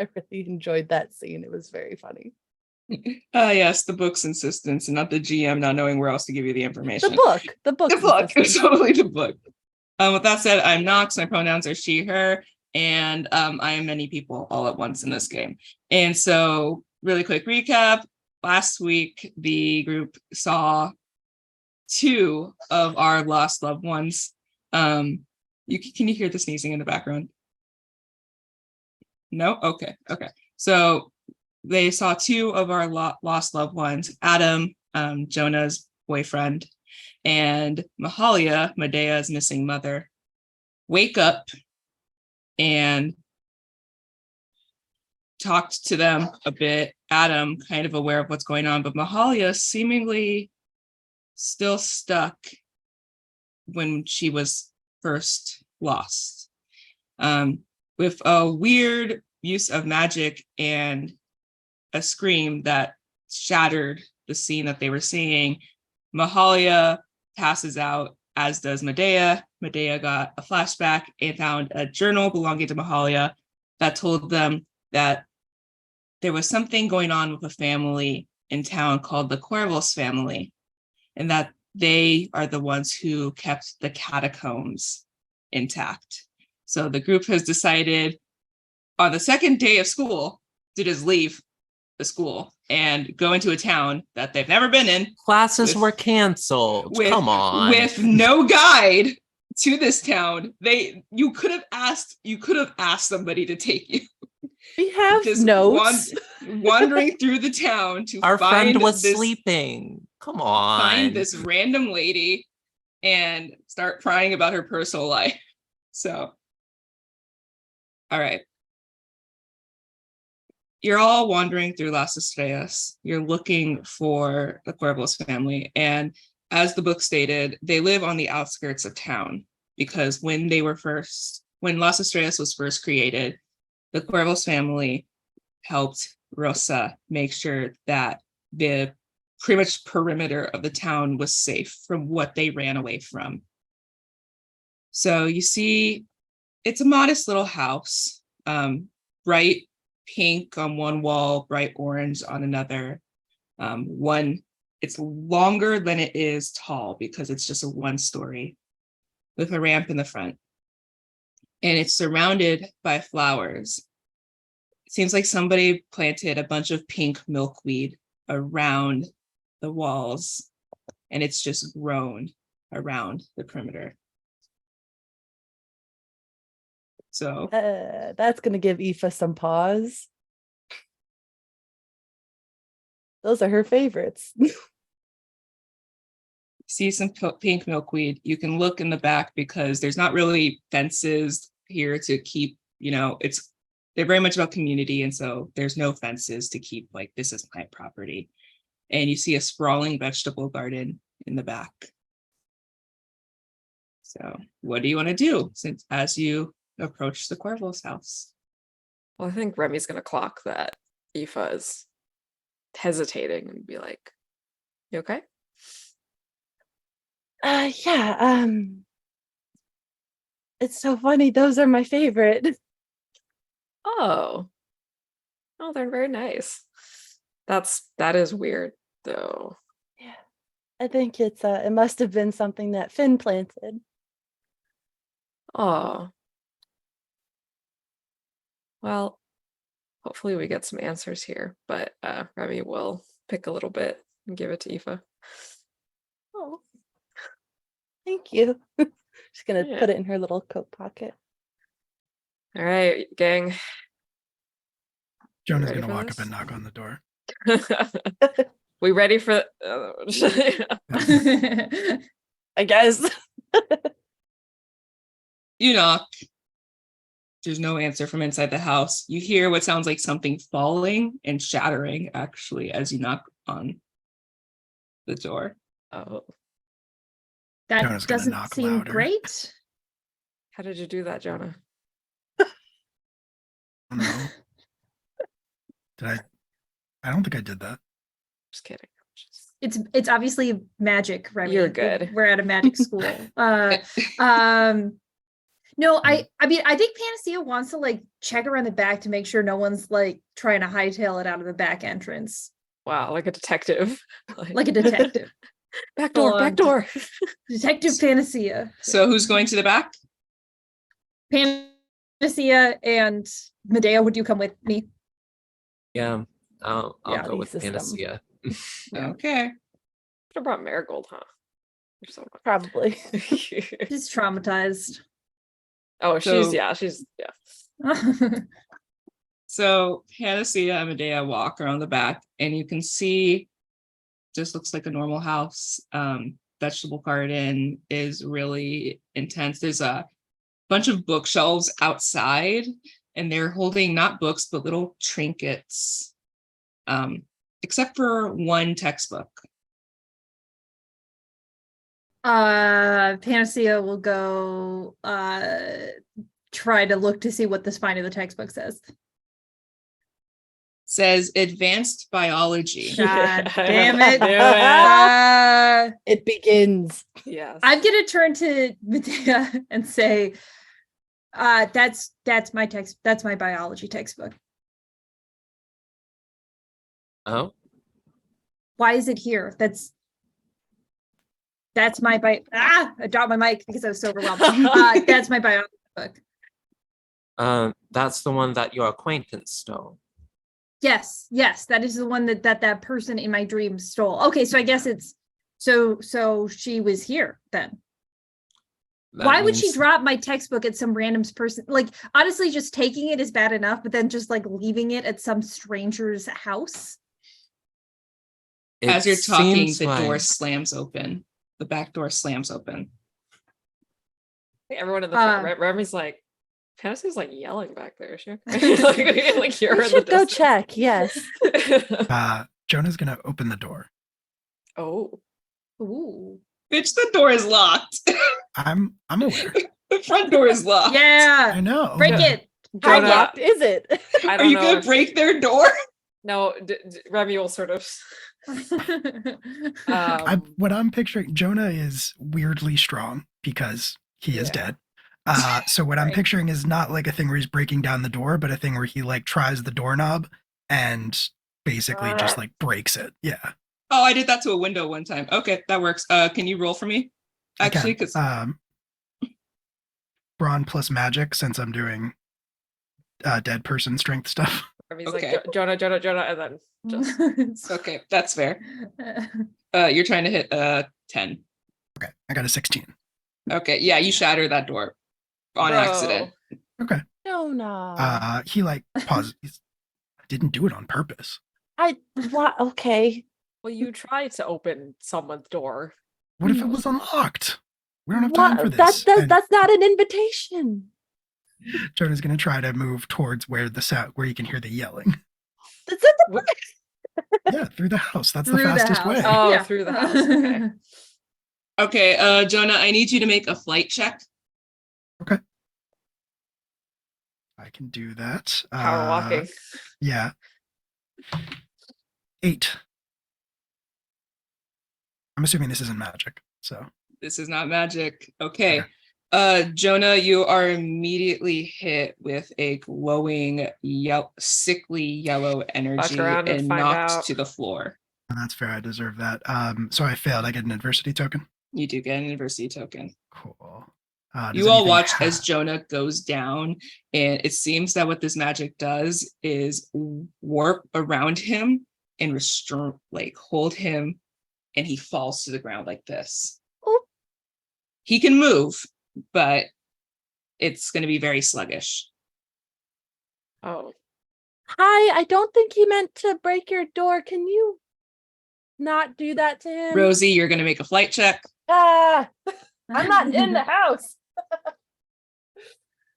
I really enjoyed that scene. It was very funny. Yes, the book's insistence, and not the GM not knowing where else to give you the information. The book, it's totally the book. With that said, I'm Nox. My pronouns are she, her, and I am many people all at once in this game. And so, really quick recap. Last week, the group saw 2 of our lost loved ones. Can you hear the sneezing in the background? No? Okay. So they saw 2 of our lost loved ones, Adam, Jonah's boyfriend, and Mahalia, Medea's missing mother, wake up and talked to them a bit. Adam kind of aware of what's going on, but Mahalia seemingly still stuck when she was first lost. With a weird use of magic and a scream that shattered the scene that they were seeing, Mahalia passes out, as does Medea. Medea got a flashback and found a journal belonging to Mahalia that told them that there was something going on with a family in town called the Cuervos family, and that they are the ones who kept the catacombs intact. So the group has decided on the second day of school to just leave the school and go into a town that they've never been in. Classes were canceled. Come on. With no guide to this town. You could have asked somebody to take you. We have just notes. Wandering through the town to our friend was sleeping. Come on. Find this random lady and start crying about her personal life. So, all right. You're all wandering through Las Estrellas. You're looking for the Cuervos family. And as the book stated, they live on the outskirts of town because when Las Estrellas was first created, the Cuervos family helped Rosa make sure that the pretty much perimeter of the town was safe from what they ran away from. So you see, it's a modest little house, bright pink on one wall, bright orange on another. It's longer than it is tall because it's just a 1-story with a ramp in the front. And it's surrounded by flowers. It seems like somebody planted a bunch of pink milkweed around the walls, and it's just grown around the perimeter. So that's going to give Aoife some pause. Those are her favorites. See some pink milkweed. You can look in the back because there's not really fences here to keep, they're very much about community. And so there's no fences to keep like, this is my property. And you see a sprawling vegetable garden in the back. So what do you want to do as you approach the Cuervos house? Well, I think Remy's going to clock that Aoife is hesitating and be like, you okay? Yeah. It's so funny. Those are my favorite. Oh, they're very nice. That is weird, though. Yeah, I think it must have been something that Finn planted. Oh, well, hopefully we get some answers here. But Remy will pick a little bit and give it to Aoife. Oh, thank you. She's gonna put it in her little coat pocket. All right, gang. Jonah's gonna walk up and knock on the door. We ready for I guess. You knock. There's no answer from inside the house. You hear what sounds like something falling and shattering, actually, as you knock on the door. Oh, that doesn't seem great. How did you do that, Jonah? No. I don't think I did that. Just kidding. It's obviously magic, Remy. You're good. We're at a magic school. No, I mean, I think Panacea wants to like check around the back to make sure no one's like trying to hightail it out of the back entrance, Wow, like a detective. like a detective. Back door, back Full-on door. Detective Panacea. So who's going to the back? Panacea and Medea, would you come with me? Yeah, I'll Yeah, go with system. Panacea. Yeah. Okay. Should have brought Marigold, huh? Or something. Probably. She's traumatized. Oh, So- she's So Panacea and Medea walk around the back, and you can see just looks like a normal house. Vegetable garden is really intense. There's a bunch of bookshelves outside, and they're holding not books but little trinkets, except for one textbook. Panacea will go try to look to see what the spine of the textbook says. Says advanced biology. God damn it. Do it. It begins. Yes. I'm gonna turn to Medea and say, that's my text, that's my biology textbook. Oh, Why is it here? That's my I dropped my mic because I was so overwhelmed. That's my biology book. that's the one that your acquaintance stole. Yes, that is the one that person in my dream stole. Okay, so I guess it's so she was here then. That Why would she means drop my textbook at some random person? Like, honestly, just taking it is bad enough, but then just like leaving it at some stranger's house. it As you're talking, seems the door like- slams open. The back door slams open. Everyone in the front, Remy's like, Panacea's like yelling back there. Is she okay? like hear her We in the should go distance. check. Yes. Jonah's gonna open the door. Oh. Ooh. Bitch, the door is locked. I'm aware. The front door is locked. I Yeah, know. break it. How Jonah, locked is it? I Are don't you know. gonna break their door? No, Remy will sort of. What I'm picturing, Jonah is weirdly strong because he is Yeah. dead. So what I'm Right. picturing is not like a thing where he's breaking down the door, but a thing where he like tries the doorknob and basically just like breaks it. Yeah. Oh, I did that to a window one time. Okay, that works. Can you roll for me? I Actually, can. because Brawn plus magic, since I'm doing dead person strength stuff. Remy's Okay. like, Jonah, and then just. okay, that's fair. You're trying to hit 10. Okay, I got a 16. Okay, yeah, you shatter that door on Bro. accident. Okay. No. He like pauses. I didn't do it on purpose. What? Okay. Well, you tried to open someone's door. What if it was unlocked? We don't have time for this. And That's not an invitation. Jonah's gonna try to move towards where the sound, where you can hear the yelling. That's at the What? Yeah, through the house. That's Through the the fastest house. way. Oh, through the house. Okay. Okay, Jonah, I need you to make a flight check. I can do that. Power walking. Yeah. 8. I'm assuming this isn't magic. So This is not magic. Okay. Jonah, you are immediately hit with a glowing, sickly yellow energy around and and find knocked out. to the floor. that's fair. I deserve that. So I failed. I get an adversity token. You do get an adversity token. Cool. Does You all anything watch ha- as Jonah goes down, and it seems that what this magic does is warp around him and hold him, and he falls to the ground like this. Oh. He can move, but it's going to be very sluggish. Oh. Hi, I don't think he meant to break your door. Can you not do that to him? Rosie, you're going to make a flight check. Ah, I'm not in the house.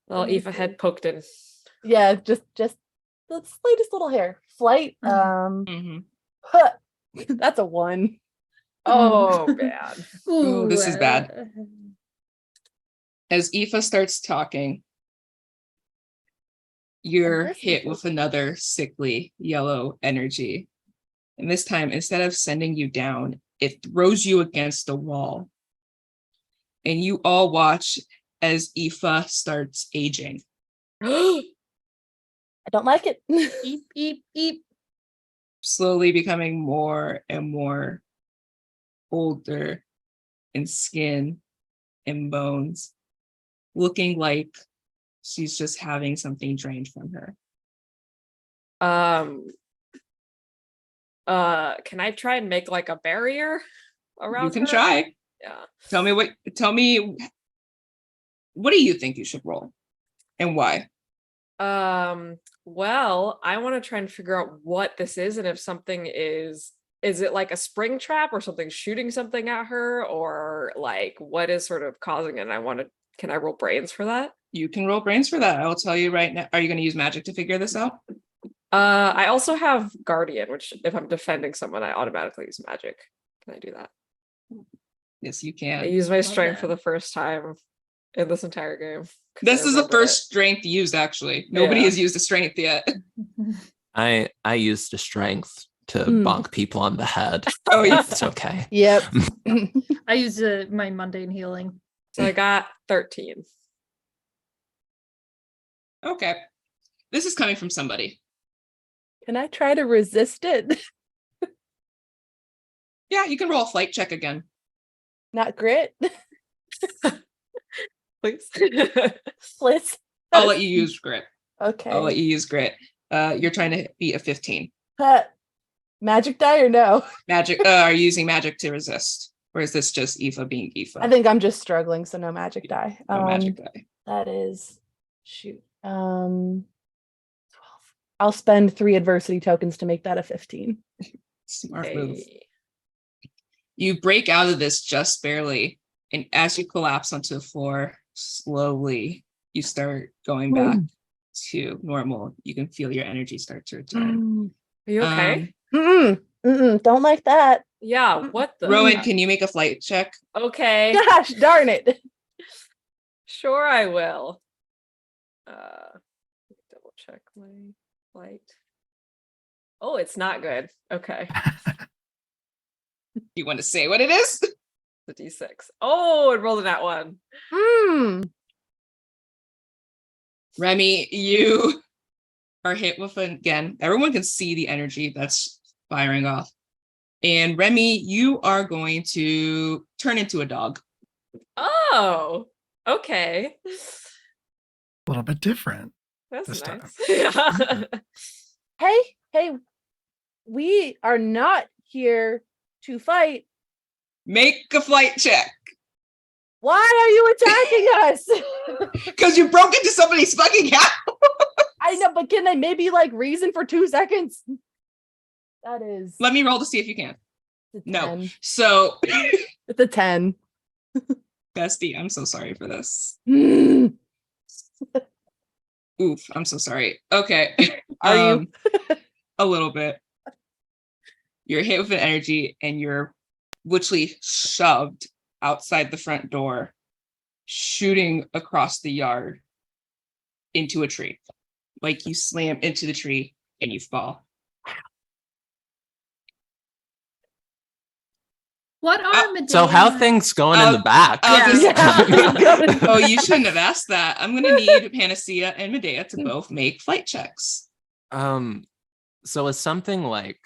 Well, Let me Aoife see. had poked in. Yeah, just the slightest little hair. Flight. Mhm. That's a 1. Oh, bad. Ooh, this is bad. As Aoife starts talking, you're this hit is- with another sickly yellow energy. And this time, instead of sending you down, it throws you against the wall. And you all watch as Aoife starts aging. I don't like it. Eep, eep, eep. Slowly becoming more and more older in skin and bones, looking like she's just having something drained from her. Can I try and make like a barrier around You can her? try. Yeah. Tell me what do you think you should roll and why? Well, I want to try and figure out what this is and if something is it like a spring trap or something shooting something at her, or like what is sort of causing it? And can I roll brains for that? You can roll brains for that. I will tell you right now. Are you going to use magic to figure this out? I also have Guardian, which if I'm defending someone, I automatically use magic. Can I do that? Yes, you I can. use my Love strength for that. the first time in this entire game. 'cause This I is the remembered first it. strength used, actually. Nobody Yeah. has used a strength yet. I used a strength to bonk people on the head. Oh, yeah. It's okay. Yep. I used my mundane healing. So I got 13. Okay. This is coming from somebody. Can I try to resist it? Yeah, you can roll a flight check again. Not grit. Please. Please. I'll let you use grit. Okay. I'll let you use grit. You're trying to beat a 15. Magic die or no? Magic. Are you using magic to resist? Or is this just Aoife being Aoife? I think I'm just struggling, so no magic die. No magic die. That is shoot. 12. I'll spend 3 adversity tokens to make that a 15. Smart move. Hey. You break out of this just barely, and as you collapse onto the floor, slowly you start going back to normal. You can feel your energy start to return. Are you okay? Don't like that. Yeah, what the Rowan, can you make a flight check? Okay. Gosh darn it. Sure I will. Double check my flight. Oh, it's not good. Okay. You want to say what it is? The D6. Oh, it rolled in that one. Remy, you are hit with again. Everyone can see the energy that's firing off. And Remy, you are going to turn into a dog. Oh, okay. A little bit different. That's This time. nice. Yeah. Hey, we are not here to fight. Make a flight check. Why are you attacking us? Because you broke into somebody's fucking house. I know, but can they maybe like reason for 2 seconds? That is Let me roll to see if you can. it's a No. 10. So, It's a 10. bestie, I'm so sorry for this. Mm. Oof, I'm so sorry. Okay. Are you? A little bit. You're hit with an energy and you're literally shoved outside the front door, shooting across the yard into a tree. Like you slam into the tree and you fall. What are Medea? So how things going in the back? Oh, you shouldn't have asked that. I'm gonna need Panacea and Medea to both make flight checks. So is something like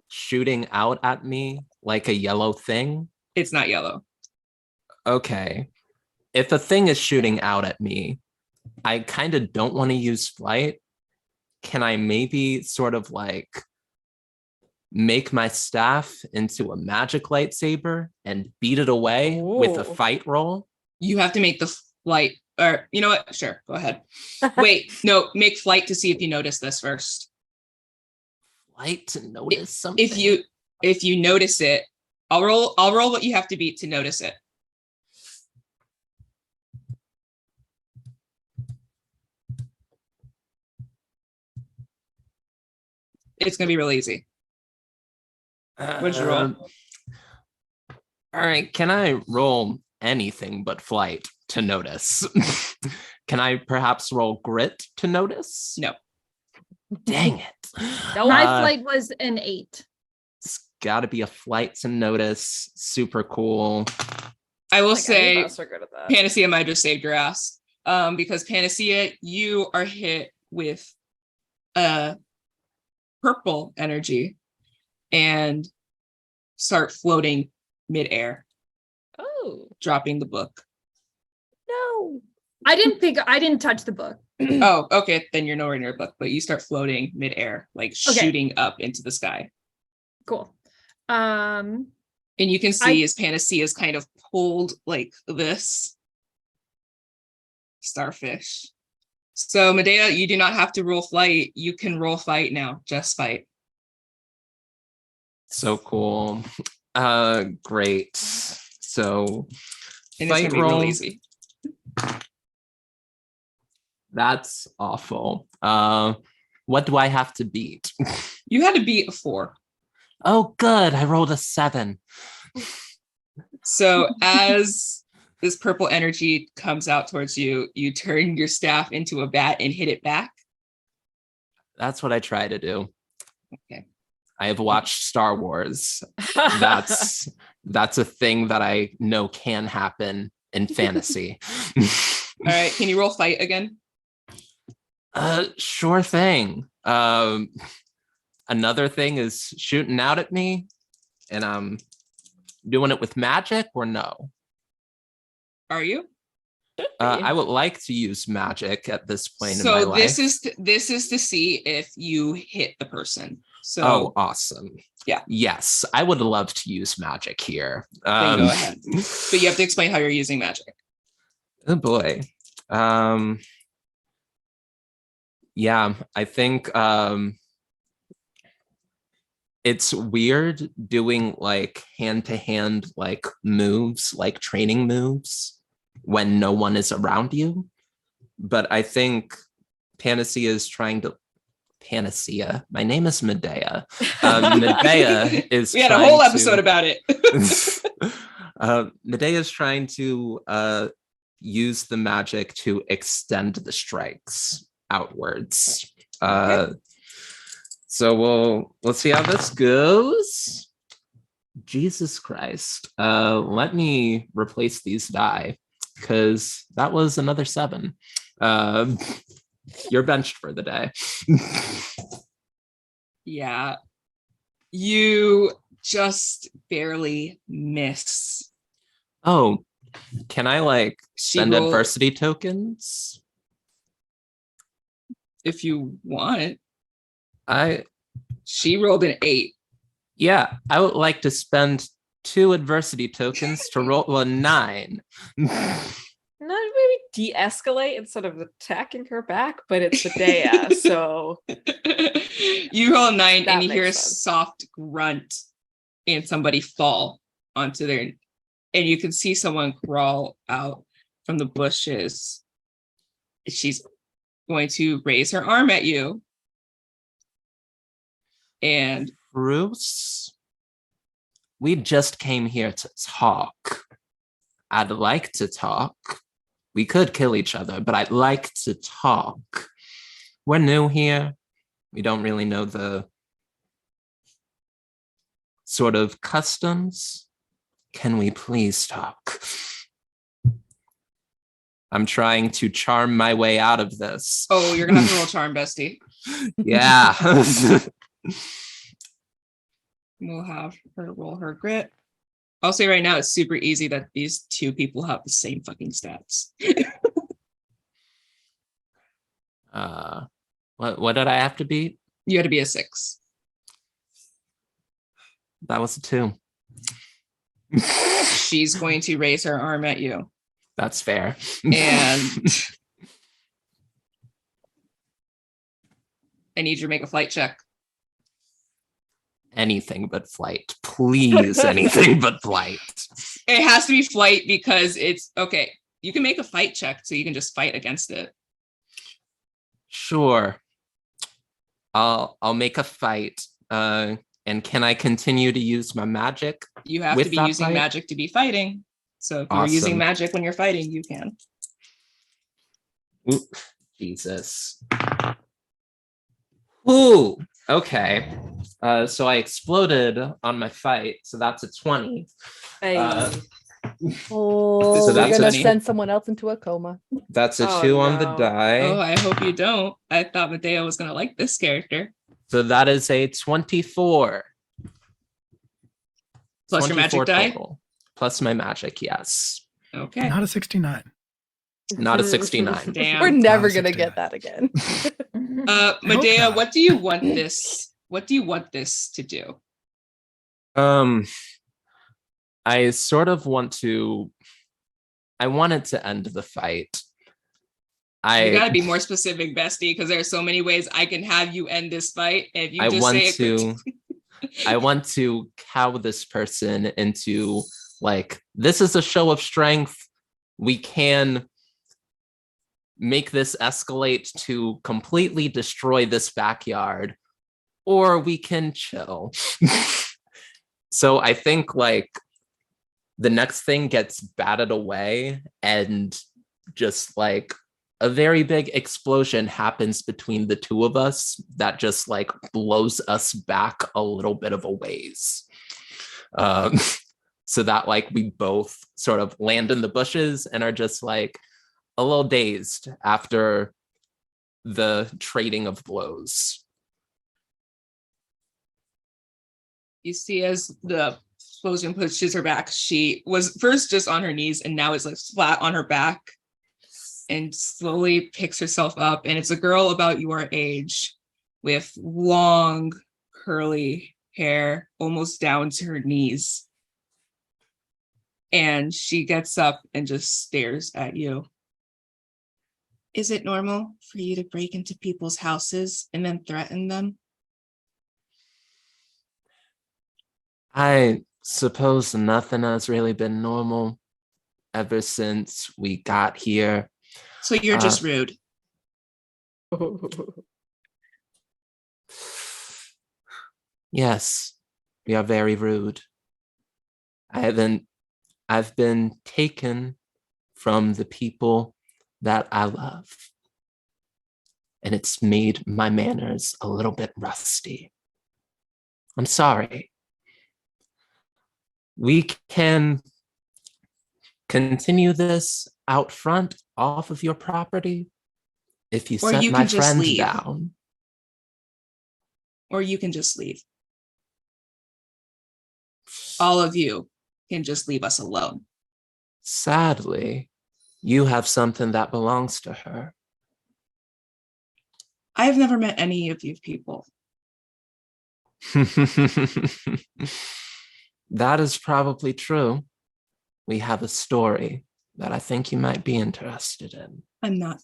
shooting out at me like a yellow thing? It's not yellow. Okay. If a thing is shooting out at me, I kind of don't want to use flight. Can I maybe sort of like make my staff into a magic lightsaber and beat it away with a Ooh. fight roll? You have to make the flight, or you know what? Sure, go ahead. Wait, no, make flight to see if you notice this first. Flight to notice something? If you notice it, I'll roll what you have to beat to notice it. It's gonna be real easy. What'd you roll? All right, can I roll anything but flight to notice? Can I perhaps roll grit to notice? No. Dang it. My flight was an 8. It's got to be a flight to notice. Super cool. I will Like, any say of us are good at that. Panacea might have saved your ass. Because Panacea, you are hit with purple energy and start floating midair, Oh. dropping the book. No. I didn't touch the book. Oh, okay. Then you're nowhere near a book, but you start floating midair, like shooting up into the sky. Cool. And you can see as Panacea is kind of pulled like this starfish. So Medea, you do not have to roll flight. You can roll fight now. Just fight. So cool. Great. So And it's fight gonna be roll. real easy. That's awful. What do I have to beat? You had to beat a 4. Oh, good. I rolled a 7. So as this purple energy comes out towards you, you turn your staff into a bat and hit it back. That's what I try to do. Okay. I have watched Star Wars. That's a thing that I know can happen in fantasy. All right. Can you roll fight again? Sure thing. Another thing is shooting out at me, and I'm doing it with magic or no? Are you? I would like to use magic at this point in my So life. this is to see if you hit the person. So Oh, awesome. Yeah. Yes, I would love to use magic here. then go ahead. But you have to explain how you're using magic. Oh boy. Yeah, I think it's weird doing like hand-to-hand like moves, like training moves when no one is around you. But I think Panacea is trying to Panacea. My name is Medea. Medea is We had a whole episode about it. Medea is trying to use the magic to extend the strikes outwards. Okay. So we'll see how this goes. Jesus Christ. Let me replace these die because that was another 7. You're benched for the day. Yeah. You just barely miss. Oh, can I like spend roll- adversity tokens? If you want. She rolled an 8. Yeah, I would like to spend 2 adversity tokens to roll a 9. No, maybe de-escalate instead of attacking her back, but it's Medea, so You roll a 9 That and you hear a makes sense. soft grunt and somebody fall onto their, and you can see someone crawl out from the bushes. She's going to raise her arm at you. And Bruce, we just came here to talk. I'd like to talk. We could kill each other, but I'd like to talk. We're new here. We don't really know the sort of customs. Can we please talk? I'm trying to charm my way out of this. oh, you're gonna have to roll charm, bestie. Yeah. We'll have her roll her grit. I'll say right now it's super easy that these 2 people have the same fucking stats. What did I have to beat? You had to be a 6. That was a 2. She's going to raise her arm at you. That's fair. And I need you to make a flight check. Anything but flight. Please, anything but flight. It has to be flight because it's okay. You can make a fight check so you can just fight against it. Sure. I'll make a fight. And can I continue to use my magic? You have With to be that using fight? magic to be fighting. So if you're using Awesome. magic when you're fighting, you can. Ooh, Jesus. Ooh, okay. So I exploded on my fight, so that's a 20. Hey. Oh, So we're that's gonna funny. send someone else into a coma. That's a Oh, 2 on the no. die. Oh, I hope you don't. I thought Medea was gonna like this character. So that is a 24. Plus your magic 24 die? total. Plus my magic, yes. Okay. Not a 69. Not a 69. Damn. We're never Wow, gonna 69. get that again. Medea, not. what do you want this? What do you want this to do? I sort of want to. I wanted to end the fight. You gotta be more specific, bestie, because there are so many ways I can have you end this fight. If you I just want say it to. I want to cow this person into like, this is a show of strength. We can make this escalate to completely destroy this backyard, or we can chill. So I think like the next thing gets batted away and just like a very big explosion happens between the two of us that just like blows us back a little bit of a ways. So that like we both sort of land in the bushes and are just like a little dazed after the trading of blows. You see, as the explosion pushes her back, she was first just on her knees and now is like flat on her back and slowly picks herself up. And it's a girl about your age with long, curly hair, almost down to her knees. And she gets up and just stares at you. Is it normal for you to break into people's houses and then threaten them? I suppose nothing has really been normal ever since we got here. So you're just rude. Yes, we are very rude. I've been taken from the people that I love. And it's made my manners a little bit rusty. I'm sorry. We can continue this out front off of your property if you Or set you my can just friend leave. down. Or you can just leave. All of you can just leave us alone. Sadly, you have something that belongs to her. I've never met any of you people. That is probably true. We have a story that I think you might be interested in. I'm not.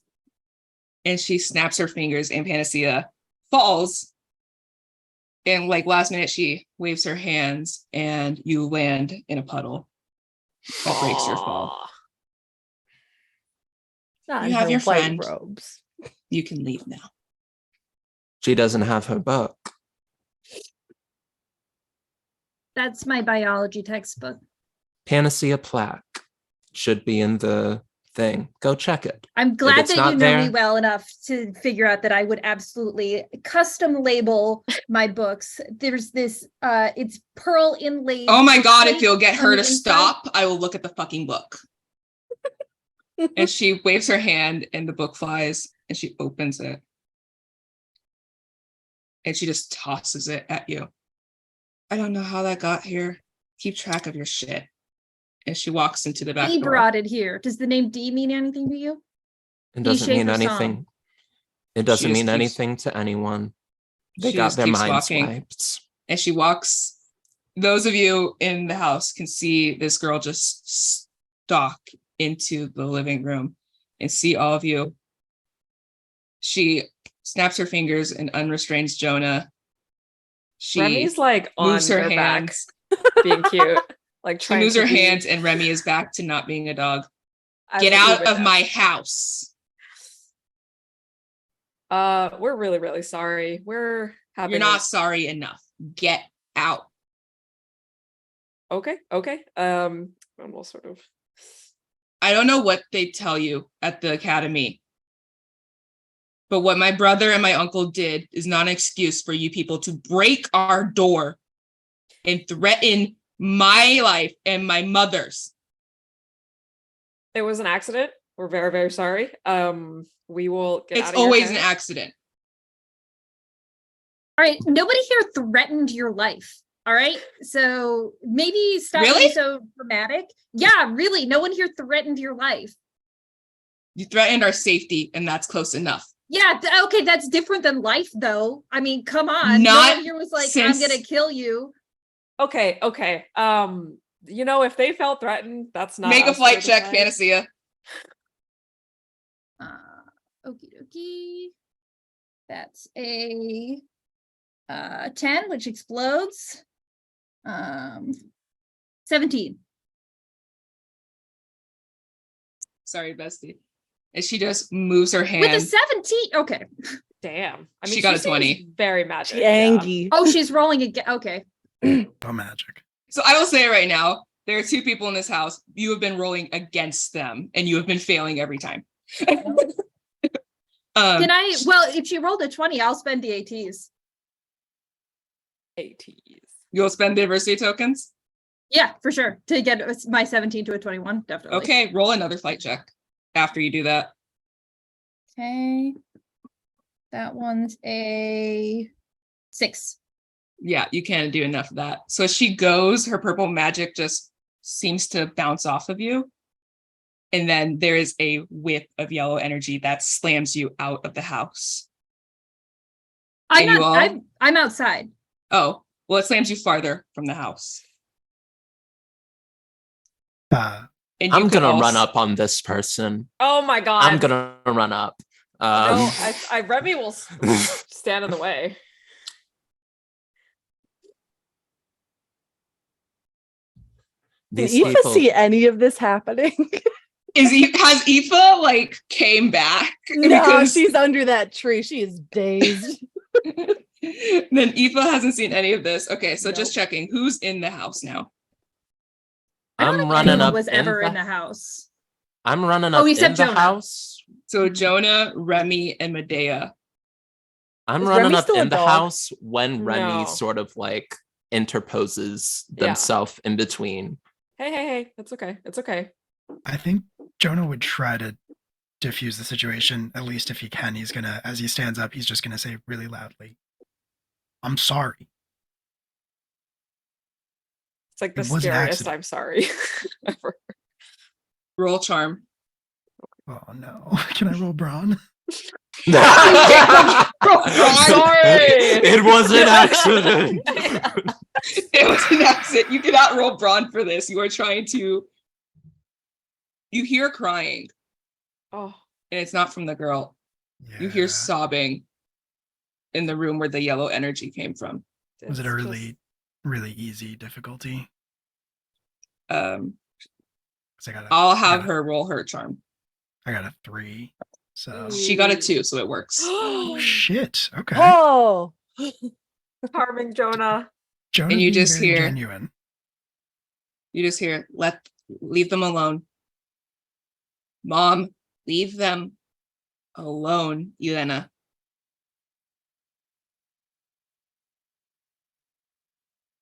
And she snaps her fingers and Panacea falls. And like last minute, she waves her hands and you land in a puddle that breaks your fall. Aw. Not You in have her your white friend. robes. You can leave now. She doesn't have her book. That's my biology textbook. Panacea plaque should be in the thing. Go check it. I'm glad it's that not you know me there- well enough to figure out that I would absolutely custom label my books. There's this, it's pearl inlaid. Oh my God, plate if you'll get on her the to inside. stop, I will look at the fucking book. And she waves her hand and the book flies and she opens it. And she just tosses it at you. I don't know how that got here. Keep track of your shit. And she walks into the back D door. brought it here. Does the name D mean anything to you? It doesn't mean Schaefer anything. song. It doesn't She just mean keeps- anything to anyone. They She got just their keeps minds walking. wiped. And she walks. Those of you in the house can see this girl just stalk into the living room and see all of you. She snaps her fingers and unrestrains Jonah. She Remy's like on moves her their back, hands. being cute. Like She trying moves to her be hands and Remy is back to not being a dog. as Get an out even of my now. house. We're really, really sorry. We're having You're not sorry enough. Get out. okay. And we'll sort of I don't know what they tell you at the academy, but what my brother and my uncle did is not an excuse for you people to break our door and threaten my life and my mother's. It was an accident. We're very, very sorry. We will get It's out of your always an hair. accident. All right, nobody here threatened your life. All right, so maybe stop Really? being so dramatic. Yeah, really, no one here threatened your life. You threatened our safety, and that's close enough. Yeah, okay, that's different than life, though. I mean, come on. No Not one here was like, since- I'm gonna kill you. Okay. If they felt threatened, that's not Make a us flight to check, decide. Panacea. Okie dokie. That's a 10, which explodes. 17. Sorry, bestie. And she just moves her hand. With a 17. Okay. Damn. I mean, She got a seems 20. Very magic. She yeah. angry. Oh, she's rolling again. Okay. Oh, magic. So I will say it right now. There are 2 people in this house. You have been rolling against them, and you have been failing every time. Can I? Well, if she rolled a 20, I'll spend the ATs. 80s. You'll spend the adversity tokens? Yeah, for sure. To get my 17 to a 21, definitely. Okay, roll another flight check after you do that. Okay. That one's a 6. Yeah, you can't do enough of that. So as she goes, her purple magic just seems to bounce off of you. And then there is a whip of yellow energy that slams you out of the house. I'm And you not. all- I'm outside. Oh, well, it slams you farther from the house. Uh, And you I'm could gonna run also- up on this person. Oh my god. I'm gonna run up. No, Remy will stand in the way. Did these Aoife people- see any of this happening? Has Aoife like came back? No, Because- she's under that tree. She is dazed. Then Aoife hasn't seen any of this. Okay, so just Nope. checking. Who's in the house now? I don't I'm think running anyone up. was ever in the house. I'm running Oh, up in except the Jonah. house. So Jonah, Remy, and Medea. I'm Is running Remy up still a in the dog? house when Remy No. sort of like interposes Yeah. themselves in between. Hey. It's okay. It's okay. I think Jonah would try to diffuse the situation, at least if he can. He's gonna, as he stands up, he's just gonna say really loudly, "I'm sorry." It's like the It was an scariest accident. I'm sorry ever. Roll charm. Oh no. Can I roll Brawn? It was an accident. It was an accident. You cannot roll brawn for this. You are trying to. You hear crying, Oh, and it's not from the girl. You hear Yeah. sobbing in the room where the yellow energy came from. Was it a it's really, really easy difficulty? Um, 'Cause I'll have her roll her charm. I got a 3. So She got a 2, so it works. oh shit. Okay. Oh, Charming Jonah. Jonah's and you being just very hear- genuine. You just hear, leave them alone. Mom, leave them alone, Elena.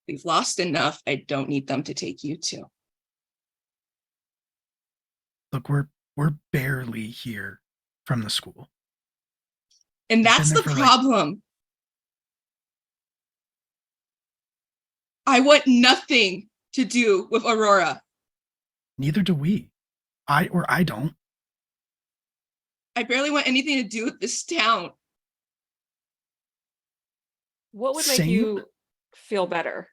We've lost enough. I don't need them to take you too. Look, we're barely here from the school. And We've been that's there the for, like- problem. I want nothing to do with Aurora. Neither do we. I don't. I barely want anything to do with this town. What would make Same. you feel better?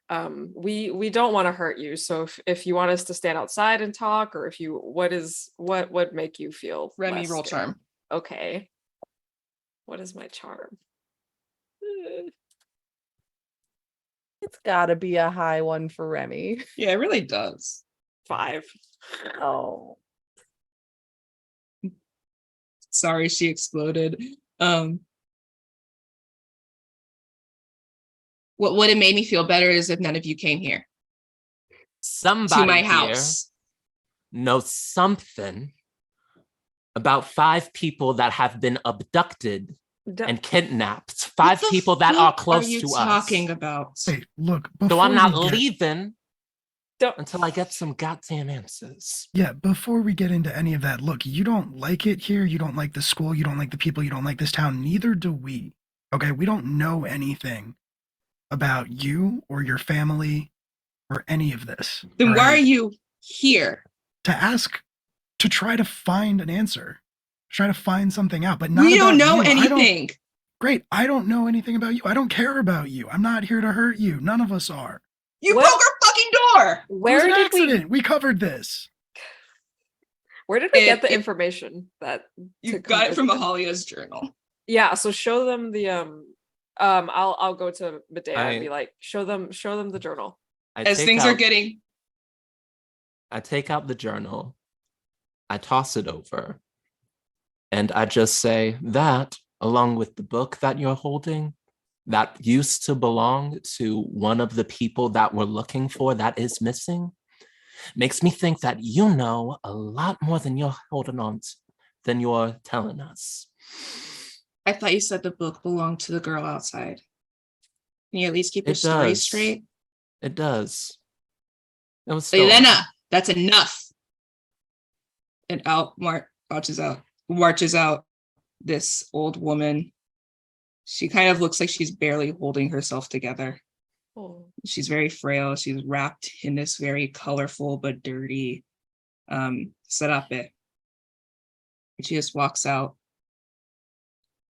We don't want to hurt you. So if you want us to stand outside and talk, or if you what would make you feel Remy, less roll scared? charm. Okay. What is my charm? it's gotta be a high one for Remy. Yeah, it really does. 5. Oh, Sorry, she exploded. What would have made me feel better is if none of you came here Somebody to my here house. knows something about 5 people that have been abducted and kidnapped. 5 What the people that are fuck close are you to talking us. about? Hey, look. So I'm not before we get- leaving Don't. until I get some goddamn answers. Yeah, before we get into any of that, look, you don't like it here. You don't like the school. You don't like the people. You don't like this town. Neither do we. Okay, we don't know anything about you or your family or any of this. Then all why are right? you here? To ask, to try to find an answer, try to find something out, but not We don't about know you. anything. Great, I don't know anything about you. I don't care about you. I'm not here to hurt you. None of us are. You What? broke our fucking door. It was Where an did we? accident. We covered this. Where did we get It- the it- information that You to come got it from visit? Ahalia's journal. Yeah, so show them the I'll go to Medea and be I- like, show them the journal. As things are getting I take out the journal, I toss it over, and I just say that, along with the book that you're holding, that used to belong to one of the people that we're looking for that is missing, makes me think that you know a lot more than you're holding on to, than you're telling us. I thought you said the book belonged to the girl outside. Can you at least keep your It story does. straight? It does. It was stolen. Elena, that's enough. And out marches out this old woman. She kind of looks like she's barely holding herself together. Oh. She's very frail. She's wrapped in this very colorful but dirty serape. And she just walks out.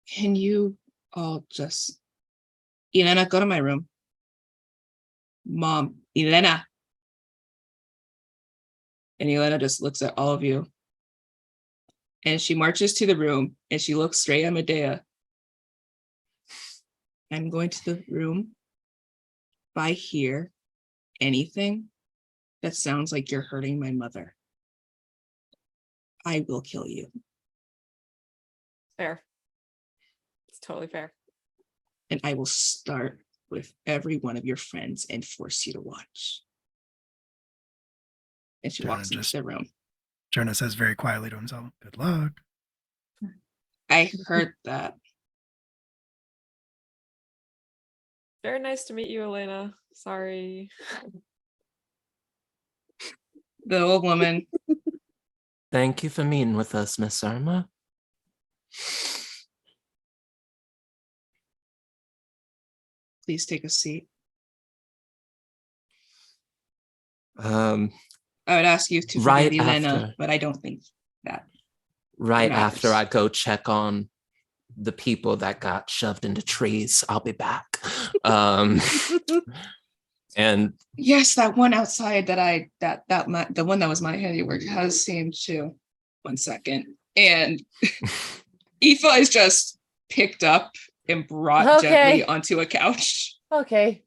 Can you all just, Elena, go to my room. Mom, Elena. And Elena just looks at all of you. And she marches to the room and she looks straight at Medea. I'm going to the room. If I hear anything that sounds like you're hurting my mother, I will kill you. Fair. It's totally fair. And I will start with every one of your friends and force you to watch. And she Jonah walks into just- the room. Jonah says very quietly to himself, "Good luck." I heard that. Very nice to meet you, Elena. Sorry. The old woman, Thank you for meeting with us, Miss Irma. please take a seat. Um, I would ask you to Right forgive Elena, after. but I don't think that. right matters. after I go check on the people that got shoved into trees, I'll be back. And Yes, that one outside the one that was my handiwork has seemed to. 1 second. And Aoife is just picked up and brought gently Okay. onto a couch Okay.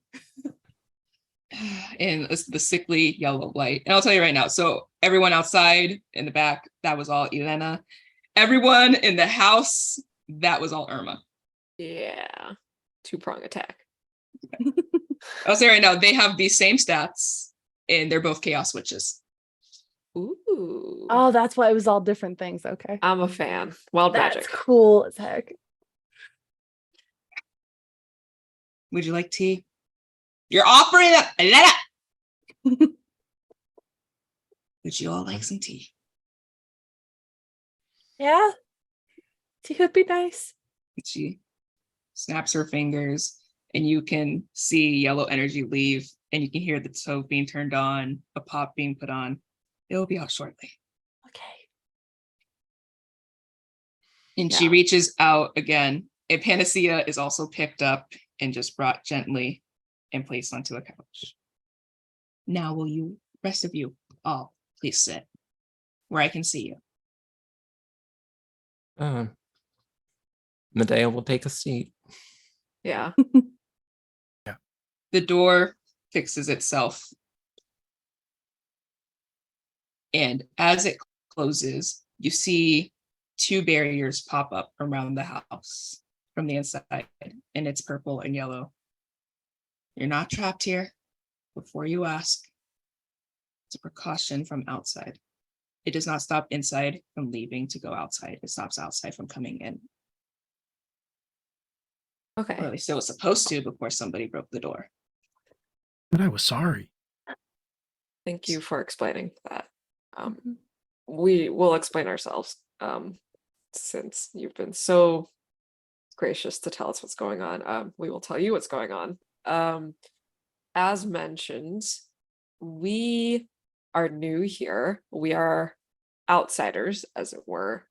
in the sickly yellow light. And I'll tell you right now, so everyone outside in the back, that was all Elena. Everyone in the house, that was all Irma. Yeah. Two-prong attack. I'll say right now, they have the same stats and they're both chaos witches. Ooh. Oh, that's why it was all different things. Okay. I'm a fan. Wild That's magic. cool as heck. Would you like tea? You're offering up, Elena. Would you all like some tea? Yeah. Tea would be nice. She snaps her fingers and you can see yellow energy leave and you can hear the stove being turned on, a pot being put on. It'll be out shortly. Okay. And she Yeah. reaches out again, and Panacea is also picked up and just brought gently and placed onto a couch. Now will you, rest of you, all please sit where I can see you. Medea will take a seat. Yeah. The door fixes itself. And as it closes, you see 2 barriers pop up around the house from the inside, and it's purple and yellow. You're not trapped here. Before you ask, it's a precaution from outside. It does not stop inside from leaving to go outside. It stops outside from coming in. Or Okay. at least it was supposed to before somebody broke the door. But I was sorry. Thank you for explaining that. Mhm. We will explain ourselves, since you've been so gracious to tell us what's going on. We will tell you what's going on. As mentioned, we are new here. We are outsiders, as it were.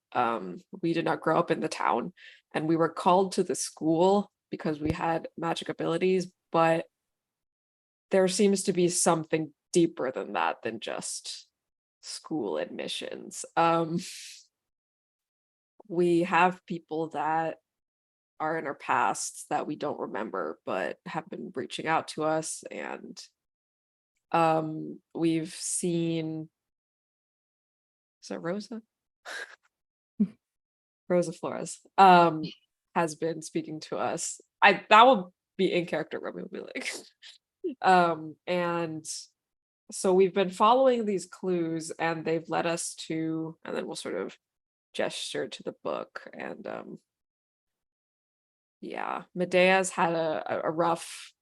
We did not grow up in the town, and we were called to the school because we had magic abilities, but there seems to be something deeper than that than just school admissions. We have people that are in our pasts that we don't remember but have been reaching out to us, and we've seen, is that Rosa? Rosa Flores has been speaking to us. That will be in character where we'll be like and so we've been following these clues, and they've led us to, and then we'll sort of gesture to the book. And yeah, Medea's had a rough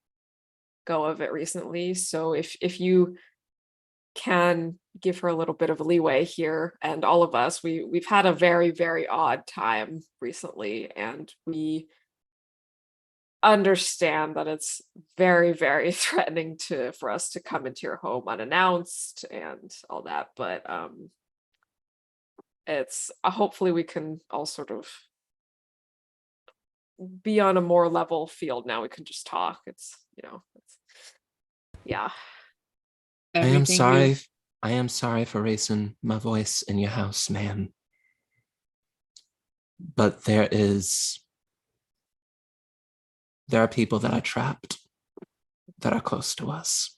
go of it recently, so if you can give her a little bit of a leeway here, and all of us, we've had a very, very odd time recently, and we understand that it's very, very threatening for us to come into your home unannounced and all that, but it's hopefully we can all sort of be on a more level field now. We can just talk. It's, yeah. I am Everything sorry. I am sorry for raising my voice in your house, ma'am. But there are people that are trapped that are close to us.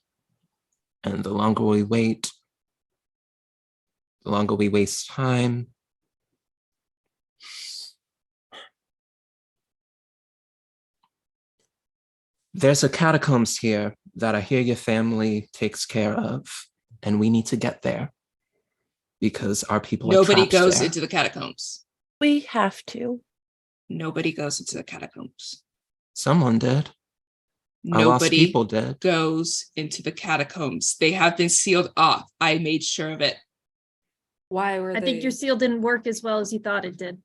And the longer we wait, the longer we waste time, there's a catacombs here that I hear your family takes care of, and we need to get there because our people are Nobody trapped goes there. into the catacombs. We have to. Nobody goes into the catacombs. Someone did. Our lost Nobody people did. goes into the catacombs. They have been sealed off. I made sure of it. Why were I they? think your seal didn't work as well as you thought it did.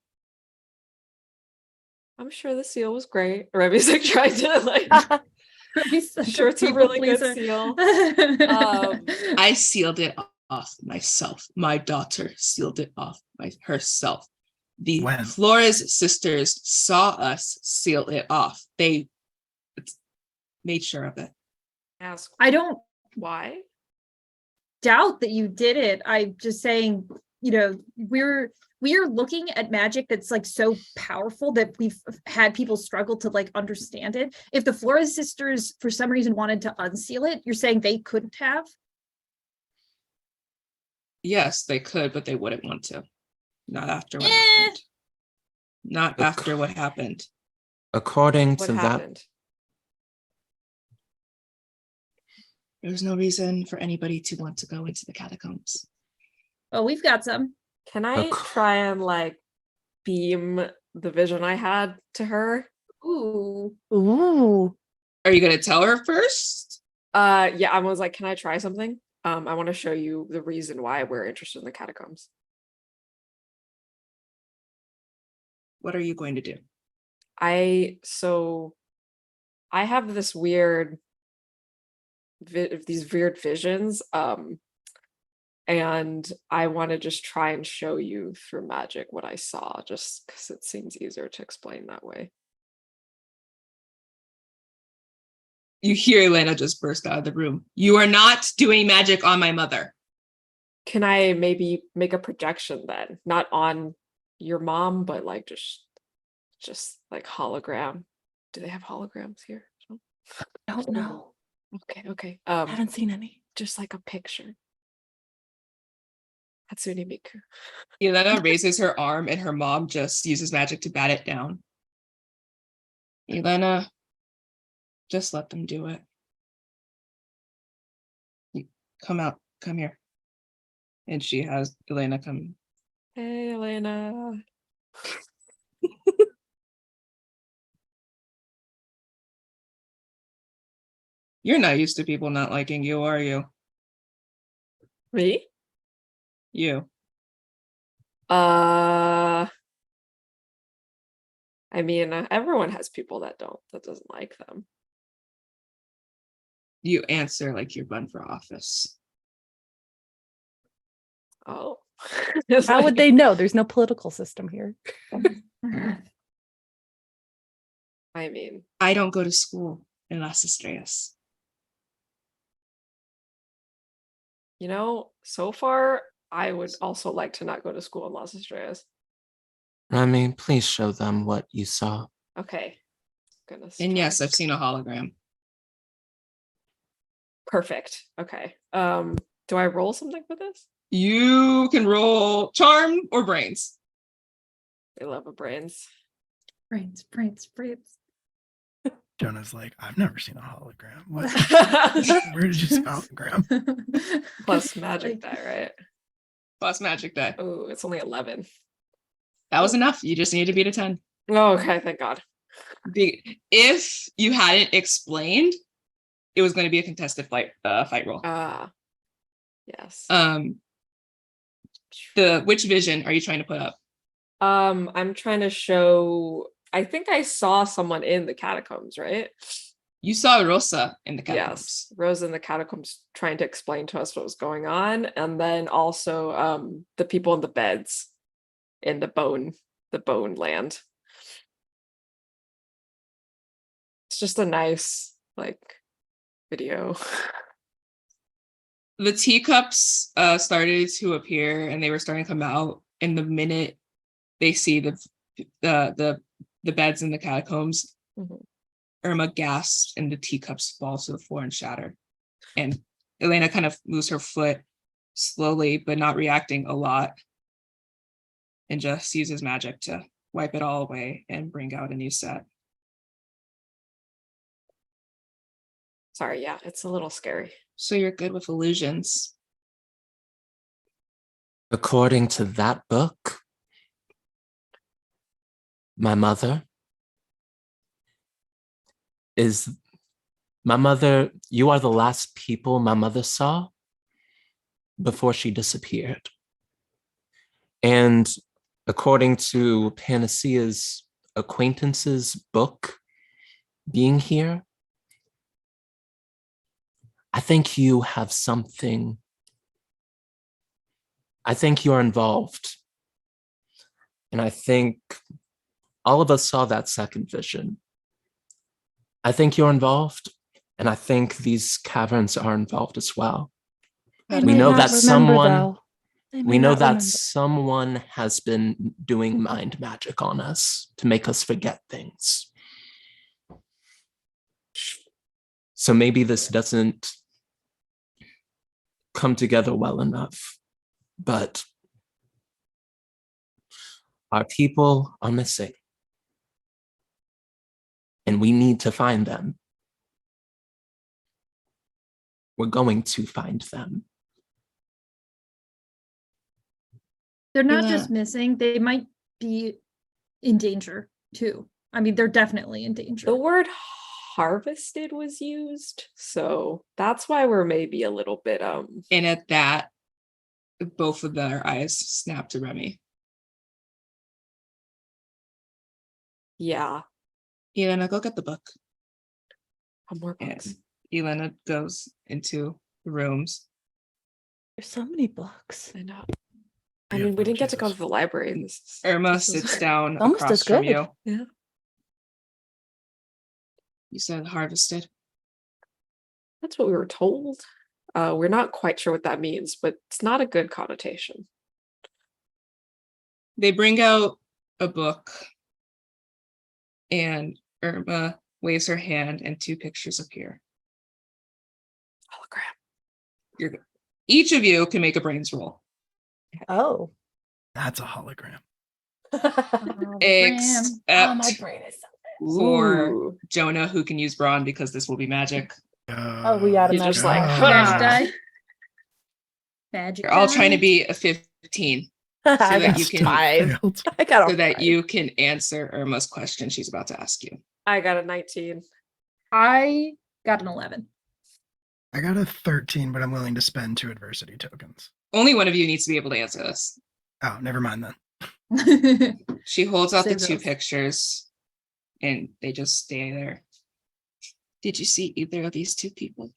I'm sure the seal was great. Remy's like trying to like sure it's a People really good pleaser. seal. I sealed it off myself. My daughter sealed it off herself. The When? Flores sisters saw us seal it off. They made sure of it. Ask I don't why. doubt that you did it. I'm just saying, we're looking at magic that's like so powerful that we've had people struggle to like understand it. If the Flores sisters for some reason wanted to unseal it, you're saying they couldn't have? Yes, they could, but they wouldn't want to. Not after what Eh. happened. Not Ac- after what happened. According What to happened? There's no reason for anybody to want to go into the catacombs. Well, we've got some. Can I try and like beam the vision I had to her? Ooh. Ooh. Are you gonna tell her first? Yeah, I was like, can I try something? I want to show you the reason why we're interested in the catacombs. What are you going to do? I have this weird these weird visions, and I want to just try and show you through magic what I saw, just because it seems easier to explain that way. You hear Elena just burst out of the room. You are not doing magic on my mother. Can I maybe make a projection then? Not on your mom, but like just like hologram. Do they have holograms here? I don't know. Okay. I haven't seen any. Just like a picture. Hatsune Miku. Elena raises her arm and her mom just uses magic to bat it down. Elena, just let them do it. Come out, come here. And she has Elena come. Hey, Elena. You're not used to people not liking you, are you? Me? You. I mean, everyone has people that doesn't like them. You answer like you're run for office. Oh. How would they know? There's no political system here. I mean, I don't go to school in Las Estrellas. so far, I would also like to not go to school in Las Estrellas. Remy, please show them what you saw. Okay. Goodness. And yes, try. I've seen a hologram. Perfect. Okay. Do I roll something for this? You can roll charm or brains. I love a brains. Brains. Jonah's like, I've never seen a hologram. What? Where did you see a hologram? Plus magic die, right? Plus magic die. Oh, it's only 11. That was enough. You just need to beat a 10. Oh, okay. Thank God. If you hadn't explained, it was going to be a contested fight roll. Yes. Which vision are you trying to put up? I'm trying to show. I think I saw someone in the catacombs, right? You saw Rosa in the catacombs. Yes, Rose in the catacombs trying to explain to us what was going on, and then also the people in the beds in the bone land. It's just a nice video. The teacups started to appear and they were starting to come out. And the minute they see the beds in the catacombs, Mhm. Irma gasps and the teacups fall to the floor and shatter. And Elena kind of moves her foot slowly, but not reacting a lot, and just uses magic to wipe it all away and bring out a new set. Sorry, yeah, it's a little scary. So you're good with illusions. According to that book, my mother, you are the last people my mother saw before she disappeared. And according to Panacea's acquaintances book being here, I think you have something. I think you're involved. And I think all of us saw that second vision. I think you're involved. And I think these caverns are involved as well. They We may know not that remember, someone- though. They may We know not that remember. someone has been doing mind magic on us to make us forget things. So maybe this doesn't come together well enough, but our people are missing. And we need to find them. We're going to find them. They're not Yeah. just missing, they might be in danger too. I mean, they're definitely in danger. The word harvested was used, so that's why we're maybe a little bit And at that, both of their eyes snap to Remy. yeah, Elena, go get the book. more And books. Elena goes into the rooms. There's so many books. I know. I Yeah, mean, we oh, didn't get to go Jesus. to the library. Irma this is- sits down Almost across as from good. you. Yeah. You said harvested. That's what we were told. We're not quite sure what that means, but it's not a good connotation. They bring out a book, and Irma waves her hand, and two pictures appear. Hologram. Each of you can make a brains roll. Oh. That's a hologram. Except my brain is so for Ooh. Jonah, who can use brawn because this will be magic. we got He's just like, Magic die. Magic You're all trying to die. be a 15 I that got you can- 5. Failed. I got so a that 5. you can answer Irma's question she's about to ask you. I got a 19. I got an 11. I got a 13, but I'm willing to spend 2 adversity tokens. Only one of you needs to be able to answer this. Oh, never mind then. She holds out the Save 2 those. pictures and they just stay there. Did you see either of these 2 people?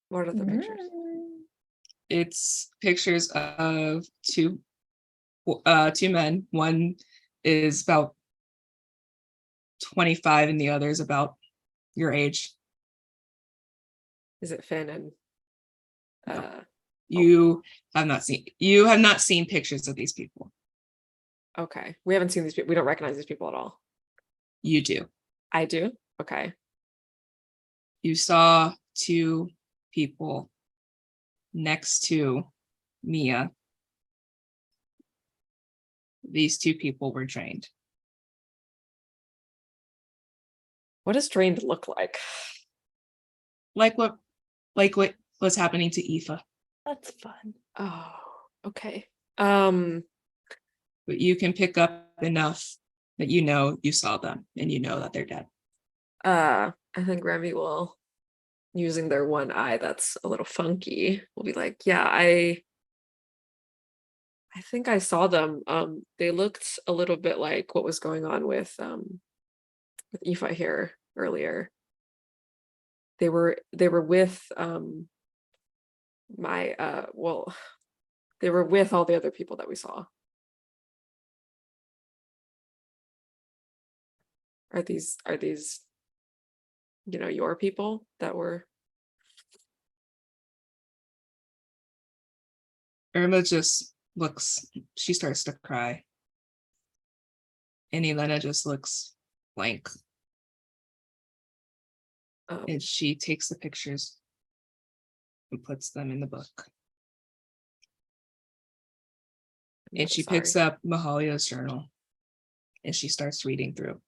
What are the pictures? It's pictures of two men. One is about 25 and the other is about your age. Is it Finn and You have not seen pictures of these people. okay. We haven't seen these people. We don't recognize these people at all. You do. I do. Okay. You saw 2 people next to Mia. These 2 people were drained. What does drained look like? Like what was happening to Aoife. That's fun. Oh, okay. But you can pick up enough that you know you saw them and you know that they're dead. I think Remy will, using their one eye that's a little funky, will be like, yeah, I think I saw them. They looked a little bit like what was going on with Aoife here earlier. They were with they were with all the other people that we saw. Are these your people that were? Irma just looks, she starts to cry. And Elena just looks blank. And she takes the pictures and puts them in the book. And she picks up Mahalia's journal and she starts reading through.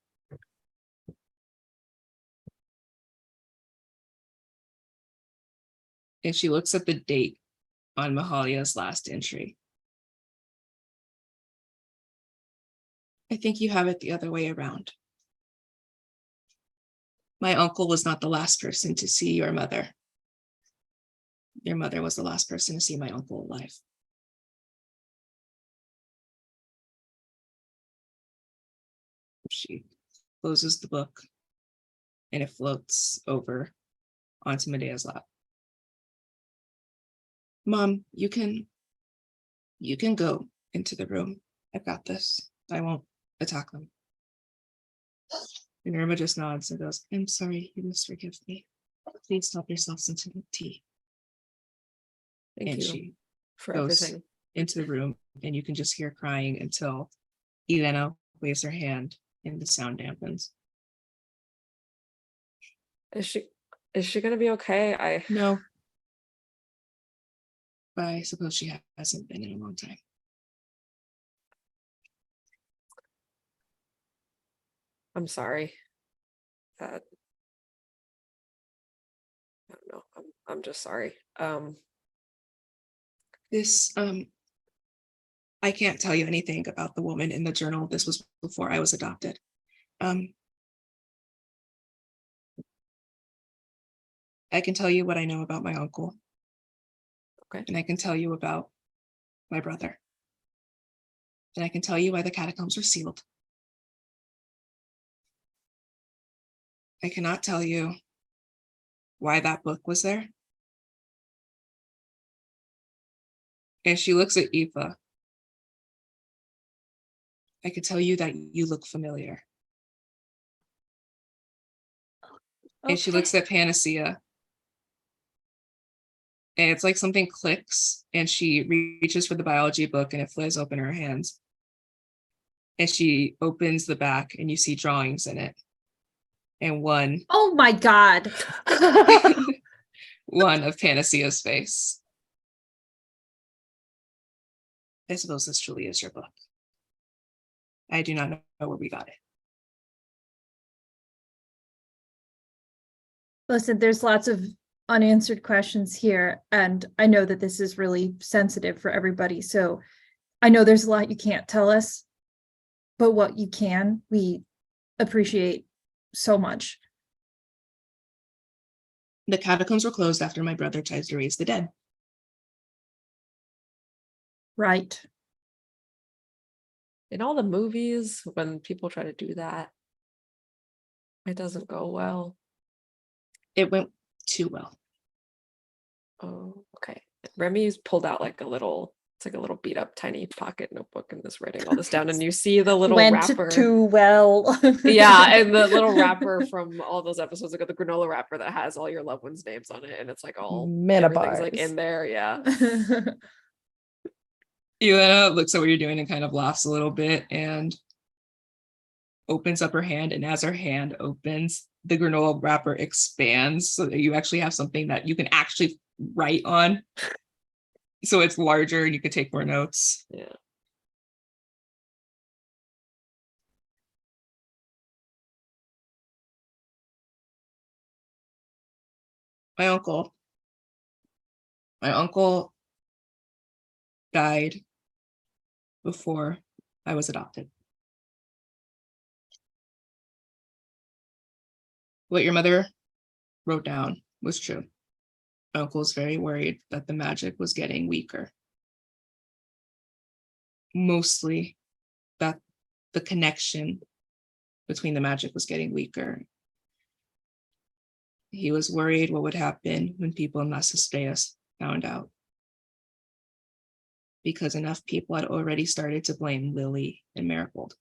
And she looks at the date on Mahalia's last entry. I think you have it the other way around. My uncle was not the last person to see your mother. Your mother was the last person to see my uncle alive. She closes the book and it floats over onto Medea's lap. Mom, you can go into the room. I've got this. I won't attack them. And Irma just nods and goes, I'm sorry, you must forgive me. Please help yourself some tea. Thank and you she for goes everything. into the room and you can just hear crying until Elena waves her hand and the sound dampens. Is she gonna be okay? No. But I suppose she hasn't been in a long time. I'm sorry. That I don't know. I'm just sorry. This I can't tell you anything about the woman in the journal. This was before I was adopted. I can tell you what I know about my uncle. Okay. And I can tell you about my brother. And I can tell you why the catacombs were sealed. I cannot tell you why that book was there. And she looks at Aoife. I could tell you that you look familiar. And she looks at Panacea. And it's like something clicks and she reaches for the biology book and it flies open in her hands. And she opens the back and you see drawings in it. And one. Oh my God. One of Panacea's face. I suppose this truly is your book. I do not know where we got it. Listen, there's lots of unanswered questions here, and I know that this is really sensitive for everybody. So I know there's a lot you can't tell us, but what you can, we appreciate so much. The catacombs were closed after my brother tries to raise the dead. Right. In all the movies, when people try to do that, it doesn't go well. It went too well. Oh, okay. Remy's pulled out like a little, it's like a little beat up tiny pocket notebook and is writing all this down. And you see the little Went wrapper. too well. Yeah, and the little wrapper from all those episodes ago, the granola wrapper that has all your loved ones' names on it, and it's like all Mana everything's like bars. in there. Yeah. Elena looks at what you're doing and kind of laughs a little bit and opens up her hand. And as her hand opens, the granola wrapper expands so that you actually have something that you can actually write on. So it's larger and you can take more notes. Yeah. My uncle died before I was adopted. What your mother wrote down was true. My uncle was very worried that the magic was getting weaker. Mostly that the connection between the magic was getting weaker. He was worried what would happen when people in Las Estrellas found out, because enough people had already started to blame Lily and Marigold.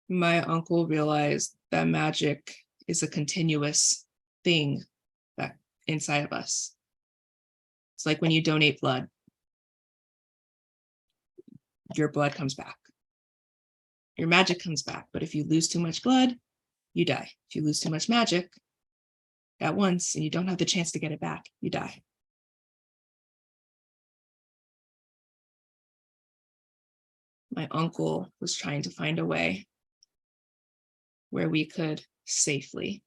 My uncle realized that magic is a continuous thing that inside of us. It's like when you donate blood, your blood comes back. Your magic comes back, but if you lose too much blood, you die. If you lose too much magic at once and you don't have the chance to get it back, you die. My uncle was trying to find a way where we could safely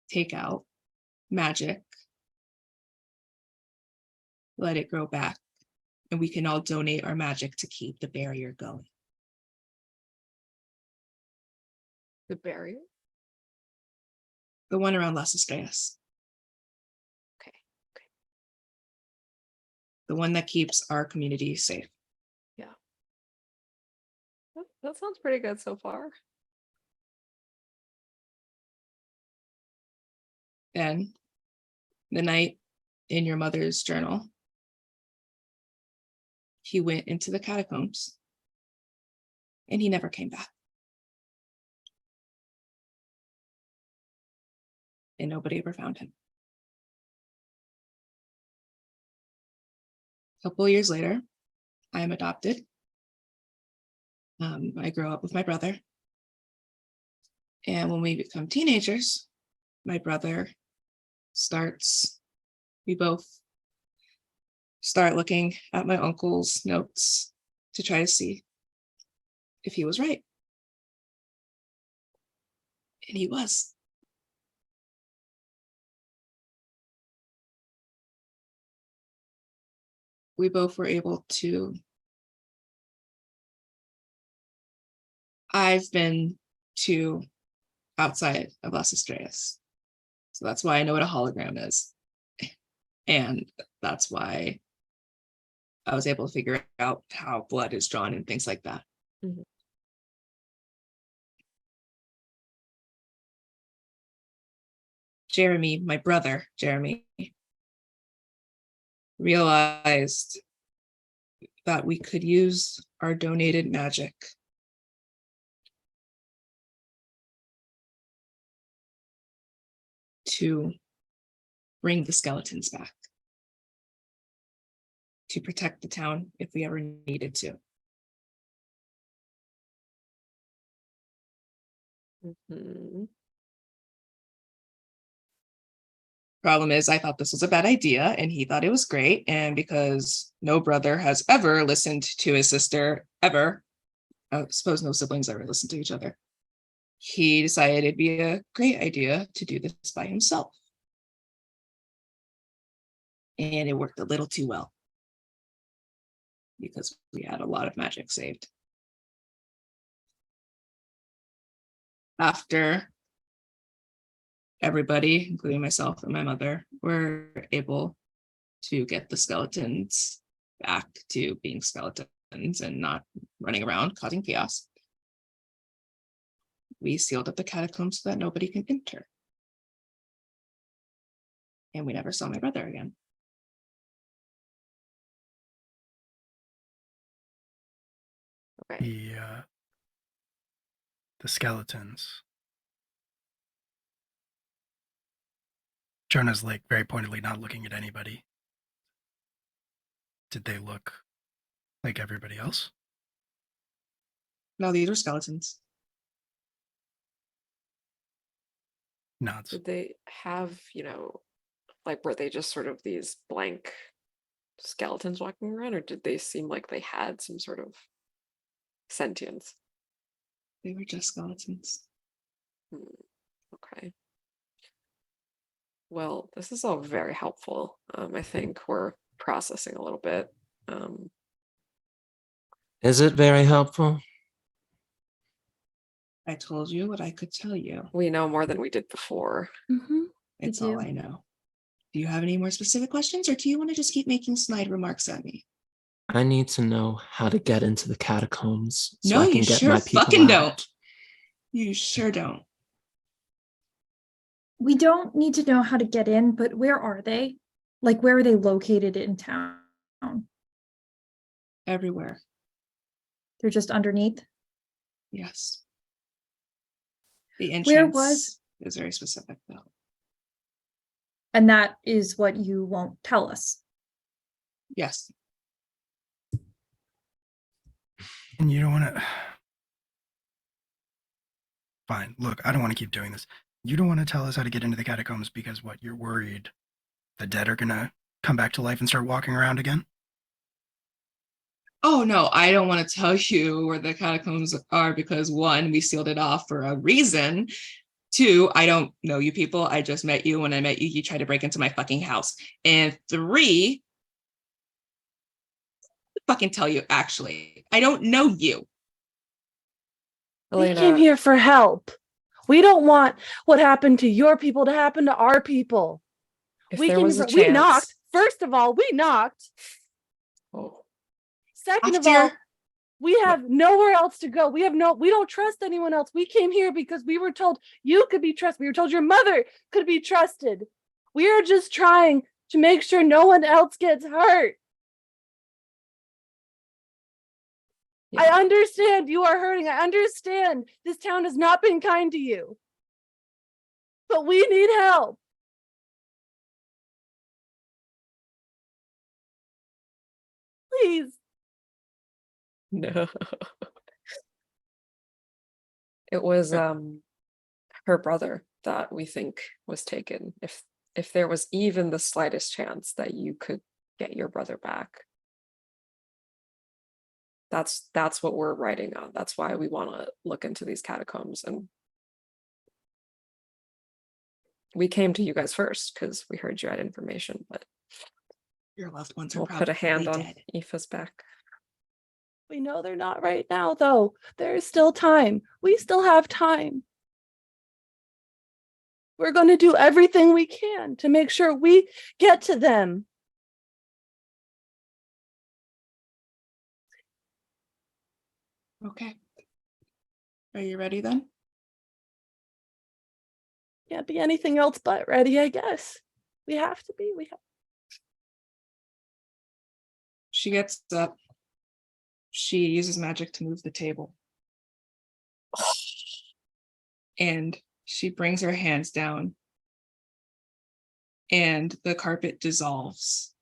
take out magic, let it grow back, and we can all donate our magic to keep the barrier going. The barrier. The one around Las Estrellas. Okay. The one that keeps our community safe. That sounds pretty good so far. Then, the night in your mother's journal, he went into the catacombs and he never came back. And nobody ever found him. A couple of years later, I am adopted. I grow up with my brother. And when we become teenagers, my brother we both start looking at my uncle's notes to try to see if he was right. And he was. We both were able to. I've been to outside of Las Estrellas. So that's why I know what a hologram is. And that's why I was able to figure out how blood is drawn and things like that. Mhm. Jeremy, my brother, Jeremy, realized that we could use our donated magic to bring the skeletons back, to protect the town if we ever needed to. Mhm. Problem is, I thought this was a bad idea and he thought it was great. And because no brother has ever listened to his sister, ever, I suppose no siblings ever listen to each other, he decided it'd be a great idea to do this by himself. And it worked a little too well because we had a lot of magic saved. after everybody, including myself and my mother, were able to get the skeletons back to being skeletons and not running around causing chaos, we sealed up the catacombs so that nobody can enter. And we never saw my brother again. Okay. The skeletons. Jonah's like very pointedly not looking at anybody. Did they look like everybody else? No, these were skeletons. Nods. Did they have, like, were they just sort of these blank skeletons walking around, or did they seem like they had some sort of sentience? They were just skeletons. Okay. Well, this is all very helpful. I think we're processing a little bit. Is it very helpful? I told you what I could tell you. We know more than we did before. Mm-hmm. It's do. all I know. Do you have any more specific questions, or do you want to just keep making snide remarks at me? I need to know how to get into the catacombs so No, I can you get sure my people fucking out. don't. You sure don't. We don't need to know how to get in, but where are they? Like, where are they located in town? Everywhere. They're just underneath. Yes. The entrance Where was- is very specific, though. And that is what you won't tell us. Yes. And you don't want to. Fine. Look, I don't want to keep doing this. You don't want to tell us how to get into the catacombs because what? You're worried the dead are gonna come back to life and start walking around again? Oh, no, I don't want to tell you where the catacombs are because one, we sealed it off for a reason. Two, I don't know you people. I just met you. When I met you, you tried to break into my fucking house. And three, fucking tell you, actually, I don't know you. We Elena, came here for help. We don't want what happened to your people to happen to our people. if We there came was a here we knocked. chance. First of all, we knocked. Oh, Second of After- all, we have nowhere else to go. We don't trust anyone else. We came here because we were told you could be trusted. We were told your mother could be trusted. We are just trying to make sure no one else gets hurt. yeah. I understand you are hurting. I understand this town has not been kind to you. But we need help. Please. No. It was her brother that we think was taken. If there was even the slightest chance that you could get your brother back. That's what we're writing on. That's why we want to look into these catacombs, and we came to you guys first because we heard you had information, but Your loved ones are we'll put a hand probably on dead. Aoife's back. We know they're not right now, though. There is still time. We still have time. We're going to do everything we can to make sure we get to them. Okay. Are you ready then? Can't be anything else but ready, I guess. We have to be. She gets up. She uses magic to move the table. And she brings her hands down. And the carpet dissolves.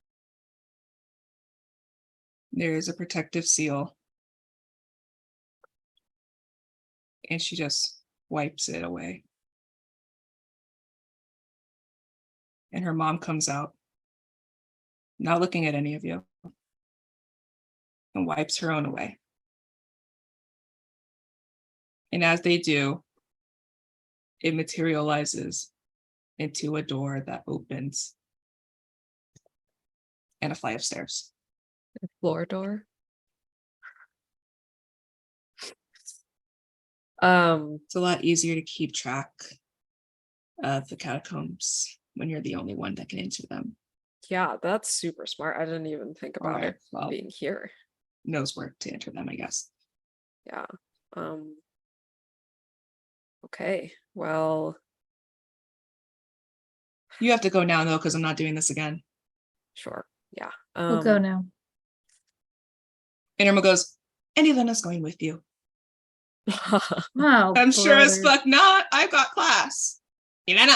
There is a protective seal. And she just wipes it away. And her mom comes out, not looking at any of you, and wipes her own away. And as they do, it materializes into a door that opens and a flight of stairs. Floor door. It's a lot easier to keep track of the catacombs when you're the only one that can enter them. Yeah, that's super smart. I didn't even think about Alright, it well, being here. knows where to enter them, I guess. Yeah. Okay. Well, You have to go now though, because I'm not doing this again. sure. Yeah. We'll go now. And Irma goes, and Elena's going with you. Oh, I'm sure as brother. fuck not. I've got class. Elena.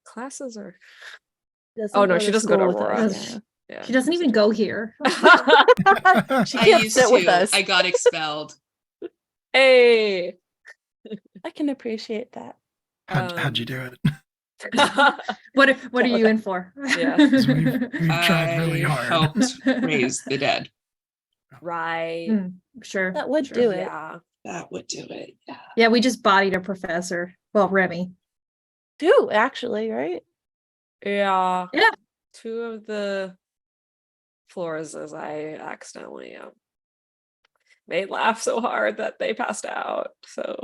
Classes are. Doesn't Oh no, go she to doesn't go to school with Aurora. us. Yeah. Yeah. She doesn't even go here. She I can't used sit with to. us. I got expelled. Hey. I can appreciate that. How'd you do it? What are Get you with in for? 'Cause we've tried really I hard. helped raise the dead. Right. Mm, sure. That would sure. do it. Yeah. That would do it. Yeah. Yeah, we just bodied a professor. Well, Remy. Do actually, right? Yeah. Yeah. 2 of the Floreses I accidentally made laugh so hard that they passed out. So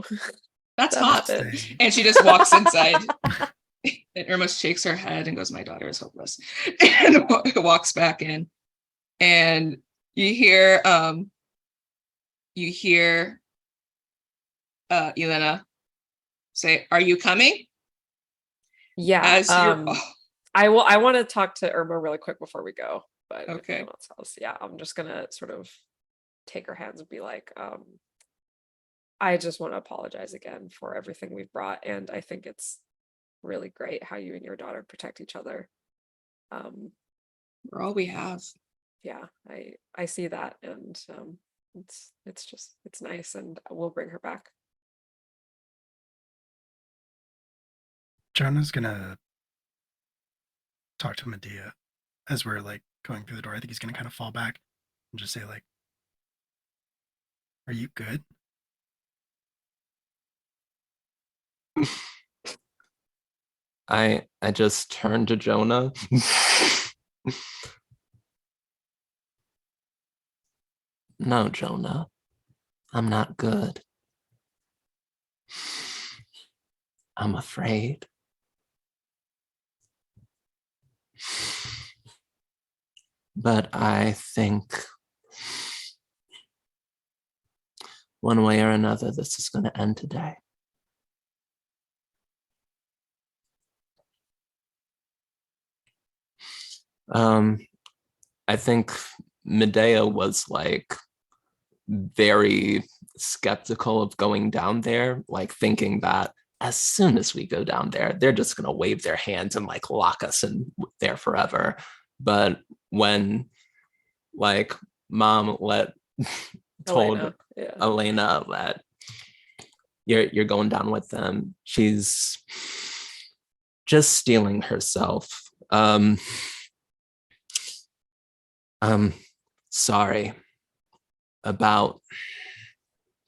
That's that hot. happened. And she just walks inside. And Irma shakes her head and goes, my daughter is hopeless. And walks back in. And you hear Elena say, are you coming? Yeah. As you're I want to talk to Irma really quick before we go, but if Okay. no one else, yeah, I'm just gonna sort of take her hands and be like, I just want to apologize again for everything we've brought, and I think it's really great how you and your daughter protect each other. we're all we have. Yeah, I see that, and it's nice, and we'll bring her back. Jonah's gonna talk to Medea as we're like going through the door. I think he's gonna kind of fall back and just say like, "Are you good?" I just turned to Jonah. No, Jonah, I'm not good. I'm afraid. But I think one way or another, this is going to end today. I think Medea was like very skeptical of going down there, like thinking that as soon as we go down there, they're just going to wave their hands and like lock us in there forever. But when like mom told Elena that you're going down with them, she's just steeling herself. I'm sorry about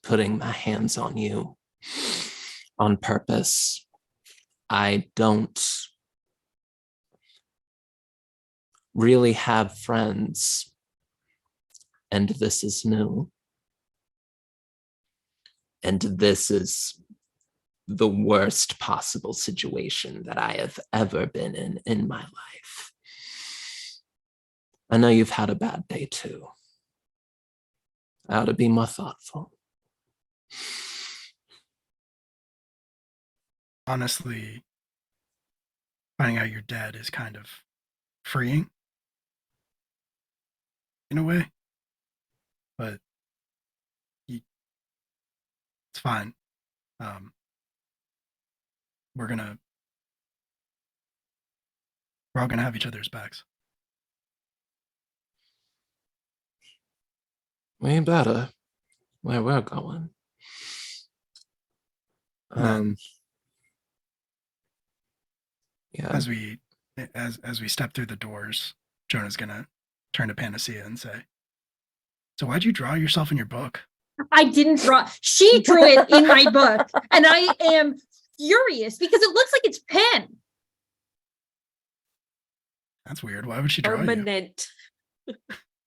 putting my hands on you on purpose. I don't really have friends, and this is new. And this is the worst possible situation that I have ever been in my life. I know you've had a bad day too. I ought to be more thoughtful. Honestly, finding out you're dead is kind of freeing in a way, but it's fine. We're all gonna have each other's backs. We better where we're going. Yeah. As we step through the doors, Jonah's gonna turn to Panacea and say, "So why'd you draw yourself in your book?" I didn't draw. She drew it in my book, and I am furious because it looks like it's pen. That's weird. Why would she draw you? Permanent.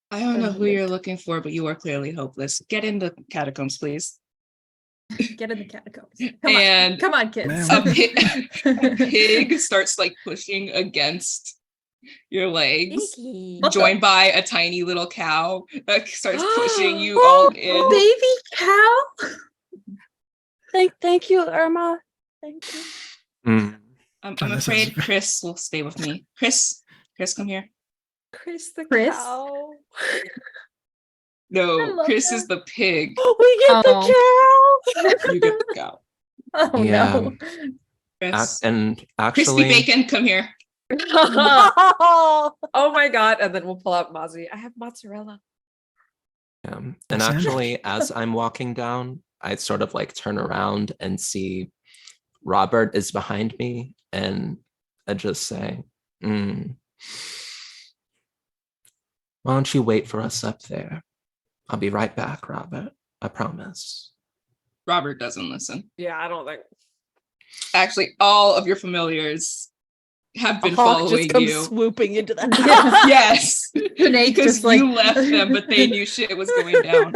I don't know who you're looking for, but you are clearly hopeless. Get in the catacombs, please. Get in the catacombs. And Come on, kids. Man. a pig starts like pushing against your legs, What the- joined by a tiny little cow that starts pushing you all in. Baby cow. Thank you, Irma. Thank you. I'm This afraid is- Chris will stay with me. Chris, come here. Chris the Chris? cow. I No, love Chris that. is the pig. We get the cow. You get the cow. Oh Yeah. no. Chris. And Crispy actually, bacon, come here. Oh my god! And then we'll pull out Mozzie. I have mozzarella. and Sandwich. actually, as I'm walking down, I sort of like turn around and see Robert is behind me, and I just say, "Why don't you wait for us up there? I'll be right back, Robert. I promise." Robert doesn't listen. Yeah, I don't think. Actually, all of your familiars have A been hawk following just comes you. swooping into the Yeah. house. Yes, Sinead because just like you left them, but they knew shit was going down.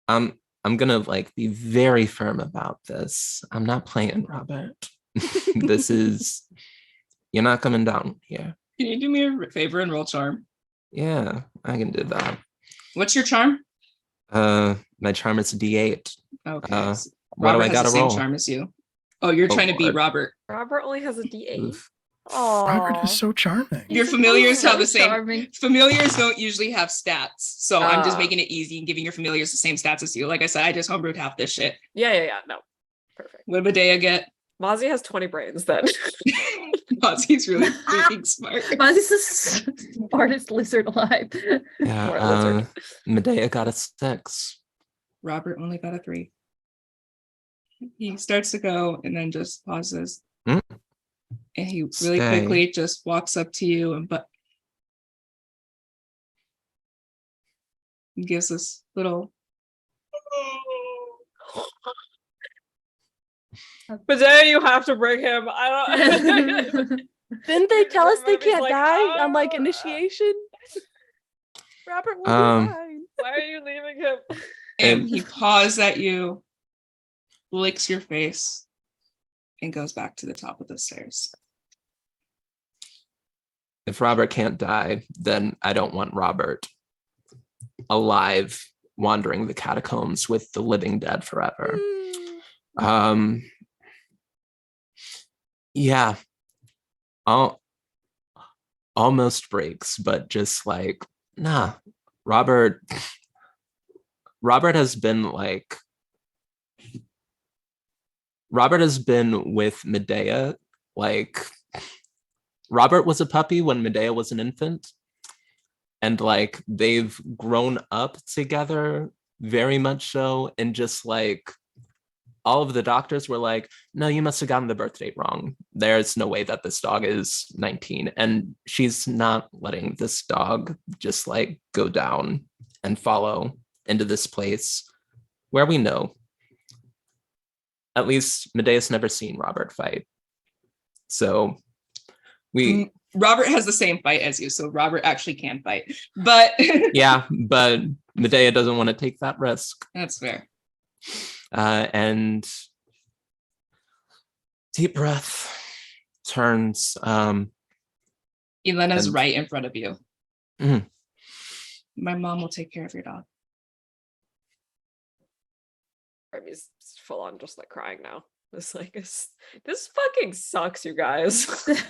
I'm gonna like be very firm about this. I'm not playing, Robert. This is you're not coming down here. Can you do me a favor and roll charm? Yeah, I can do that. What's your charm? My charm is a D8. Okay. What so do Robert I has gotta the same roll? charm as you. Oh, you're Oh, trying to beat Lord. Robert. Robert only has a D8. Oof. Robert Aw. is so charming. Your He's familiars so have the same. charming. Familiars don't usually have stats, so I'm just Ah. making it easy and giving your familiars the same stats as you. Like I said, I just homebrewed half this shit. Yeah. No, perfect. What did Medea get? Mozzie has 20 brains then. Mozzie's really freaking smart. Mozzie's the smartest lizard alive. Yeah, Smart lizard. Medea got a 6. Robert only got a 3. He starts to go and then just pauses. Hmm? And he really Stay. quickly just walks up to you and gives this little But then you have to bring him. I don't. Didn't they tell us they Everybody's can't like, die on like "Ah." initiation? Robert will be fine. Why are you leaving him? and And- he paws at you, licks your face, and goes back to the top of the stairs. If Robert can't die, then I don't want Robert alive wandering the catacombs with the living dead forever. Yeah. Almost breaks, but just like, nah. Robert has been with Medea. Like, Robert was a puppy when Medea was an infant, and like they've grown up together very much so. And just like all of the doctors were like, no, you must have gotten the birth date wrong. There's no way that this dog is 19. And she's not letting this dog just like go down and follow into this place where we know, at least Medea's never seen Robert fight. So Robert has the same fight as you, so Robert actually can fight. But yeah, but Medea doesn't want to take that risk. that's fair. And deep breath, turns. Elena's And- right in front of you. Mhm. My mom will take care of your dog. Remy's full on just like crying now. It's like this fucking sucks, you guys.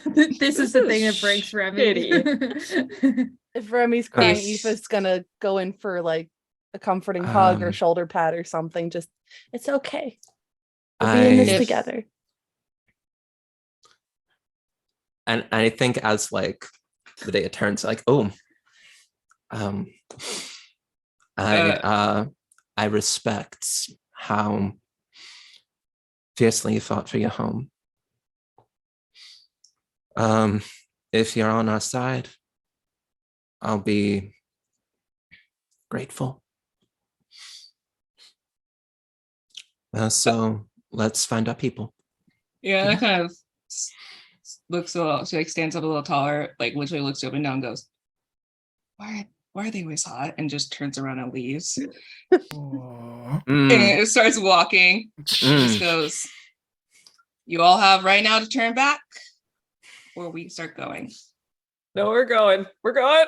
This is the thing that breaks Remy. If Remy's crying, Yes. Aoife's gonna go in for like a comforting hug or Um, shoulder pad or something. Just, it's okay. We'll be in this I together. and I think as like Medea turns, like, oh, I respect how fiercely you fought for your home. If you're on our side, I'll be grateful. So let's find our people. Yeah, that kind of looks a little, she like stands up a little taller, like literally looks you up and down and goes, why why are they always hot? And just turns around and leaves. Oh. Mm. And it starts walking. Just goes, you all have right now to turn back, or we start going. No, we're going. We're going.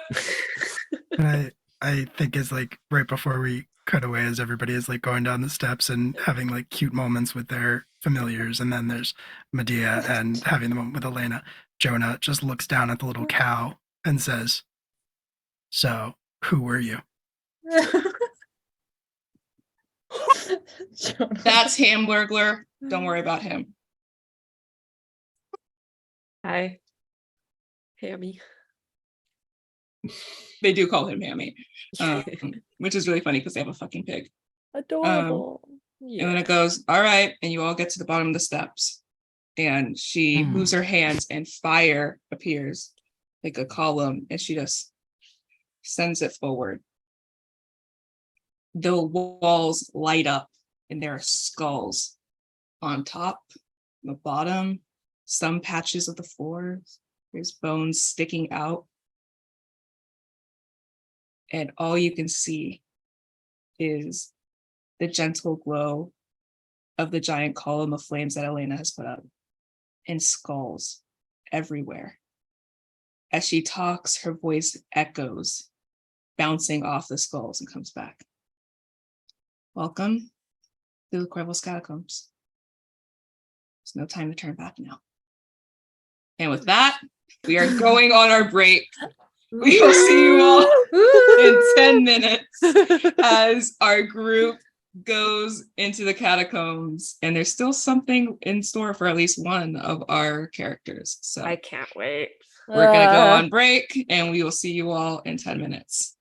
And I think is like right before we cut away as everybody is like going down the steps and having like cute moments with their familiars, and then there's Medea and having the moment with Elena. Jonah just looks down at the little cow and says, "So, who were you?" That's Hamburglar. Don't worry about him. Hi. Hammy. They do call him Hammy, which is really funny because they have a fucking pig. Adorable. And then it goes, all right, and you all get to the bottom of the steps. And she moves her hands and fire appears like a column, and she just sends it forward. The walls light up and there are skulls on top, the bottom, some patches of the floor. There's bones sticking out. And all you can see is the gentle glow of the giant column of flames that Elena has put up, and skulls everywhere. As she talks, her voice echoes, bouncing off the skulls and comes back. Welcome to the Corvus Catacombs. There's no time to turn back now. And with that, we are going on our break. We will see you all in 10 minutes as our group goes into the catacombs, and there's still something in store for at least one of our characters. So I can't wait. we're going to go on break, and we will see you all in 10 minutes.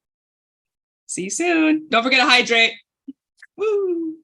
See you soon. Don't forget to hydrate. Woo!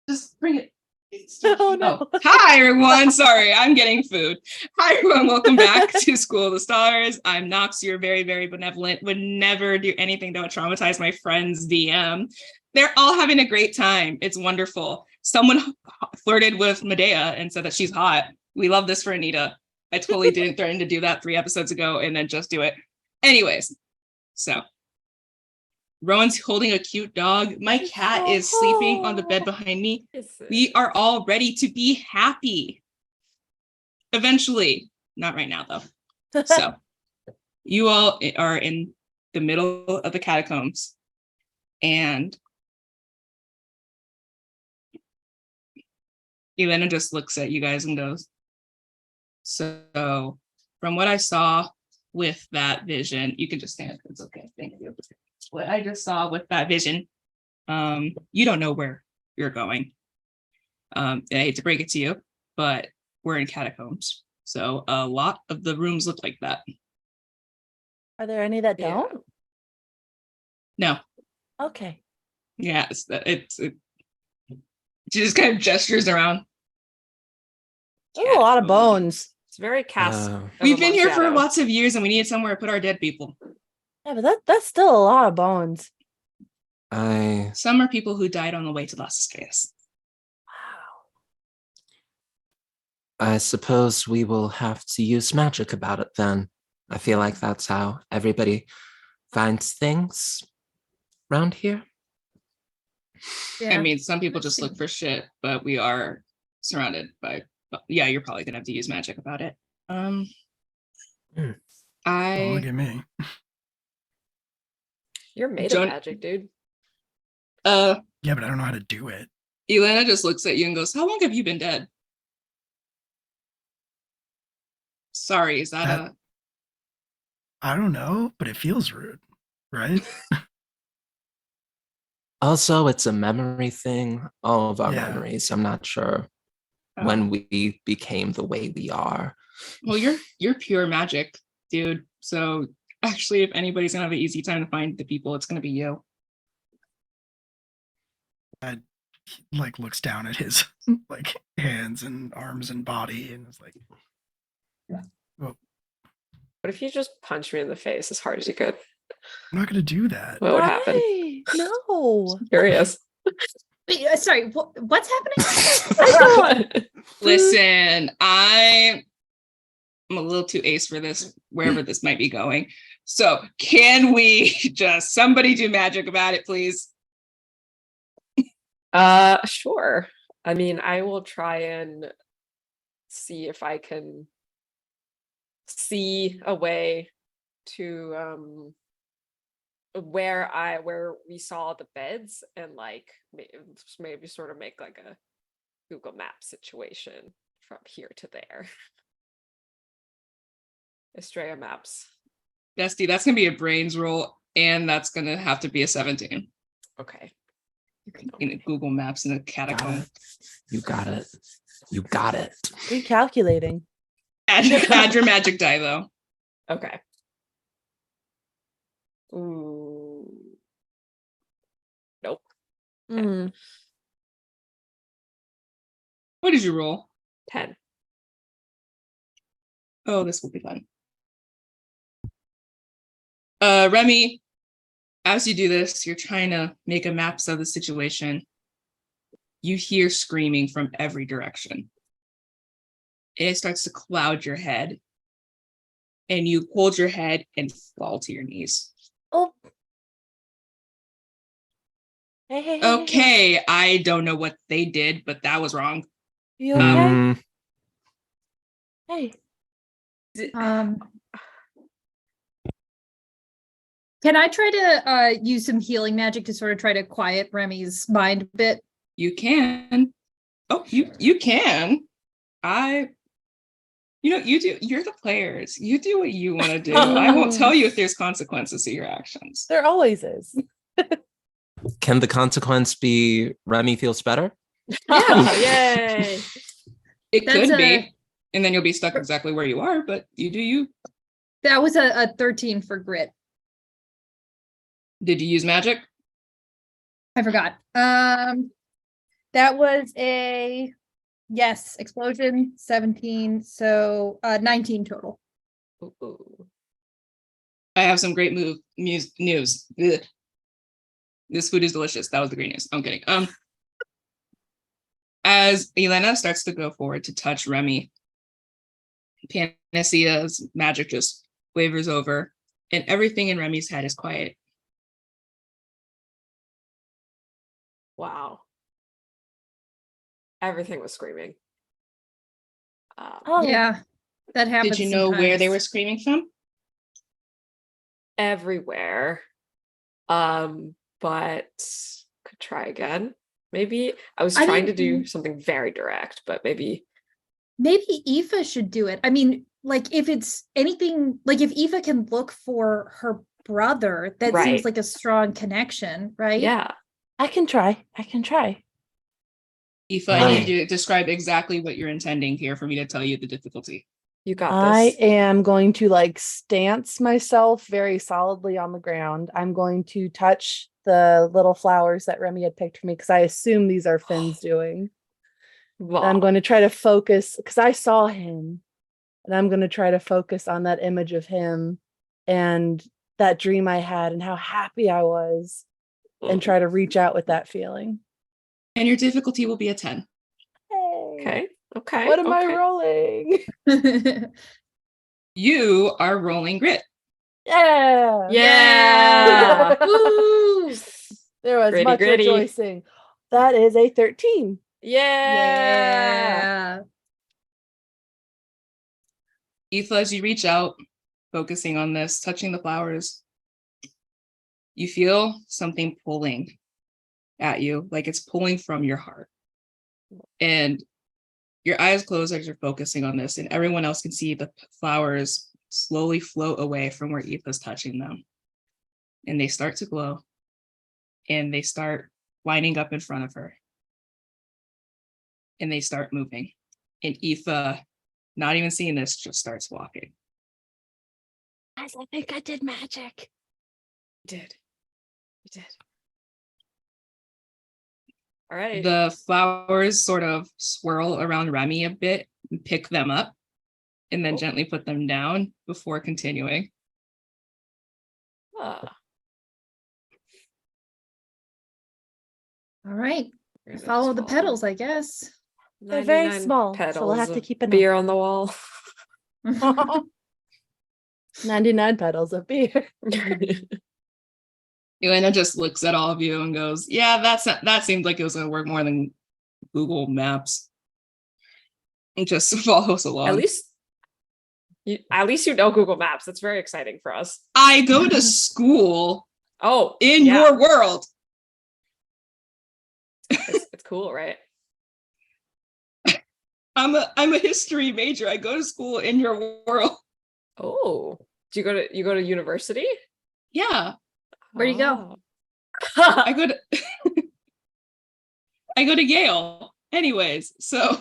Just bring it. Oh, no. Hi everyone. Sorry, I'm getting food. Hi everyone. Welcome back to School of the Stars. I'm Nox, your very, very benevolent, would never do anything that would traumatize my friends DM. They're all having a great time. It's wonderful. Someone flirted with Medea and said that she's hot. We love this for Anita. I totally didn't threaten to do that 3 episodes ago and then just do it. Anyways, so Rowan's holding a cute dog. My cat is sleeping on the bed behind me. We are all ready to be happy. Eventually. Not right now, though. So, you all are in the middle of the catacombs. And Elena just looks at you guys and goes, so, from what I saw with that vision, you can just stand. It's okay. Thank you. What I just saw with that vision, you don't know where you're going. I hate to break it to you, but we're in catacombs. So a lot of the rooms look like that. Are there any that Yeah. don't? No. Okay. Yeah, she just kind of gestures around. There's a lot of bones. It's very cast. Oh. We've been here for Amontillado. lots of years and we needed somewhere to put our dead people. Yeah, but that's still a lot of bones. Some are people who died on the way to Las Estrellas. Wow. I suppose we will have to use magic about it then. I feel like that's how everybody finds things around here. I mean, some people just look for shit, but we are surrounded by, yeah, you're probably gonna have to use magic about it. Oh, look at me. You're made Don't- of magic, dude. Yeah, but I don't know how to do it. Elena just looks at you and goes, how long have you been dead? Sorry, is that I don't know, but it feels rude, right? Also, it's a memory thing. All of our Yeah. memories. I'm not sure Oh. when we became the way we are. Well, you're pure magic, dude. So actually, if anybody's gonna have an easy time to find the people, it's gonna be you. He, like, looks down at his like hands and arms and body and is like, What if you just punch me in the face as hard as you could? I'm not gonna do that. What would happen? Why? No. Curious. Wait, sorry, what's happening? I don't. Listen, I'm a little too ace for this, wherever this might be going. So can we just somebody do magic about it, please? Sure. I mean, I will try and see if I can see a way to where we saw the beds and like maybe sort of make like a Google Map situation from here to there. Estrella maps. Bestie, that's gonna be a brains roll, and that's gonna have to be a 17. Okay. In a Google Maps in a Got catacomb. it. You got it. You got it. Recalculating. Add your magic die though. Okay. Ooh. Nope. Mm. What did you roll? 10. Oh, this will be fun. Remy, as you do this, you're trying to make a map of the situation. You hear screaming from every direction. It starts to cloud your head. And you hold your head and fall to your knees. Oh. Hey. Okay, I don't know what they did, but that was wrong. You okay? Mm, Hey. Can I try to use some healing magic to sort of try to quiet Remy's mind a bit? You can. Oh, you can. You do. You're the players. You do what you want to do. I won't tell you if there's consequences to your actions. There always is. can the consequence be Remy feels better? Yay. It That's could be, and then you'll be stuck exactly where you are. But you do you. That was a 13 for grit. Did you use magic? I forgot. That was a explosion, 17, so 19 total. Ooh. I have some great news. Ugh. This food is delicious. That was the great news. I'm kidding. As Elena starts to go forward to touch Remy, Panacea's magic just wavers over, and everything in Remy's head is quiet. Wow. Everything was screaming. Oh, Yeah, that happens. Did you know where they sometimes. were screaming from? Everywhere. But could try again. Maybe I was I trying to mean- do something very direct, but maybe Maybe Aoife should do it. I mean, like if it's anything, like if Aoife can look for her brother, that Right. seems like a strong connection, right? yeah. I can try. Aoife, I need you to describe exactly what you're intending here for me to tell you the difficulty. You got I this. am going to like stance myself very solidly on the ground. I'm going to touch the little flowers that Remy had picked for me because I assume these are Finn's doing. Wow. And I'm going to try to focus because I saw him, and I'm going to try to focus on that image of him and that dream I had and how happy I was, and try to reach out with that feeling. And your difficulty will be a 10. Hey, Okay. what am I okay. rolling? You are rolling grit. Yeah. Yeah. Woo! There was Gritty, much gritty. rejoicing. That is a 13. Yeah. Aoife, as you reach out, focusing on this, touching the flowers, you feel something pulling at you, like it's pulling from your heart. And your eyes close as you're focusing on this, and everyone else can see the flowers slowly float away from where Aoife's touching them. And they start to glow, and they start lining up in front of her. And they start moving. And Aoife, not even seeing this, just starts walking. Guys, I think I did magic. You did. All right. The flowers sort of swirl around Remy a bit, and pick them up, and then gently put them down before continuing. Ah, All right. very Follow the small. petals, I guess. They're very 99 small, so we'll have to petals keep of an beer on the wall. 99 petals of beer. Elena just looks at all of you and goes, "Yeah, that seemed like it was going to work more than Google Maps." And just follows along. At least you know Google Maps. That's very exciting for us. I go to school Oh, in yeah. your world. It's cool, right? I'm a history major. I go to school in your world. Oh, do you go to university? Yeah, Where do you go? Oh. I go to I go to Yale. Anyways, so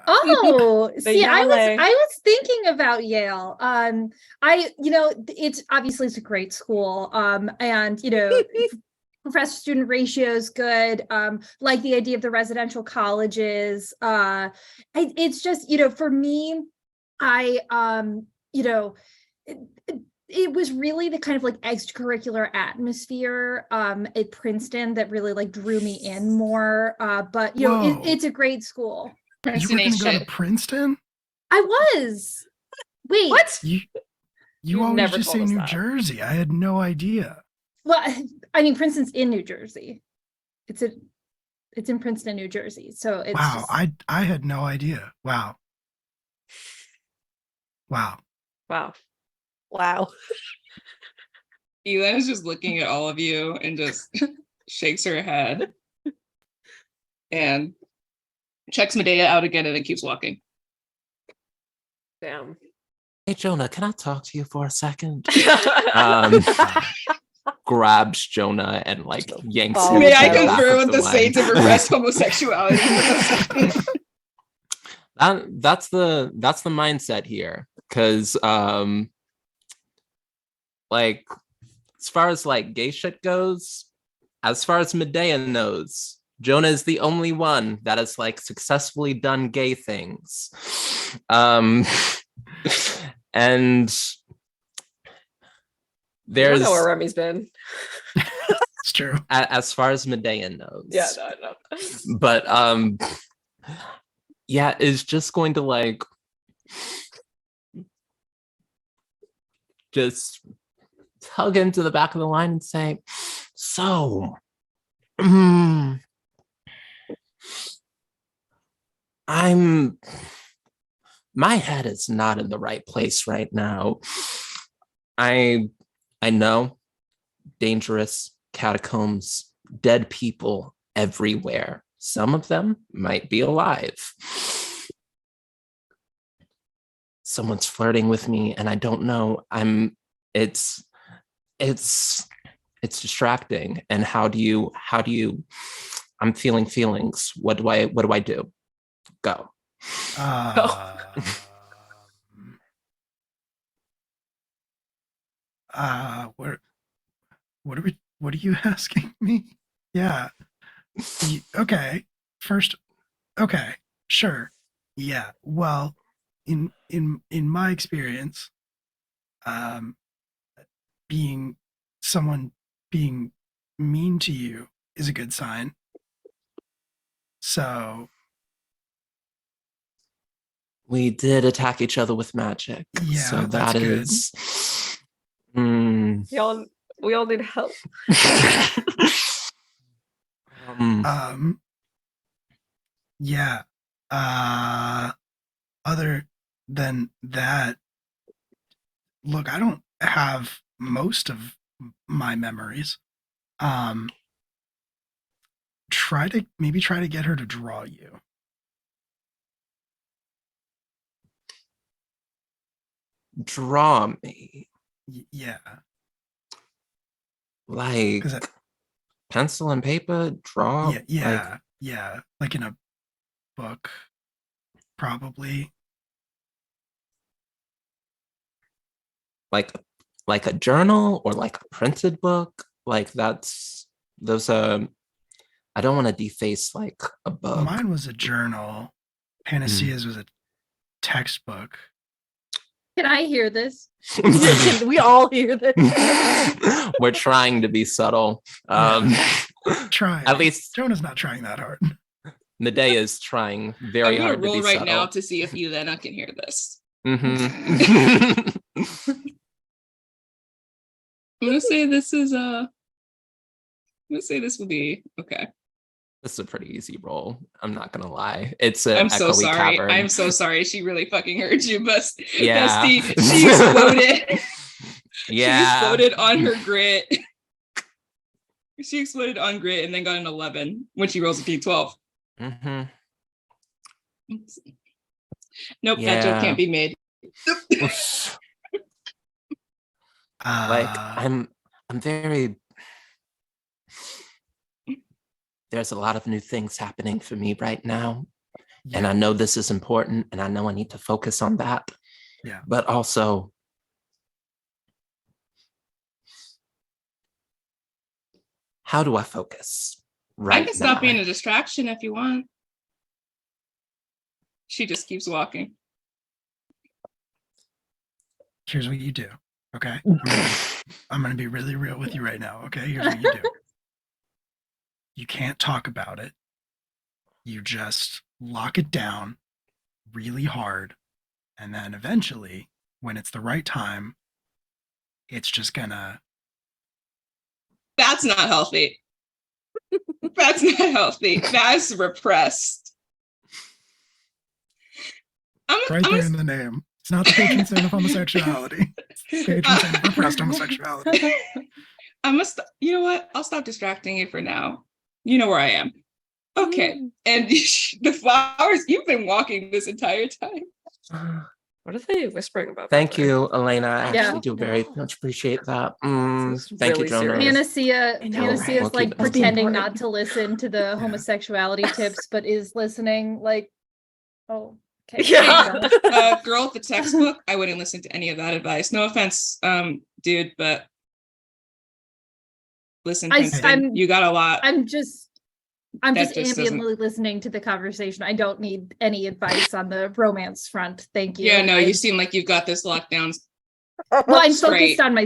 Oh, The see, Yale. I was thinking about Yale. It's obviously it's a great school. And professor student ratio is good. Like the idea of the residential colleges. It's just, for me, it was really the kind of like extracurricular atmosphere at Princeton that really like drew me in more. But Whoa. it's a great school. You Princeton were going ain't to go to shit. Princeton? I was. Wait. What? You You've always never just told say us New that. Jersey. I had no idea. Well, I mean, Princeton's in New Jersey. It's in Princeton, New Jersey. So it's Wow, just, I had no idea. Wow. Wow. Wow. Elon is just looking at all of you and just shakes her head and checks Medea out again and then keeps walking. Damn. Hey, Jonah, can I talk to you for a second? Grabs Jonah and like yanks Oh, him. May to I the back confer of with the line. saints and repress homosexuality for a second? That's the mindset here, because like as far as like gay shit goes, as far as Medea knows, Jonah is the only one that has like successfully done gay things. And You don't there's know where Remy's been. It's true. as far as Medea knows. Yeah, no, I know. But yeah, it's just going to like just tug him to the back of the line and say, so my head is not in the right place right now. I know, dangerous catacombs, dead people everywhere. Some of them might be alive. Someone's flirting with me and I don't know. It's distracting. And how do you I'm feeling feelings. What do I do? Go. What are you asking me? Yeah. Okay. First, okay, sure. Yeah. Well, in my experience, being someone being mean to you is a good sign. So We did attack each other with magic. Yeah, so that's that good. is We all need help. Yeah. Other than that, look, I don't have most of my memories. Try to get her to draw you. Draw me. Yeah. Like 'Cause pencil and paper, draw. Yeah. Like in a book, probably. Like a journal or like a printed book. Like those I don't want to deface like a book. Mine was a journal. Panacea's was a textbook. can I hear this? We all hear this. We're trying to be subtle. Try. At least Jonah's not trying that hard. Medea is trying very I'm hard gonna to be roll right subtle. now to see if Elena can hear this. Mhm. I'm gonna say this is I'm gonna say this will be okay. This is a pretty easy roll. I'm not gonna lie. It's a I'm so echoey sorry. cavern. I'm so sorry. She really fucking heard you, Yeah. Bestie. She exploded. Yeah. She exploded on her grit. She exploded on grit and then got an 11 when she rolls a D12. Mm-hmm. Nope, that joke can't be made. Like I'm very. There's a lot of new things happening for me right now. Yeah. And I know this is important and I know I need to focus on that. Yeah. But also, how do I focus right I can stop now? being a distraction if you want. She just keeps walking. Here's what you do. Okay. I'm gonna be really real with you right now. Okay. Here's what you do. You can't talk about it. You just lock it down really hard. And then eventually, when it's the right time, it's just gonna That's not healthy. That's not healthy. That's repressed. Right there in the name. It's not the patron saint of homosexuality. It's the patron saint of repressed homosexuality. You know what? I'll stop distracting you for now. You know where I am. Okay. And the flowers, you've been walking this entire time. What are they whispering about? Thank you, Elena. I Yeah. actually do very much appreciate that. This is Thank you, really Jonah. serious. Panacea, I know, Panacea's right? like We'll keep it pretending moving. not to listen to the homosexuality tips, but is listening like, oh, okay. Yeah. Girl with the textbook, I wouldn't listen to any of that advice. No offense, dude, but listen, Princeton, you got a lot. I'm just That just ambiently listening to the conversation. I don't need any advice on the romance front. Thank you. Yeah, no, you seem like you've got this locked down. Well, I'm straight. focused on my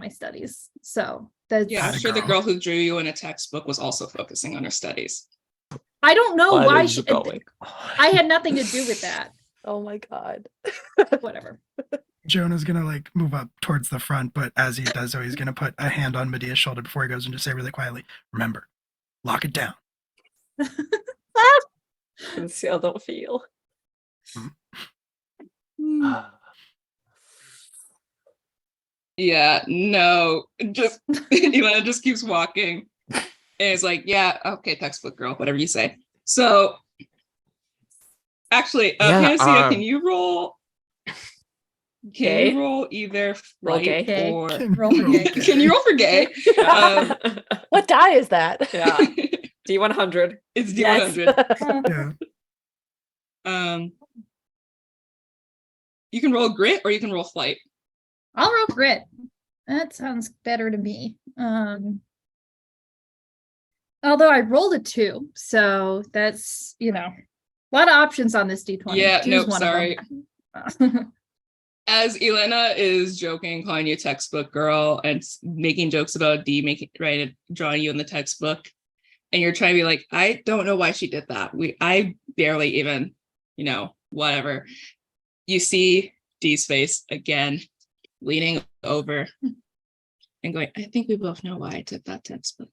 studies. So that's Yeah, I'm sure the girl who drew you in a textbook was also focusing on her studies. I don't know What why is she, going I had nothing to do with that. Oh my God. Whatever. Jonah's gonna like move up towards the front, but as he does so, he's gonna put a hand on Medea's shoulder before he goes and just say really quietly, remember, lock it down. Conceal, don't feel. Yeah, no, just Elena just keeps walking. And it's like, yeah, okay, textbook girl, whatever you say. So actually, Panacea, can you roll? Can you roll either Roll flight gay. or Roll gay. can you roll for gay? What die is that? Yeah. D100. It's Yes. D100. Yeah. You can roll grit or you can roll flight. I'll roll grit. That sounds better to me. Although I rolled a 2, so that's, a lot of options on this D20. Yeah, Choose nope, one sorry. of them. As Elena is joking, calling you textbook girl and making jokes about D drawing you in the textbook, and you're trying to be like, I don't know why she did that. I barely even, whatever. You see D's face again, leaning over and going, I think we both know why I took that textbook.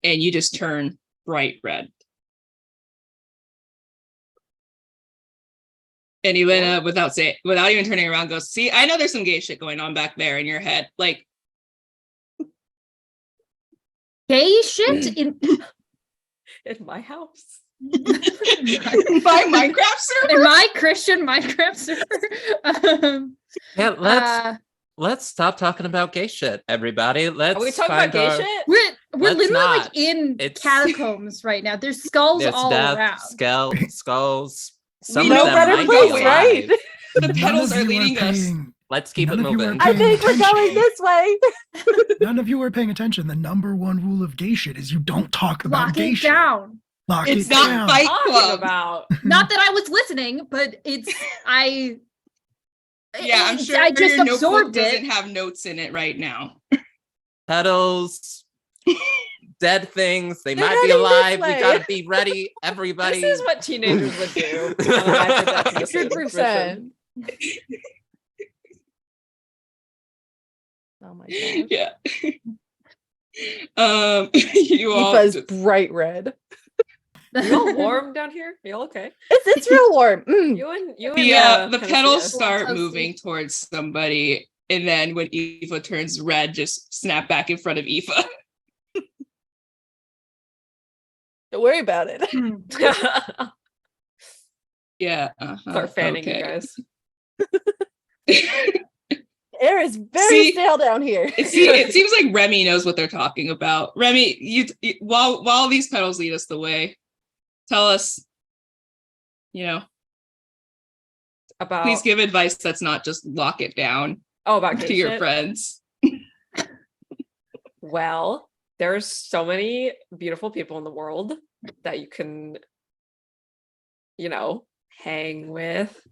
And you just turn bright red. And Elena, without even turning around, goes, see, I know there's some gay shit going on back there in your head. Like, Gay shit in my house. my Minecraft server? in my Christian Minecraft server. Yeah, let's stop talking about gay shit, everybody. Let's Are we talking about gay shit? We're literally not. like in It's- catacombs right now. There's skulls There's all death, around. skulls. Some know of them better might place, be right? alive. The None petals of are you leading us. paying- Let's keep it None of you are moving. I paying think we're going attention. this way. None of you are paying attention. The number one rule of gay shit is you don't talk about Lock gay it shit. down. Lock It's it not down. Fight Talking Club. about. Not that I was listening, but I Yeah, I'm sure I just your notebook absorbed doesn't it. have notes in it right now. Petals, dead things. They They're might be heading this alive. We way. gotta be ready, everybody. This is what teenagers would do. on a life or death mission. 100%. Oh my God. Yeah. You all Aoife's just- bright red. You all warm down here? You all okay? It's real warm. You and the Panacea. petals start Toasty. moving towards somebody, and then when Aoife turns red, just snap back in front of Aoife. Don't worry about it. Yeah. Start fanning you guys. Air is very See- stale down here. It seems like Remy knows what they're talking about. Remy, you while these petals lead us the way, tell us, About please give advice that's not just lock it down about to gay your shit? friends. Well, there's so many beautiful people in the world that you can, hang with.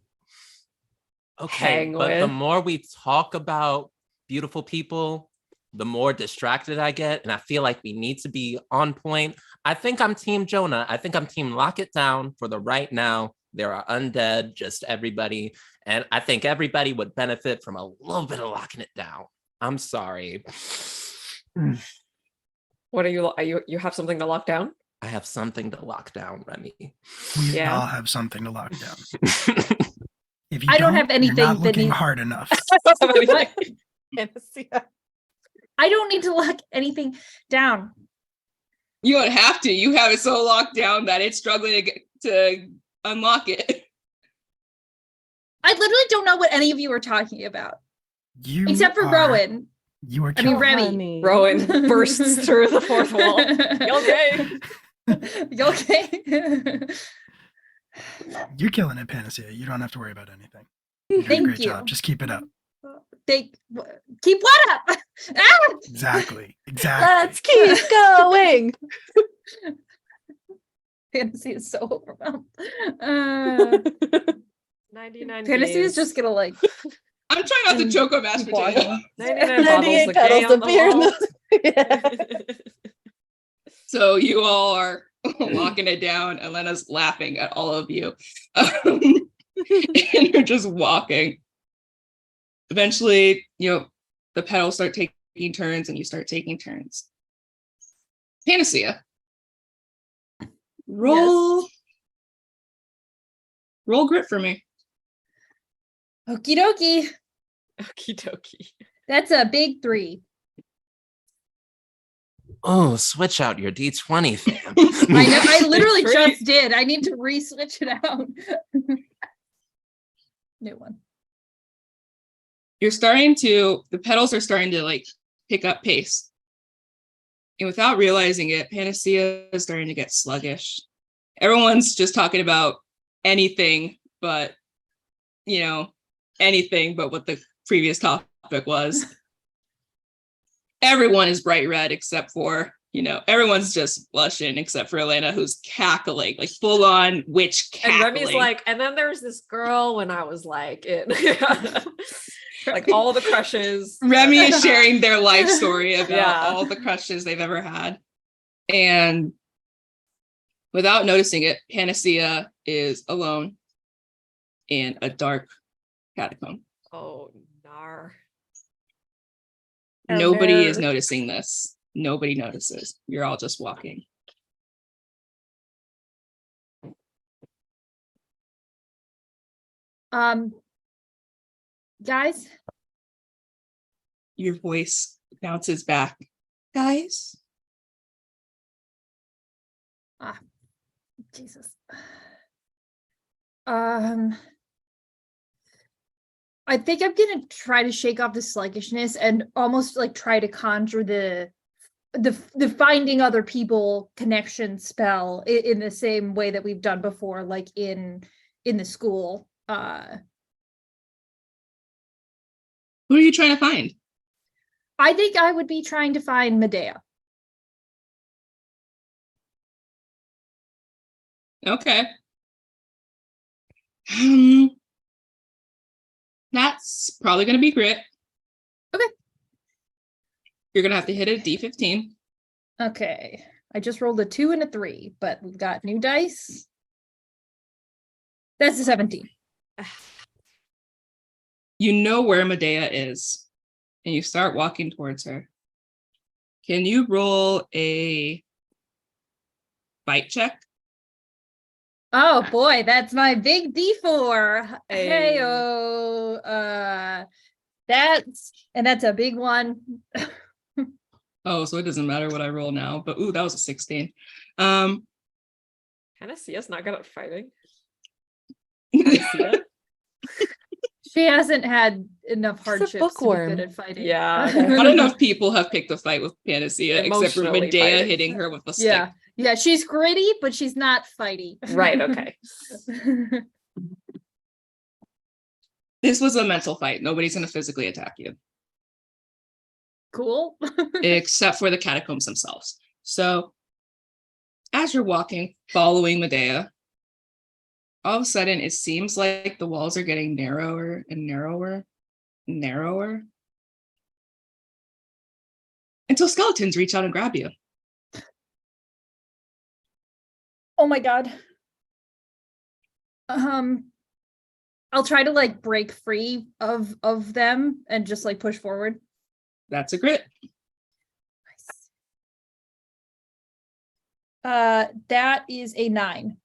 Okay, hang but the with. more we talk about beautiful people, the more distracted I get, and I feel like we need to be on point. I think I'm Team Jonah. I think I'm Team Lock It Down for the right now. There are undead, just everybody, and I think everybody would benefit from a little bit of locking it down. I'm sorry. What are you have something to lock down? I have something to lock down, Remy. We Yeah. all have something to lock down. If you I don't have you're anything not that looking needs- hard enough. What? Panacea. I don't need to lock anything down. You don't have to. You have it so locked down that it's struggling to unlock it. I literally don't know what any of you are talking about, You except for Rowan. You are I mean, killing Remy. Honey. Rowan bursts through the fourth wall. You okay? You okay? You're killing it, Panacea. You don't have to worry about anything. You're doing a Thank great you. job. Just keep it up. Keep what up? Ah! Exactly. Let's keep going. Fantasy is so overwhelmed. 99 Fantasy is gays. just gonna like I'm trying not to And choke on mashed keep potato. walking. 99 98 bottles petals of of beer in gay on the yeah. So you all are locking it down. Elena's laughing at all of you. And you're just walking. Eventually, the petals start taking turns and you start taking turns. Panacea. Roll grit for me. okie dokie. Okie dokie. That's a big 3. Oh, switch out your D20, fam. I know. I literally Great. just did. I need to re-switch it out. New one. The petals are starting to like pick up pace. And without realizing it, Panacea is starting to get sluggish. Everyone's just talking about anything but, anything but what the previous topic was. Everyone is bright red except for, everyone's just blushing except for Elena, who's cackling, like full on witch cackling. And Remy's like, and then there's this girl when I was like in like all the crushes. Remy is sharing their life story about Yeah. all the crushes they've ever had. And without noticing it, Panacea is alone in a dark catacomb. Oh, nar. Oh, Nobody no. is noticing this. Nobody notices. You're all just walking. Guys, Your voice bounces back. Guys? Jesus. I think I'm gonna try to shake off the sluggishness and almost like try to conjure the finding other people connection spell in the same way that we've done before, like in the school. Who are you trying to find? I think I would be trying to find Medea. Okay. That's probably going to be grit. Okay. You're going to have to hit a D15. Okay. I just rolled a 2 and a 3, but we've got new dice. That's a 17. You know where Medea is, and you start walking towards her. Can you roll a bite check? Oh boy, that's my big D4. Hey. Heyo. That's a big one. Oh, so it doesn't matter what I roll now, but ooh, that was a 16. Panacea's not good at fighting. Panacea? She hasn't had enough She's a hardships to be bookworm. good at fighting. Yeah. Not enough people have picked a fight with Panacea except for Emotionally Medea fighting. hitting her with a stick. Yeah. Yeah, she's gritty, but she's not fighty. Right, okay. This was a mental fight. Nobody's going to physically attack you, Cool. except for the catacombs themselves. So as you're walking, following Medea, all of a sudden it seems like the walls are getting narrower and narrower and narrower until skeletons reach out and grab you. Oh my god. I'll try to like break free of them and just like push forward. That's a grit. That is a 9.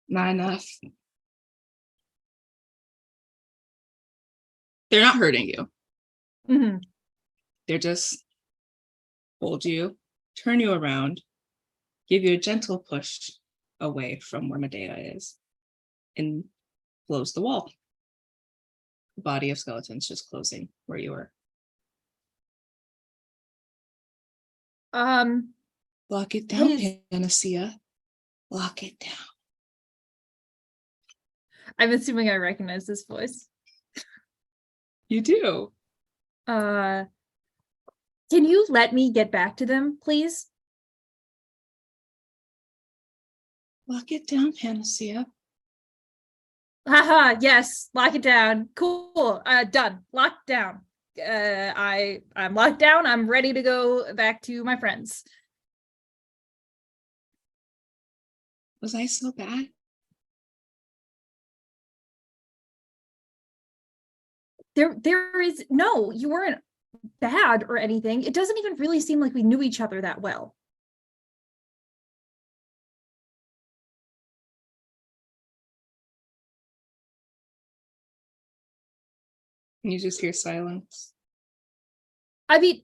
Not enough. They're not hurting you. Mm-hmm. They're just hold you, turn you around, give you a gentle push away from where Medea is, and close the wall. The body of skeletons just closing where you were. Lock it down, Panacea. Lock it down. I'm assuming I recognize this voice. You do. Can you let me get back to them, please? Lock it down, Panacea. Haha, yes, lock it down. Cool. Done. Locked down. I'm locked down. I'm ready to go back to my friends. Was I so bad? There is no, you weren't bad or anything. It doesn't even really seem like we knew each other that well. And you just hear silence. I mean,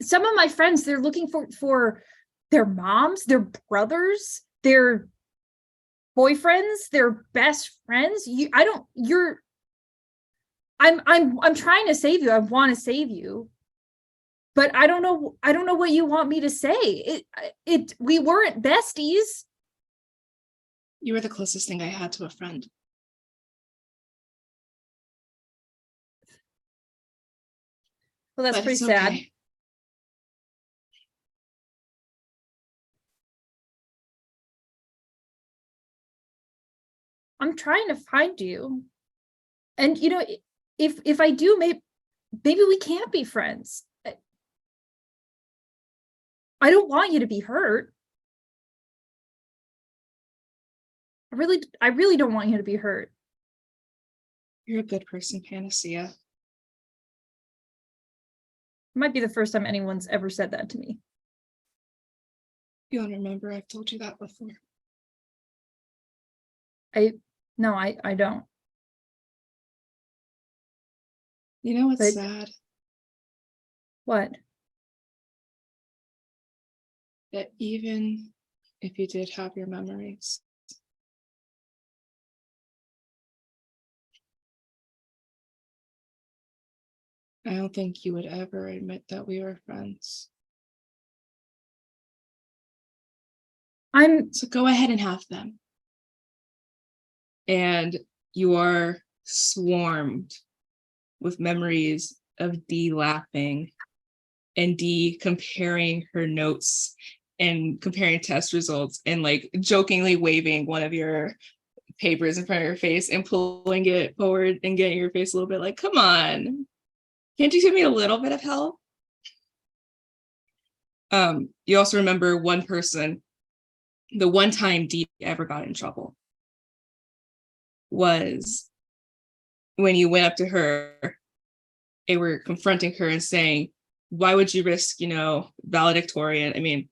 some of my friends, they're looking for their moms, their brothers, their boyfriends, their best friends. I'm trying to save you. I want to save you. But I don't know what you want me to say. We weren't besties. You were the closest thing I had to a friend. Well, that's But pretty it's sad. okay. I'm trying to find you. And you know, if I do, maybe we can't be friends. I don't want you to be hurt. I really don't want you to be hurt. You're a good person, Panacea. It might be the first time anyone's ever said that to me. You don't remember I've told you that before. No, I don't. You know what's But- sad? What? That even if you did have your memories, I don't think you would ever admit that we were friends. So go ahead and have them. And you are swarmed with memories of Dee laughing and Dee comparing her notes and comparing test results and like jokingly waving one of your papers in front of your face and pulling it forward and getting your face a little bit like, come on, can't you give me a little bit of help? You also remember one person, the one time Dee ever got in trouble was when you went up to her and were confronting her and saying, why would you risk, Salatorian,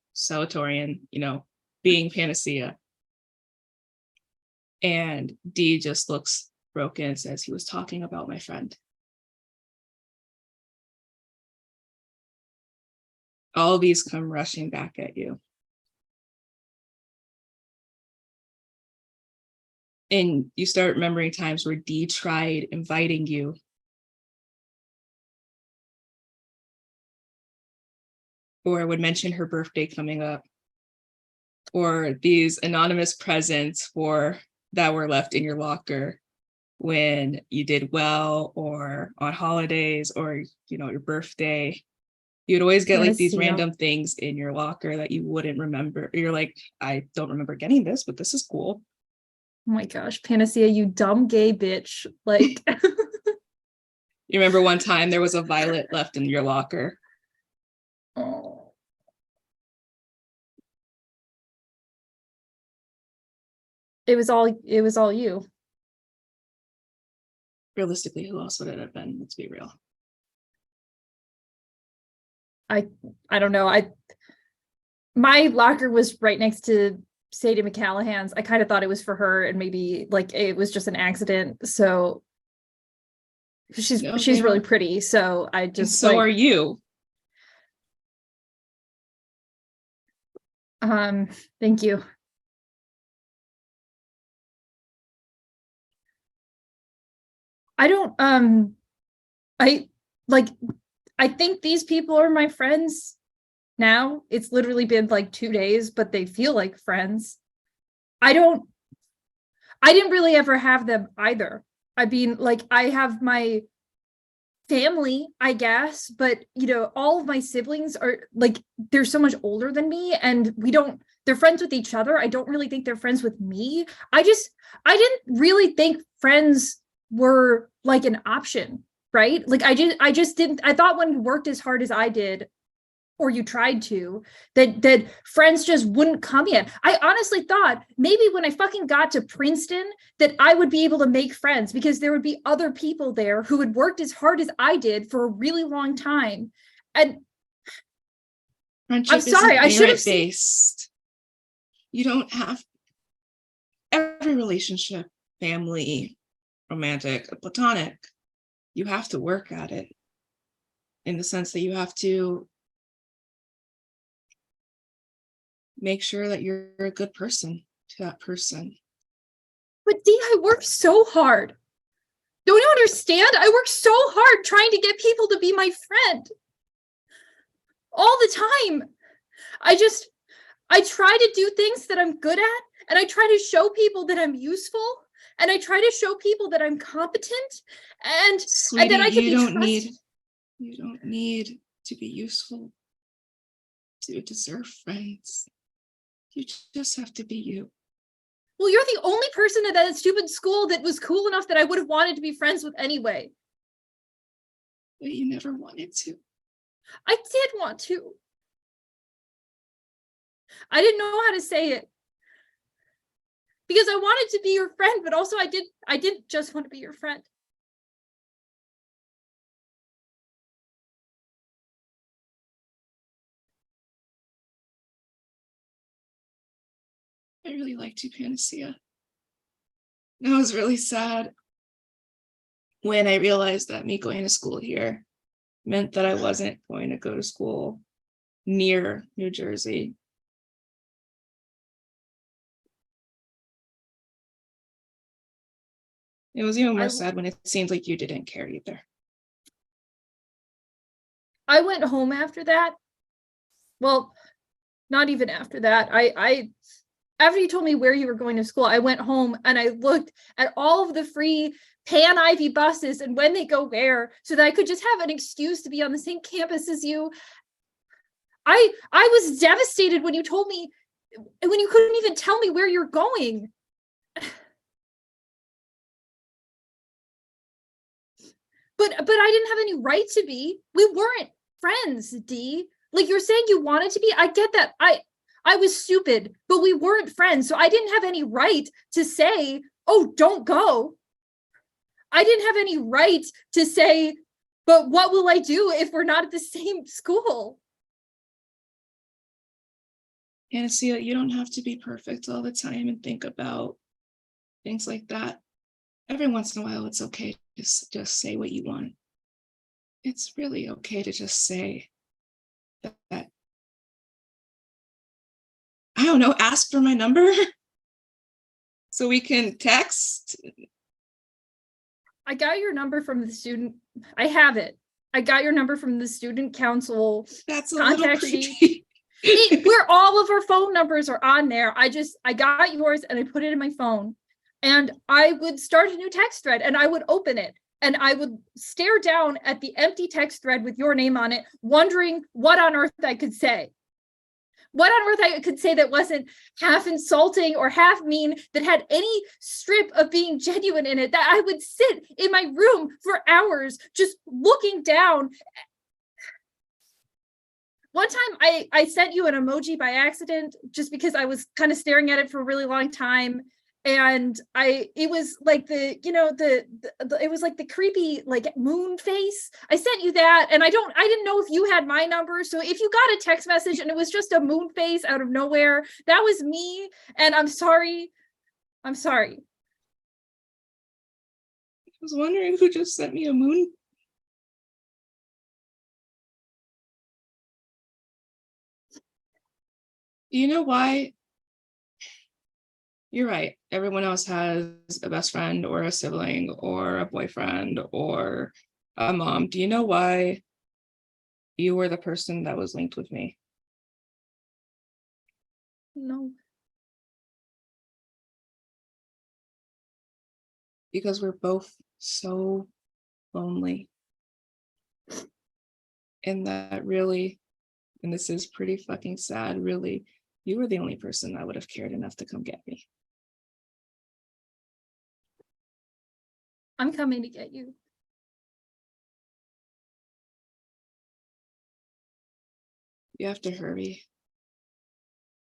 being Panacea? And Dee just looks broken and says, he was talking about my friend. All of these come rushing back at you. And you start remembering times where Dee tried inviting you. Or would mention her birthday coming up. Or these anonymous presents that were left in your locker when you did well or on holidays or, your birthday. You'd always get like these random things in your locker that you wouldn't remember. You're like, I don't remember getting this, but this is cool. Oh my gosh, Panacea, you dumb gay bitch. Like, You remember one time there was a violet left in your locker. oh. It was all you. realistically, who else would it have been? Let's be real. I don't know. My locker was right next to Sadie McCallahan's. I kind of thought it was for her, and maybe like it was just an accident. So she's No, really pretty. So I And just so are you. thank you. I don't I think these people are my friends now. It's literally been like 2 days, but they feel like friends. I didn't really ever have them either. I mean, like, I have my family, I guess, but you know, all of my siblings are like, they're so much older than me, and they're friends with each other. I don't really think they're friends with me. I didn't really think friends were like an option, right? Like I just didn't. I thought when you worked as hard as I did, or you tried to, that friends just wouldn't come in. I honestly thought maybe when I fucking got to Princeton that I would be able to make friends, because there would be other people there who had worked as hard as I did for a really long time. And Friendship I'm sorry, I should have based. You don't have every relationship, family, romantic, platonic. You have to work at it, in the sense that you have to make sure that you're a good person to that person. But Dee, I worked so hard. Don't you understand? I worked so hard trying to get people to be my friend. All the time. I try to do things that I'm good at, and I try to show people that I'm useful, and I try to show people that I'm competent, and Sweetie, that I can you be don't trusted. you don't need to be useful to deserve friends. You just have to be you. Well, you're the only person at that stupid school that was cool enough that I would have wanted to be friends with anyway. But you never wanted to. I did want to. I didn't know how to say it. Because I wanted to be your friend, but also I didn't just want to be your friend. I really liked you, Panacea. And I was really sad when I realized that me going to school here meant that I wasn't going to go to school near New Jersey. It was even more sad when it seemed like you didn't care either. I went home after that. Well, not even after that. I after you told me where you were going to school, I went home and I looked at all of the free Pan Ivy buses and when they go where, so that I could just have an excuse to be on the same campus as you. I was devastated when you told me, when you couldn't even tell me where you're going. But I didn't have any right to be. We weren't friends, Dee. Like, you're saying you wanted to be. I get that. I was stupid, but we weren't friends. So I didn't have any right to say, oh, don't go. I didn't have any right to say, but what will I do if we're not at the same school? Panacea, you don't have to be perfect all the time and think about things like that. Every once in a while, it's okay to just say what you want. It's really okay to just say that. I don't know, ask for my number so we can text. I got your number from the student. I have it. I got your number from the student council. That's a contact little sheet. creepy. Where all of our phone numbers are on there. I got yours and I put it in my phone, and I would start a new text thread and I would open it and I would stare down at the empty text thread with your name on it, wondering what on earth I could say. What on earth I could say that wasn't half insulting or half mean, that had any strip of being genuine in it, that I would sit in my room for hours just looking down. One time I sent you an emoji by accident just because I was kind of staring at it for a really long time. And it was like the, you know, it was like the creepy like moon face. I sent you that, and I didn't know if you had my number. So if you got a text message and it was just a moon face out of nowhere, that was me. And I'm sorry. I'm sorry. I was wondering who just sent me a moon. You know why? You're right. Everyone else has a best friend or a sibling or a boyfriend or a mom. Do you know why you were the person that was linked with me? No. Because we're both so lonely. And that really, and this is pretty fucking sad, really, you were the only person that would have cared enough to come get me. I'm coming to get you. You have to hurry.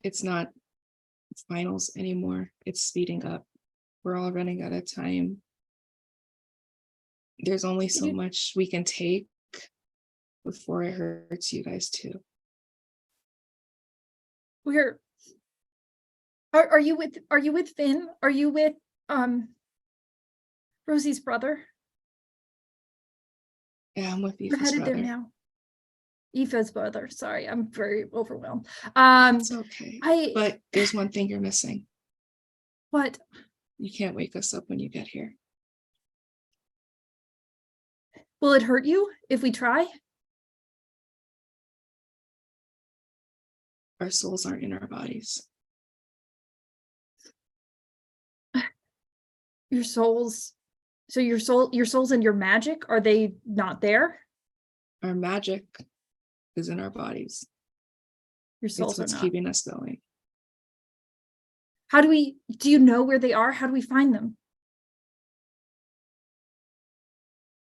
It's not finals anymore. It's speeding up. We're all running out of time. There's only so much we can take before it hurts you guys too. Are you with Finn? Are you with Rosie's brother? Yeah, I'm with We're Aoife's headed brother. there now. Aoife's brother. Sorry, I'm very overwhelmed. It's okay. But there's one thing you're missing. What? You can't wake us up when you get here. Will it hurt you if we try? Our souls aren't in our bodies. Your souls. So your souls and your magic, are they not there? Our magic is in our bodies. Your souls It's what's are not. keeping us going. How do you know where they are? How do we find them?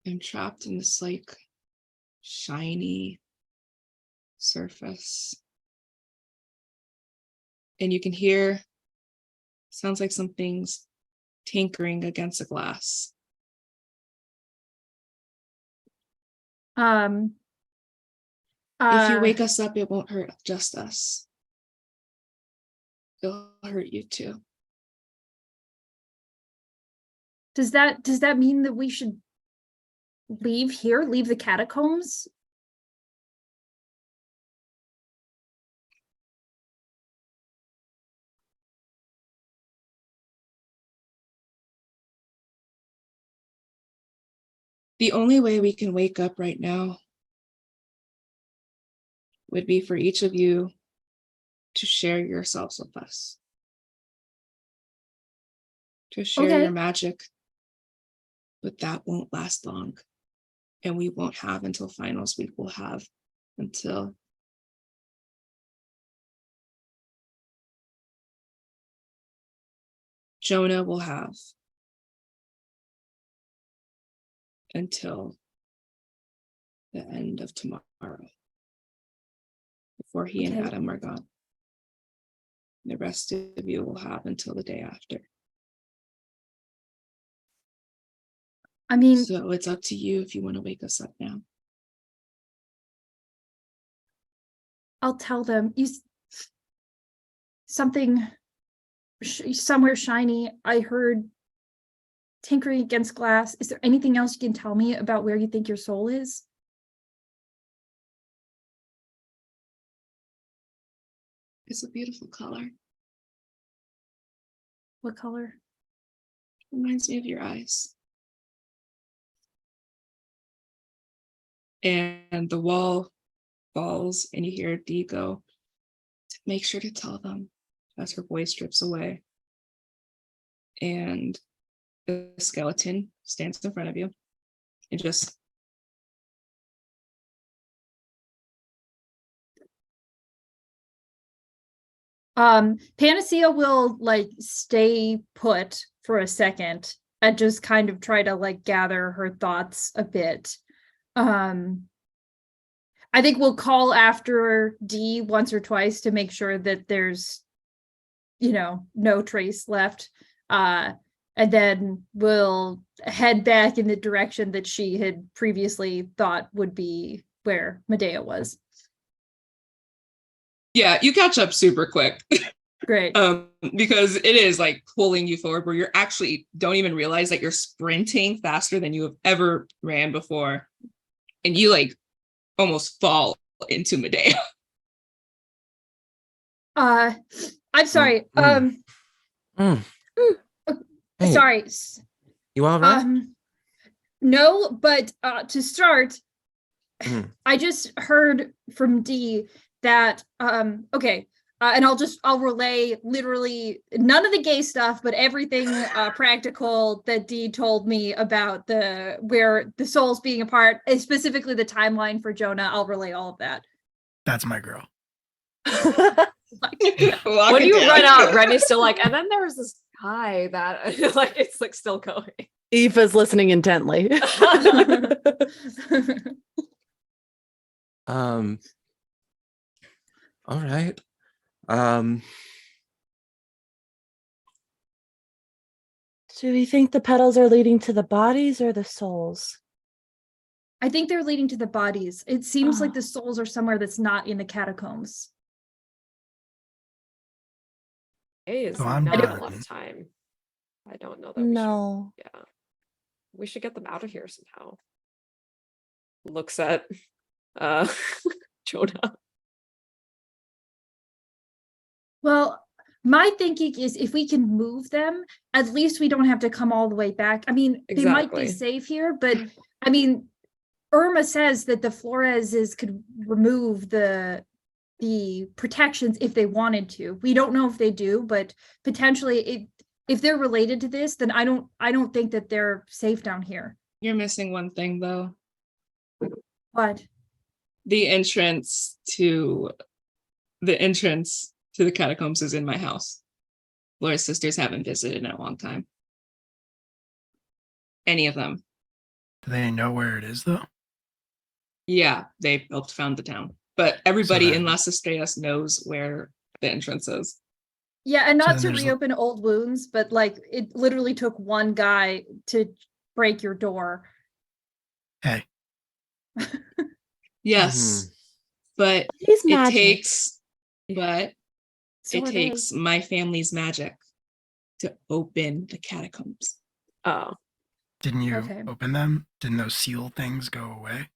I'm trapped in this like shiny surface. And you can hear, sounds like something's tinkering against a glass. If you wake us up, it won't hurt just us. It'll hurt you too. Does that mean that we should leave here, leave the catacombs? The only way we can wake up right now would be for each of you to share yourselves with us. To share your magic, but that won't last long. And we won't have until finals week. We'll have until Jonah will have until the end of tomorrow before he and Adam are gone. The rest of you will have until the day after. I mean, so it's up to you if you want to wake us up now. I'll tell them. Something somewhere shiny. I heard tinkering against glass. Is there anything else you can tell me about where you think your soul is? It's a beautiful color. What color? Reminds me of your eyes. And the wall falls and you hear Dee go, make sure to tell them, as her voice drips away. And the skeleton stands in front of you and just Panacea will like stay put for a second and just kind of try to like gather her thoughts a bit. I think we'll call after Dee once or twice to make sure that there's, no trace left. And then we'll head back in the direction that she had previously thought would be where Medea was. Yeah, you catch up super quick. Great. Because it is like pulling you forward where you're actually don't even realize that you're sprinting faster than you have ever ran before. And you like almost fall into Medea. I'm sorry. Hey, Sorry. you all right? No, but to start, Mhm. I just heard from D that okay, and I'll relay literally none of the gay stuff, but everything practical that D told me about where the souls being apart, specifically the timeline for Jonah. I'll relay all of that. That's my girl. When you run out, Rennie's still like, and then there was this guy that like it's like still going. Aoife's listening intently. All right. Do we think the petals are leading to the bodies or the souls? I think they're leading to the bodies. It seems like Oh. the souls are somewhere that's not in the catacombs. Hey, is So I'm not a done. lot of time. I don't know that we No. should. Yeah. We should get them out of here somehow. Looks at Jonah. Well, my thinking is if we can move them, at least we don't have to come all the way back. I mean, they might be Exactly. safe here, but I mean, Irma says that the Floreses could remove the protections if they wanted to. We don't know if they do, but potentially if they're related to this, then I don't think that they're safe down here. You're missing one thing though. What? The entrance to the catacombs is in my house. Laura's sisters haven't visited in a long time. Any of them. Do they know where it is though? Yeah, they helped found the town. But everybody then- in Las Estrellas knows where the entrance is. Yeah, and So not then to there's reopen old wounds, but like it literally took one guy to break your door. Hey, Yes, but He's it magic. takes So it are they. takes my family's magic to open the catacombs. Oh. didn't you Okay. open them? Didn't those seal things go away?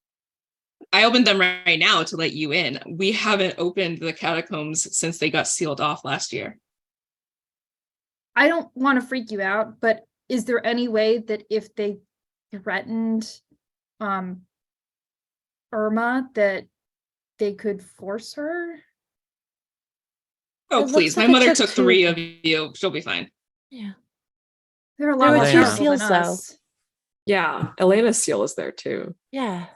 I opened them right now to let you in. We haven't opened the catacombs since they got sealed off last year. I don't want to freak you out, but is there any way that if they threatened Irma that they could force her? Oh, It please. looks My like it mother took took two. 3 of you. She'll be fine. Yeah. They're a There lot were more two powerful than seals, though. us. Yeah. Elena's seal is there too. Yeah.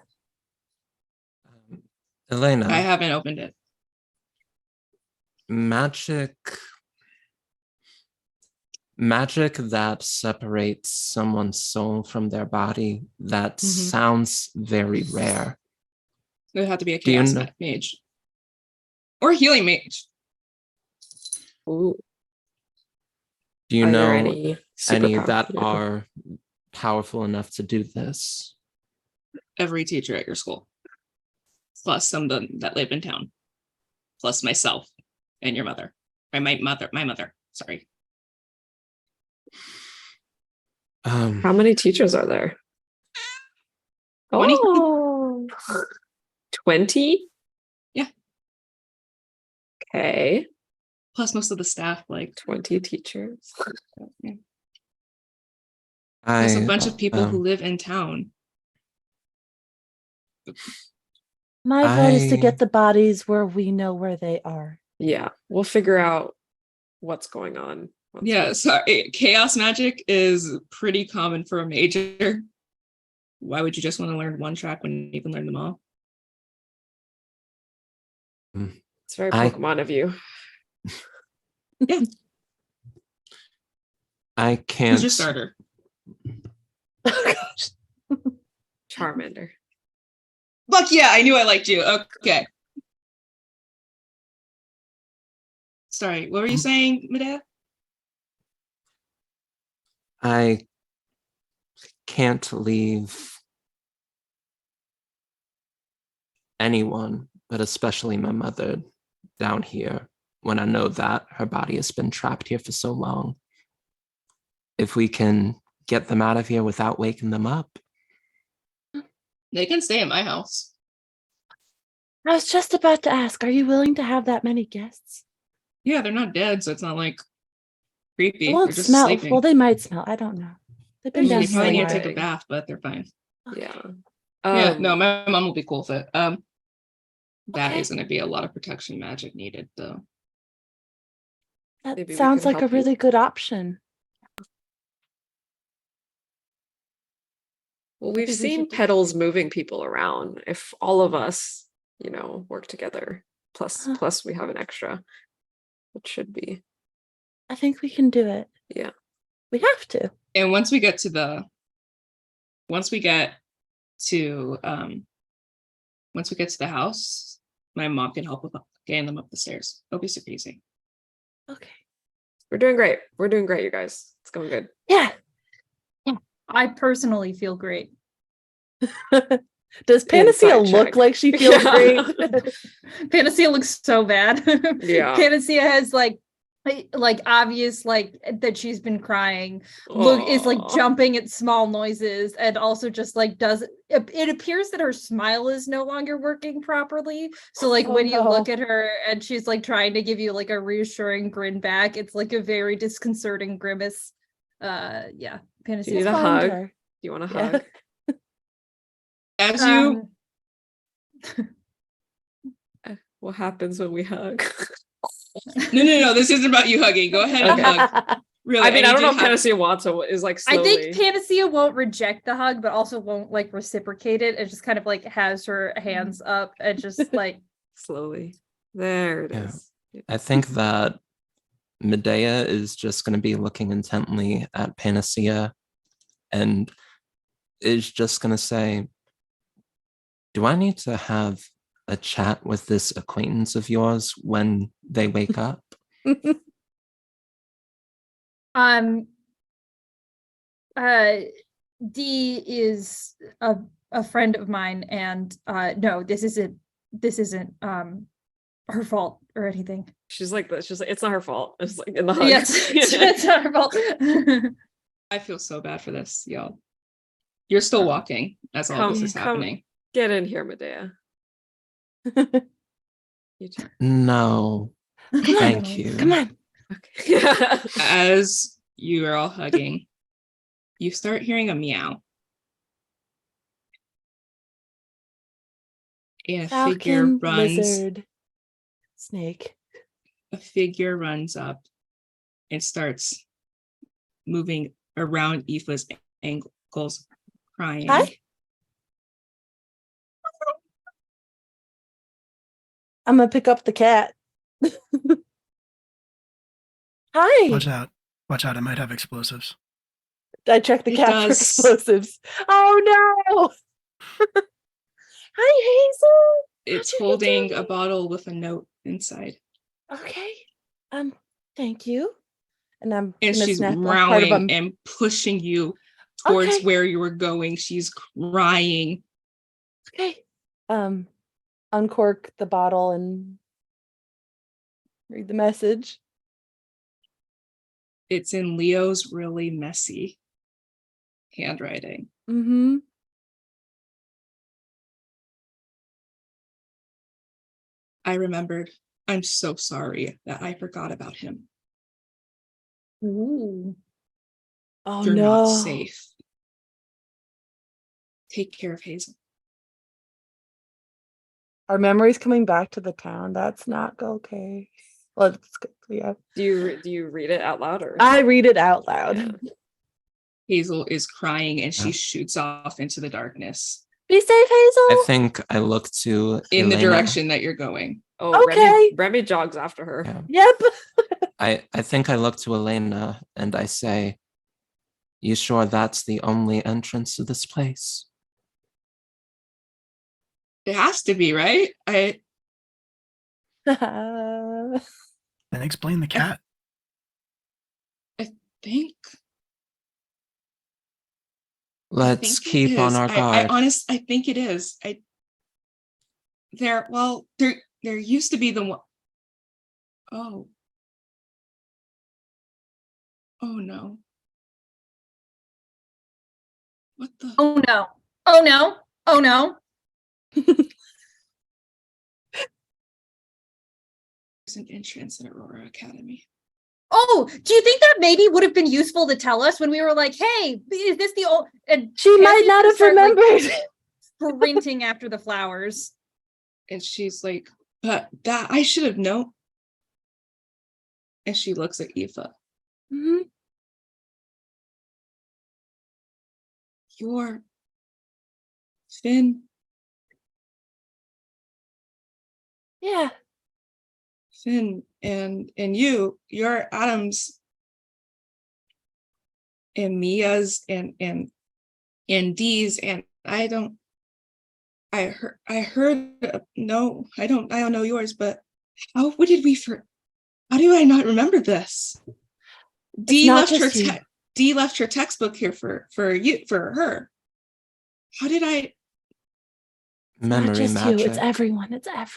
Elena, I haven't opened it. magic that separates someone's soul from their body, that sounds very rare. It would have to be a Do you chaos know- mage. Or a healing mage. Ooh. Do you Are there know any any superpowers? that Yeah. are powerful enough to do this? Every teacher at your school. Plus some of them that live in town. Plus myself and your mother. Or my mother. Sorry. How many teachers are there? 20? Oh, 20? Yeah. Okay. Plus most of the staff, like 20 teachers. yeah. Plus a bunch of people who um, live in town. My vote is to I- get the bodies where we know where they are. Yeah. We'll figure out what's going on. once Yeah, we- sorry. Chaos magic is pretty common for a major. Why would you just want to learn one track when you can learn them all? It's very I- Pokemon of you. I Who's can't. your starter? Charmander. Fuck yeah, I knew I liked you. Okay. Sorry, what were you saying, Medea? I can't leave anyone, but especially my mother, down here when I know that her body has been trapped here for so long. If we can get them out of here without waking them up. They can stay at my house. I was just about to ask, are you willing to have that many guests? Yeah, they're not dead, so it's not like creepy. It They're won't just smell. sleeping. Well, they might smell. I don't know. They've been They're down They just here probably a need to while. take a bath, but they're fine. Yeah. Yeah, no, my mom will be cool with it. That Okay. is going to be a lot of protection magic needed, though. That Maybe we sounds can like a help you. really good option. Well, Maybe we've we seen should- petals moving people around. If all of us, work together, plus Huh. plus we have an extra, it should be. I think we can do it. Yeah. We have to. And once we get to the house, my mom can help with getting them up the stairs. It'll be super easy. Okay. We're doing great. We're doing great, you guys. It's going good. Yeah. I personally feel great. Does Panacea Inside look check. like she feels Yeah. great? Panacea looks so bad. Yeah. Panacea has like obvious that she's been crying. Look is like Aw. jumping at small noises, and also just like it appears that her smile is no longer working properly. So like Oh, when you no. look at her and she's like trying to give you like a reassuring grin back, it's like a very disconcerting grimace. Yeah, Panacea. need We'll a find hug? her. You want a Yeah. hug? As you What happens when we hug? no, this isn't about you hugging. Go ahead and Okay. hug. Really, I mean, I need don't you know to if have- Panacea wants to is like I slowly. think Panacea won't reject the hug, but also won't like reciprocate it. It just kind of like has her hands up and just like slowly. There it Yeah. is. I think that Medea is just going to be looking intently at Panacea and is just going to say, do I need to have a chat with this acquaintance of yours when they wake up? Dee is a friend of mine, and no, this isn't her fault or anything. She's like this. She's like, it's not her fault. It's like in the hug. Yes, it's not her fault. I feel so bad for this, y'all. You're still walking as all this is happening. Get in here, Medea. You too. No, thank you. Come on. Okay. As you are all hugging, you start hearing a meow. And Falcon, lizard, snake. a figure runs up and starts moving around Aoife's ankles, crying. Hi. I'm gonna pick up the cat. Hi. Watch out. Watch out. It might have explosives. I checked the It cat for does. explosives. Oh no. Hi, Hazel. It's How'd you get holding down a bottle with a note inside. Okay. Thank you. And I'm And gonna she's snap a part of growling them. and pushing you towards Okay. where you were going. She's crying. Okay. Uncork the bottle and read the message. It's in Leo's really messy handwriting. Mm-hmm. I remembered. I'm so sorry that I forgot about him. Ooh. Oh You're no. not safe. Take care of Hazel. Our memories coming back to the town. That's not okay. Let's go. Yeah. Do you read it out loud or? I read it out loud. Yeah. Hazel is crying and she Yeah. shoots off into the darkness Be safe, Hazel. I think I look to in the Elena. direction that you're going. Oh, Okay. Remy jogs after her. Yeah. Yep. I think I look to Elena and I say, you sure that's the only entrance to this place? It has to be, right? I Then explain the cat. think Let's think it keep on is. our guard. I think it is. There used to be the one. Oh. Oh no. What the? Oh no. Oh no. Oh no. There's an entrance at Aurora Academy. Oh, do you think that maybe would have been useful to tell us when we were like, hey, is this the old and She might Panthea's not gonna have start, like, remembered. sprinting after the flowers. And she's like, but that I should have known. And she looks at Aoife. Mhm. You're Finn. Yeah. Finn and you're Adam's and Mia's and Dee's, and I heard no, I don't know yours, but how do I not remember this? Dee not left just you. Dee left her textbook here for her. How did I? Memory Not just magic. you. It's everyone. It's everyone.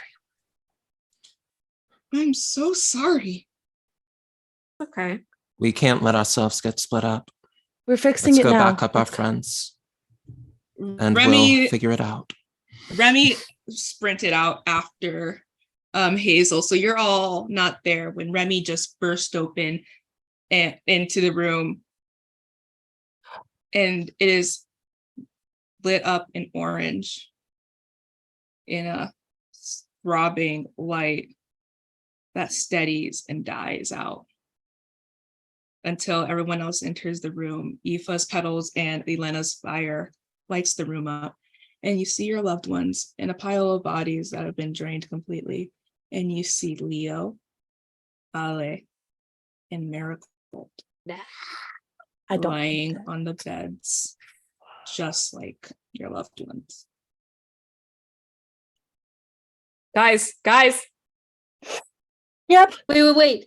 I'm so sorry. Okay. We can't let ourselves get split up. We're fixing Let's it go now. back up our Let's go. friends and Remy we'll figure it out. sprinted out after Hazel, so you're all not there when Remy just burst open and into the room, and it is lit up in orange in a throbbing light that steadies and dies out until everyone else enters the room. Aoife's petals and Elena's fire lights the room up, and you see your loved ones in a pile of bodies that have been drained completely. And you see Leo, Ale, and Marigold I don't lying on the beds, just like your loved ones. Guys. Yep. Wait.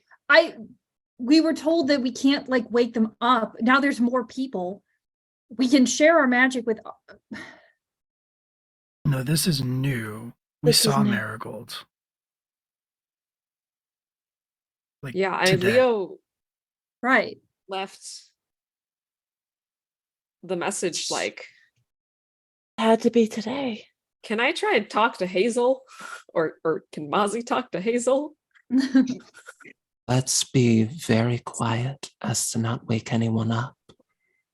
We were told that we can't like wake them up. Now there's more people. We can share our magic with. No, this is new. We This is saw new. Marigold. Like Yeah, I today. Leo Right. left the message like, Had to be today. can I try and talk to Hazel? Or can Mozzie talk to Hazel? Let's be very quiet as to not wake anyone up.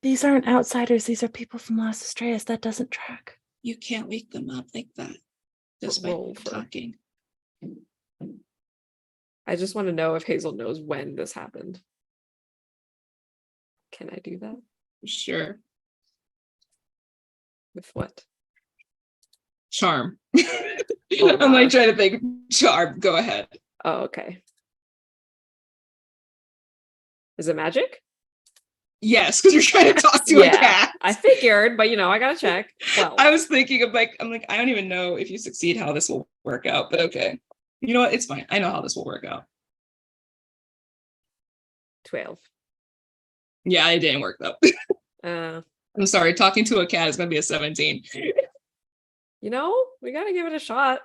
These aren't outsiders. These are people from Las Estrellas. That doesn't track. You can't wake them up like that just by Roll for- talking. I just want to know if Hazel knows when this happened. Can I do that? Sure. With what? Charm. Oh, I'm like God. trying to think. Charm, go ahead. Oh, okay. Is it magic? Yes, because you're trying to talk to a cat. I figured, but I gotta check. Well, I was thinking of I'm like, I don't even know if you succeed how this will work out, but okay. You know what? It's fine. I know how this will work out. 12. Yeah, it didn't work though. I'm sorry. Talking to a cat is going to be a 17. We gotta give it a shot.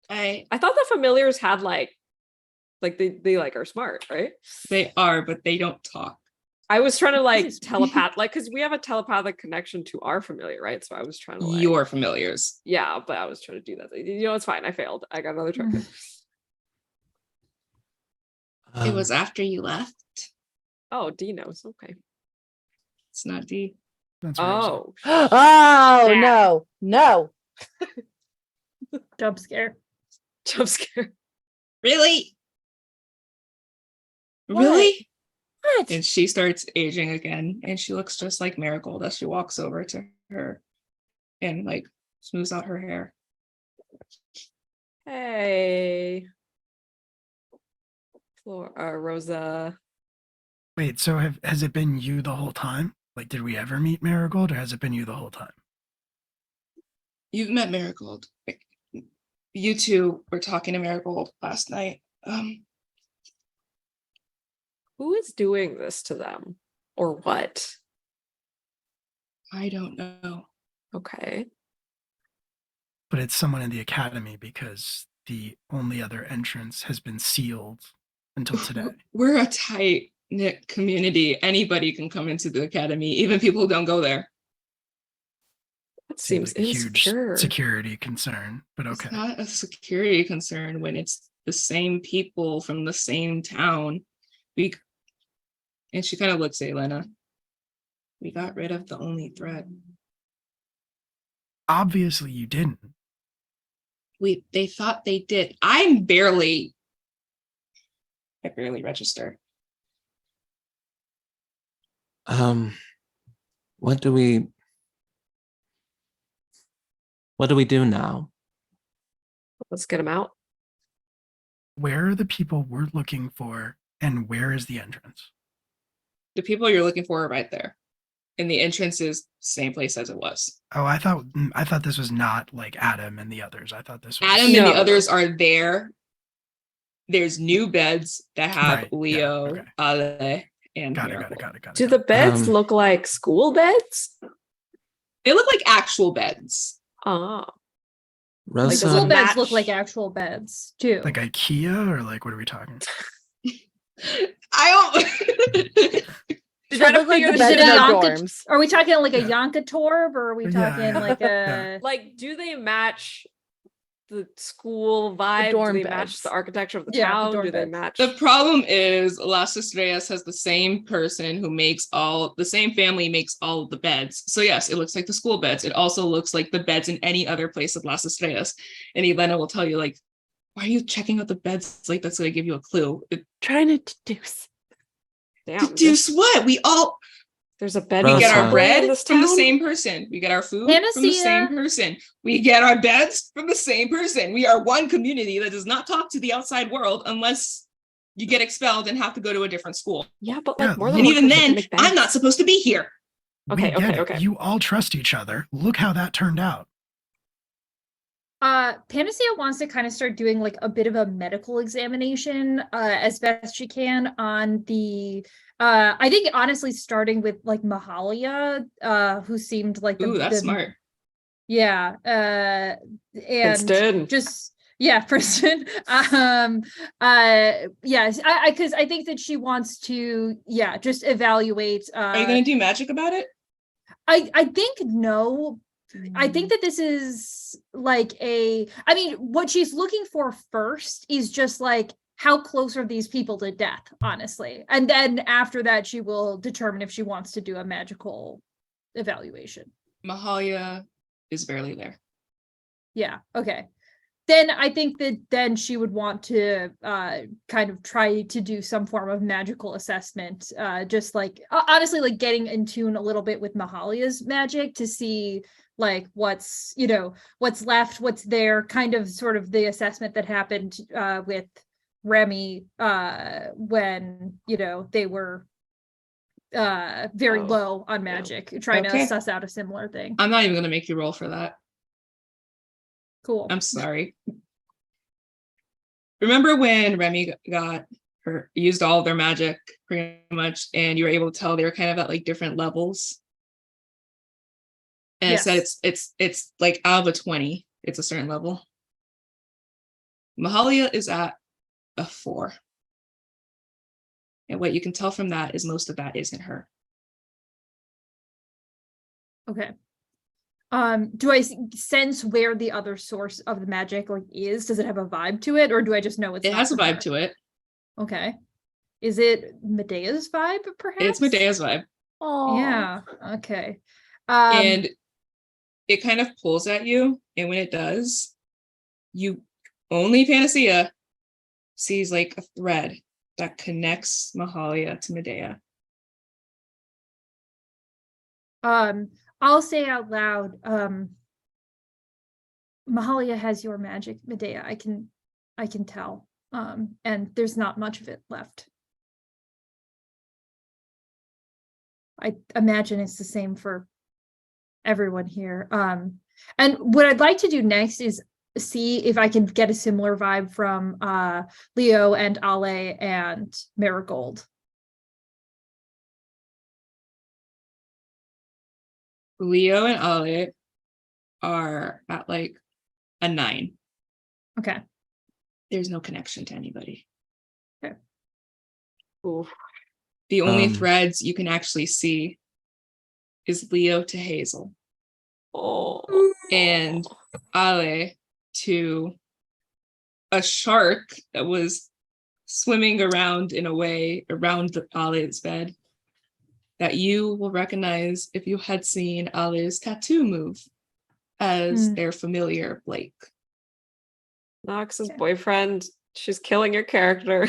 I I thought the familiars had like they like are smart, right? They are, but they don't talk. I was trying to like Yes. telepath, like, because we have a telepathic connection to our familiar, right? So I was trying to like, Your familiars. yeah, but I was trying to do that. It's fine. I failed. I got another token. It was after you left. Oh, D knows. Okay. It's not D. That's Rosa. Oh, Oh, Yeah. no. Jump scare. jump scare. Really? What? Really? What? And she starts aging again, and she looks just like Marigold as she walks over to her and like smooths out her hair. Hey. Rosa. Wait, so has it been you the whole time? Like, did we ever meet Marigold, or has it been you the whole time? You've met Marigold. You two were talking to Marigold last night. Who is doing this to them? Or what? I don't know. Okay. But it's someone in the academy because the only other entrance has been sealed until today. We're a tight knit community. Anybody can come into the academy, even people who don't go there. That Seems seems like a huge insecure. security concern, but okay. It's not a security concern when it's the same people from the same town. And she kind of looks at Elena. We got rid of the only threat. Obviously you didn't. They thought they did. I barely register. What do we do now? Let's get him out. Where are the people we're looking for, and where is the entrance? The people you're looking for are right there. And the entrance is same place as it was. Oh, I thought this was not like Adam and the others. I thought this was Adam and the No. others are there. There's new beds that have Right, yeah, Leo, okay. Ale, and Got Miracle. it. Do the beds look like school beds? They look like actual beds. Ah, Rosa, does it School beds match? look like actual beds too. like IKEA or like what are we talking? I don't. Does Try that to look like figure the this bed shit in our out. dorms? Are we talking like a Yeah. Yonkatorb, or are we Yeah, talking yeah, like yeah. a like, do they match the school vibe? dorm Do they match beds. the architecture of the Yeah, the town? dorm Do they beds. match? The problem is Las Estrellas has the same person who makes the same family makes all of the beds. So yes, it looks like the school beds. It also looks like the beds in any other place of Las Estrellas. And Elena will tell you, like, why are you checking out the beds? Like, that's gonna give you a clue. Trying to deduce. Damn, Deduce what? there's a bed. We We get our Rosa. bread in this from the town? same person. We get our food from the Panacea. same person. We get our beds from the same person. We are one community that does not talk to the outside world unless you get expelled and have to go to a different school. Yeah, but Yeah, like more than And one even person can then, make I'm not beds. supposed to be here. Okay, We get okay, it. okay. You all trust each other. Look how that turned out. Panacea wants to kind of start doing like a bit of a medical examination as best she can on the I think honestly starting with like Mahalia, who seemed like Ooh, that's the smart. yeah and Princeton. just yeah Princeton yes I because I think that she wants to just evaluate Are you gonna do magic about it? I think no. I think that this is like I mean, what she's looking for first is just like how close are these people to death, honestly. And then after that, she will determine if she wants to do a magical evaluation. Mahalia is barely there. Yeah, okay. Then I think that then she would want to kind of try to do some form of magical assessment, just like honestly, like getting in tune a little bit with Mahalia's magic to see like what's left, what's there, kind of sort of the assessment that happened with Remy when they were very low on magic, trying to Okay. suss out a similar thing. I'm not even gonna make you roll for that. Cool. I'm sorry. Remember when Remy used all of their magic pretty much, and you were able to tell they were kind of at like different levels? And Yes. it said it's like out of a 20, it's a certain level. Mahalia is at a 4. And what you can tell from that is most of that isn't her. Okay. Do I sense where the other source of the magic like is? Does it have a vibe to it, or do I just know it's It not has a from vibe her? to it. Okay. Is it Medea's vibe, perhaps? It's Medea's vibe. Oh, Yeah. Okay. And it kind of pulls at you. And when it does, only Panacea sees like a thread that connects Mahalia to Medea. I'll say out loud, Mahalia has your magic, Medea. I can tell. And there's not much of it left. I imagine it's the same for everyone here. And what I'd like to do next is see if I can get a similar vibe from Leo and Ale and Marigold. Leo and Ale are at like a 9. Okay. There's no connection to anybody. Ooh. The only Um, threads you can actually see is Leo to Hazel Oh. and Ale to a shark that was swimming around in a way around Ale's bed that you will recognize if you had seen Ale's tattoo move as their familiar Blake. Knox's Okay. boyfriend. She's killing your character.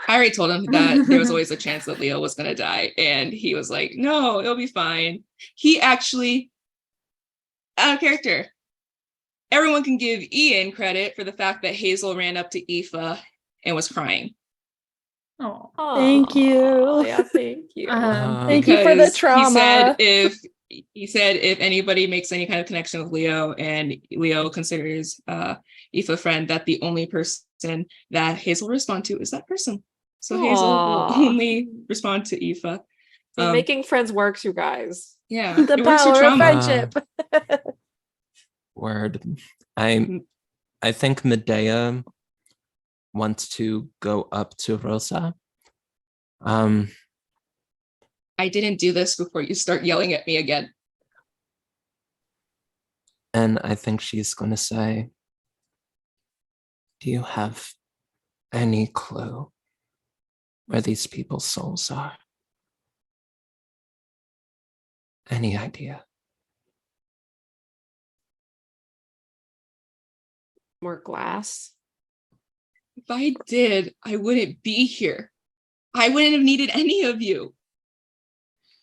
I already told him that there was always a chance that Leo was going to die, and he was like, no, it'll be fine. He actually, out of character, everyone can give Ian credit for the fact that Hazel ran up to Aoife and was crying. Oh. Thank you. Aw, yeah, thank you. Thank you for the Because trauma. He said if anybody makes any kind of connection with Leo and Leo considers Aoife a friend, that the only person that Hazel will respond to is that person. So Hazel will Aw. only respond to Aoife. See, making friends works, you guys. Yeah, The it works for power of trauma. friendship. Word. I think Medea wants to go up to Rosa. I didn't do this before you start yelling at me again. And I think she's going to say, do you have any clue where these people's souls are? Any idea? More glass. If I did, I wouldn't be here. I wouldn't have needed any of you.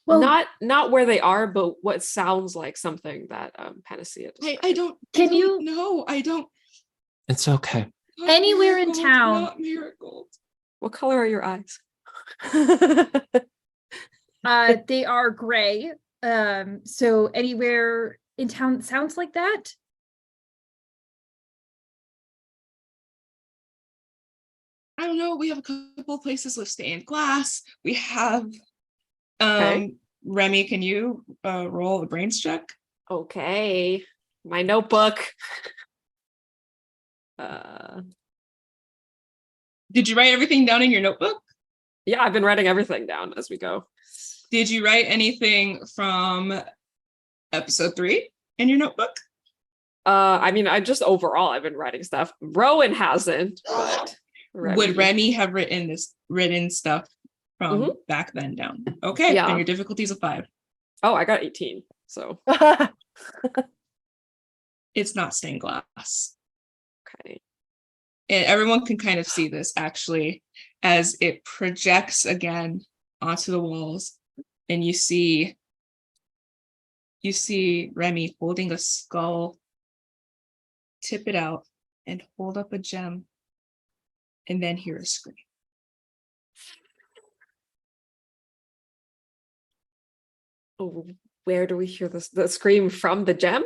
Well, Not where they are, but what sounds like something that Panacea described. I don't. Can you- No, I don't. It's okay. Not Anywhere in Marigold, town. Not Marigold. What color are your eyes? they are gray. So anywhere in town that sounds like that? I don't know. We have a couple of places with stained glass. We have Okay. Remy, can you roll a brains check? Okay. My notebook. Did you write everything down in your notebook? Yeah, I've been writing everything down as we go. Did you write anything from episode 3 in your notebook? I mean, I just overall I've been writing stuff. Rowan hasn't, but Would Remy have written stuff from back then down? Okay, Yeah. then your difficulty's a 5. Oh, I got 18. So It's not stained glass. okay. And everyone can kind of see this actually as it projects again onto the walls, and you see Remy holding a skull, tip it out, and hold up a gem, and then hear a scream. Oh, where do we hear this? The scream from the gem?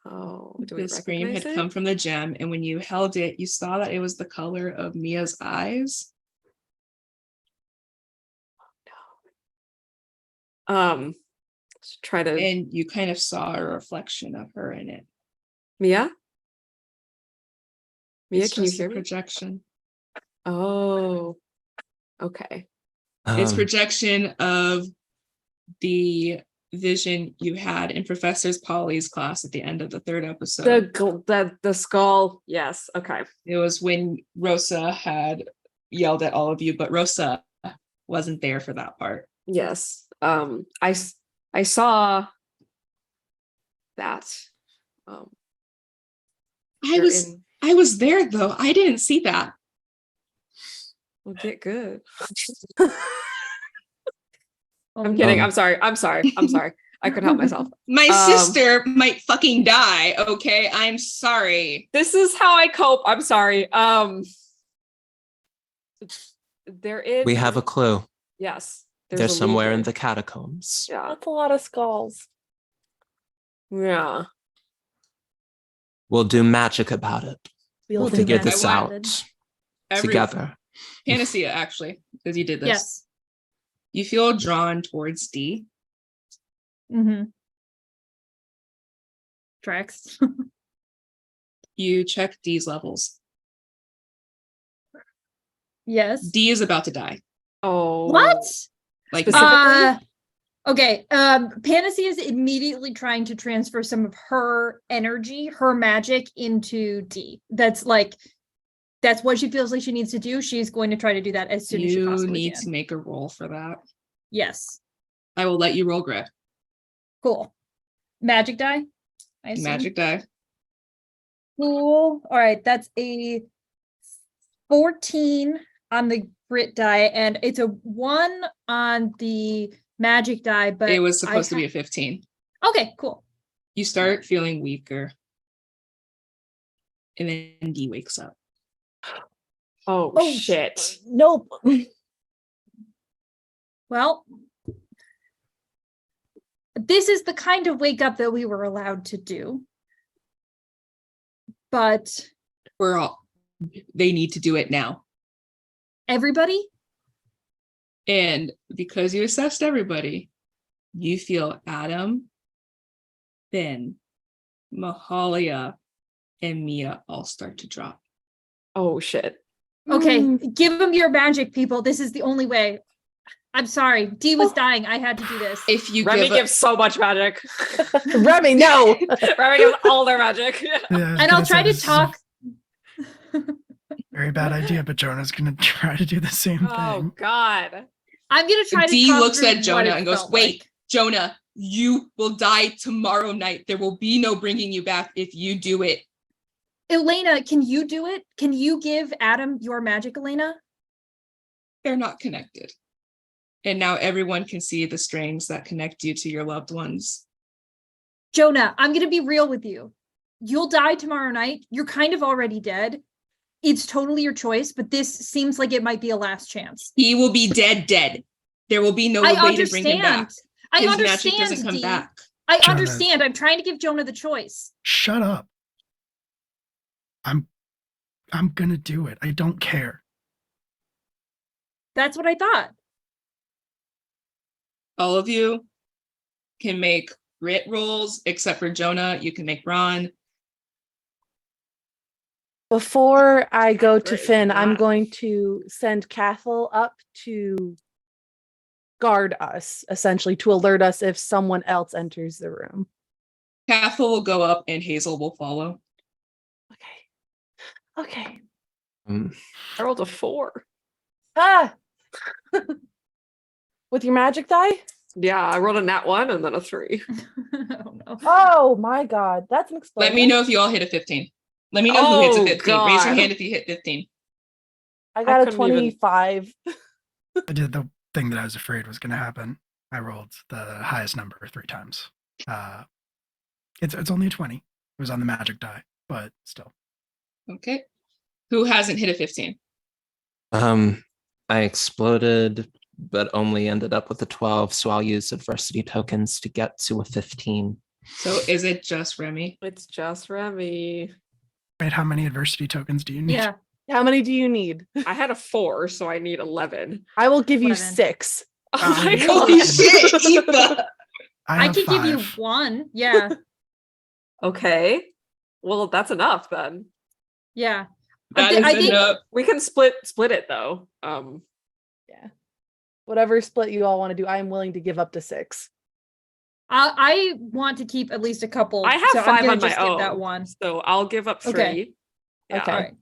Oh, do we The scream recognize had it? come from the gem, and when you held it, you saw that it was the color of Mia's eyes. Let's try to And you kind of saw a reflection of her in it. Mia? Mia, It's can you just a hear me? projection. Oh, okay. It's projection of the vision you had in Professor Polly's class at the end of the 3rd episode. The skull. Yes. Okay. It was when Rosa had yelled at all of you, but Rosa wasn't there for that part. Yes. I saw that. I was there though. I didn't see that. Well, get good. Oh, I'm kidding. Um, I'm sorry. I could help myself. My sister might fucking die, okay? I'm sorry. This is how I cope. I'm sorry. There is. we have a clue. Yes. They're a somewhere in leader. the catacombs. Yeah. That's a lot of skulls. Yeah. We'll do magic about it. We'll do Figure that. this I out want- together. Panacea, actually, because you did this. Yes. You feel drawn towards D. Mm-hmm. Tracks. You check D's levels. Yes. D is about to die. Oh. What? Like Specifically? Okay. Panacea is immediately trying to transfer some of her energy, her magic into D. That's what she feels like she needs to do. She's going to try to do that as soon as she you possibly need can. to make a roll for that. Yes. I will let you roll grid. Cool. Magic die? I assume? Magic die. Cool. All right. That's a 14 on the grit die, and it's a 1 on the magic die, but It was supposed to be a 15. Okay, cool. You start feeling weaker. And then D wakes up. Oh, Oh, shit. Nope. Well, this is the kind of wake up that we were allowed to do. But They need to do it now. everybody? And because you assessed everybody, you feel Adam, Finn, Mahalia, and Mia all start to drop. Oh, shit. Okay, give them your magic, people. This is the only way. I'm sorry. Dee was dying. I had to do this. If you Remy give gives so much magic. Remy, no. Remy gives all their magic. Yeah, I was And gonna I'll say try to this is a talk. very bad idea, but Jonah's gonna try to do the same Oh, thing. God. I'm gonna try to D talk looks through at what Jonah it and goes, felt wait, like. Jonah, you will die tomorrow night. There will be no bringing you back if you do it. Elena, can you do it? Can you give Adam your magic, Elena? They're not connected. And now everyone can see the strings that connect you to your loved ones. Jonah, I'm gonna be real with you. You'll die tomorrow night. You're kind of already dead. It's totally your choice, but this seems like it might be a last chance. He will be dead. There will be no I way to bring him back. understand. I His magic understand, doesn't come Dee. back. I Jonah. understand. I'm trying to give Jonah the choice. Shut up. I'm gonna do it. I don't care. That's what I thought. All of you can make grit rolls, except for Jonah. You can make Ron. Before I go to Great, Finn, I'm not. going to send Cathal up to guard us, essentially, to alert us if someone else enters the room. Cathal will go up and Hazel will follow. Okay. I rolled a 4. Ah! With your magic die? Yeah, I rolled a nat 1 and then a 3. Oh no. Oh my god, that's an explosion. Let me know if you all hit a 15. Let me know who hits a Oh, 15. Raise your God. hand if you hit 15. I got a couldn't even- 25. I did the thing that I was afraid was gonna happen. I rolled the highest number 3 times. It's only a 20. It was on the magic die, but still. Okay. Who hasn't hit a 15? I exploded, but only ended up with a 12, so I'll use adversity tokens to get to a 15. So is it just Remy? It's just Remy. Wait, how many adversity tokens do you need? Yeah. How many do you need? I had a 4, so I need 11. I will give you 11. 6. Oh my Holy God. Holy shit, Eva! I have could give you 5. 1. Yeah. Okay. Well, that's enough then. Yeah. That I is think- enough. We can split it though. Yeah. Whatever split you all want to do, I am willing to give up to 6. I want to keep at least a couple. I have so I'm 5 gonna on my just give own. that one. So I'll give up 3. Okay. Yeah. Okay. All right.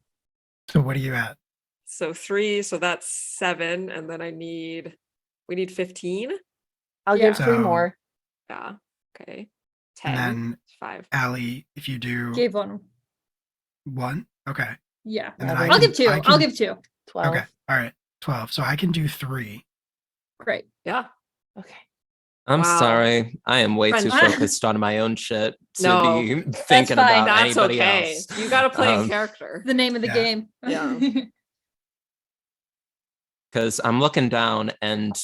So what are you at? So 3, so that's 7, and then we need 15. I'll Yeah. give 3 So- more. Yeah. Okay. 10. And then 5. Allie, if you do Gave one. 1, okay. Yeah. And then I'll I'll can- give 2. I I'll can- give 2. 12. Okay, all right, 12. So I can do 3. Great. Yeah. Okay. I'm Wow. sorry. I am way too Friends. focused on my own shit to No, be thinking fine. about That's anybody okay. else. You got to play in Um, character. The name of the Yeah. game. Yeah. Because I'm looking down and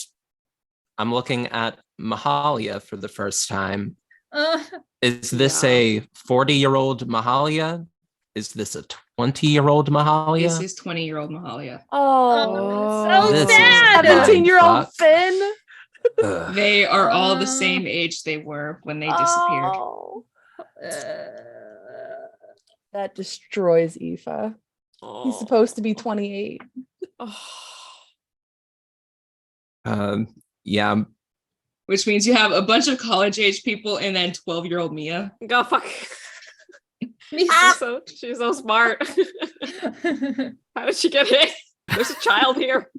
I'm looking at Mahalia for the first time. Uh, Is this Yeah. a 40-year-old Mahalia? Is this a 20-year-old This Mahalia? is 20-year-old Mahalia. Oh, so This is sad. mind 17-year-old fuck. Finn. Ugh. They are all the same age they were when they disappeared. Oh, Uh, that destroys Aoife. He's supposed to be 28. Yeah. Which means you have a bunch of college age people and then 12-year-old Mia. Go fuck. She's so smart. How did she get hit? There's a child here.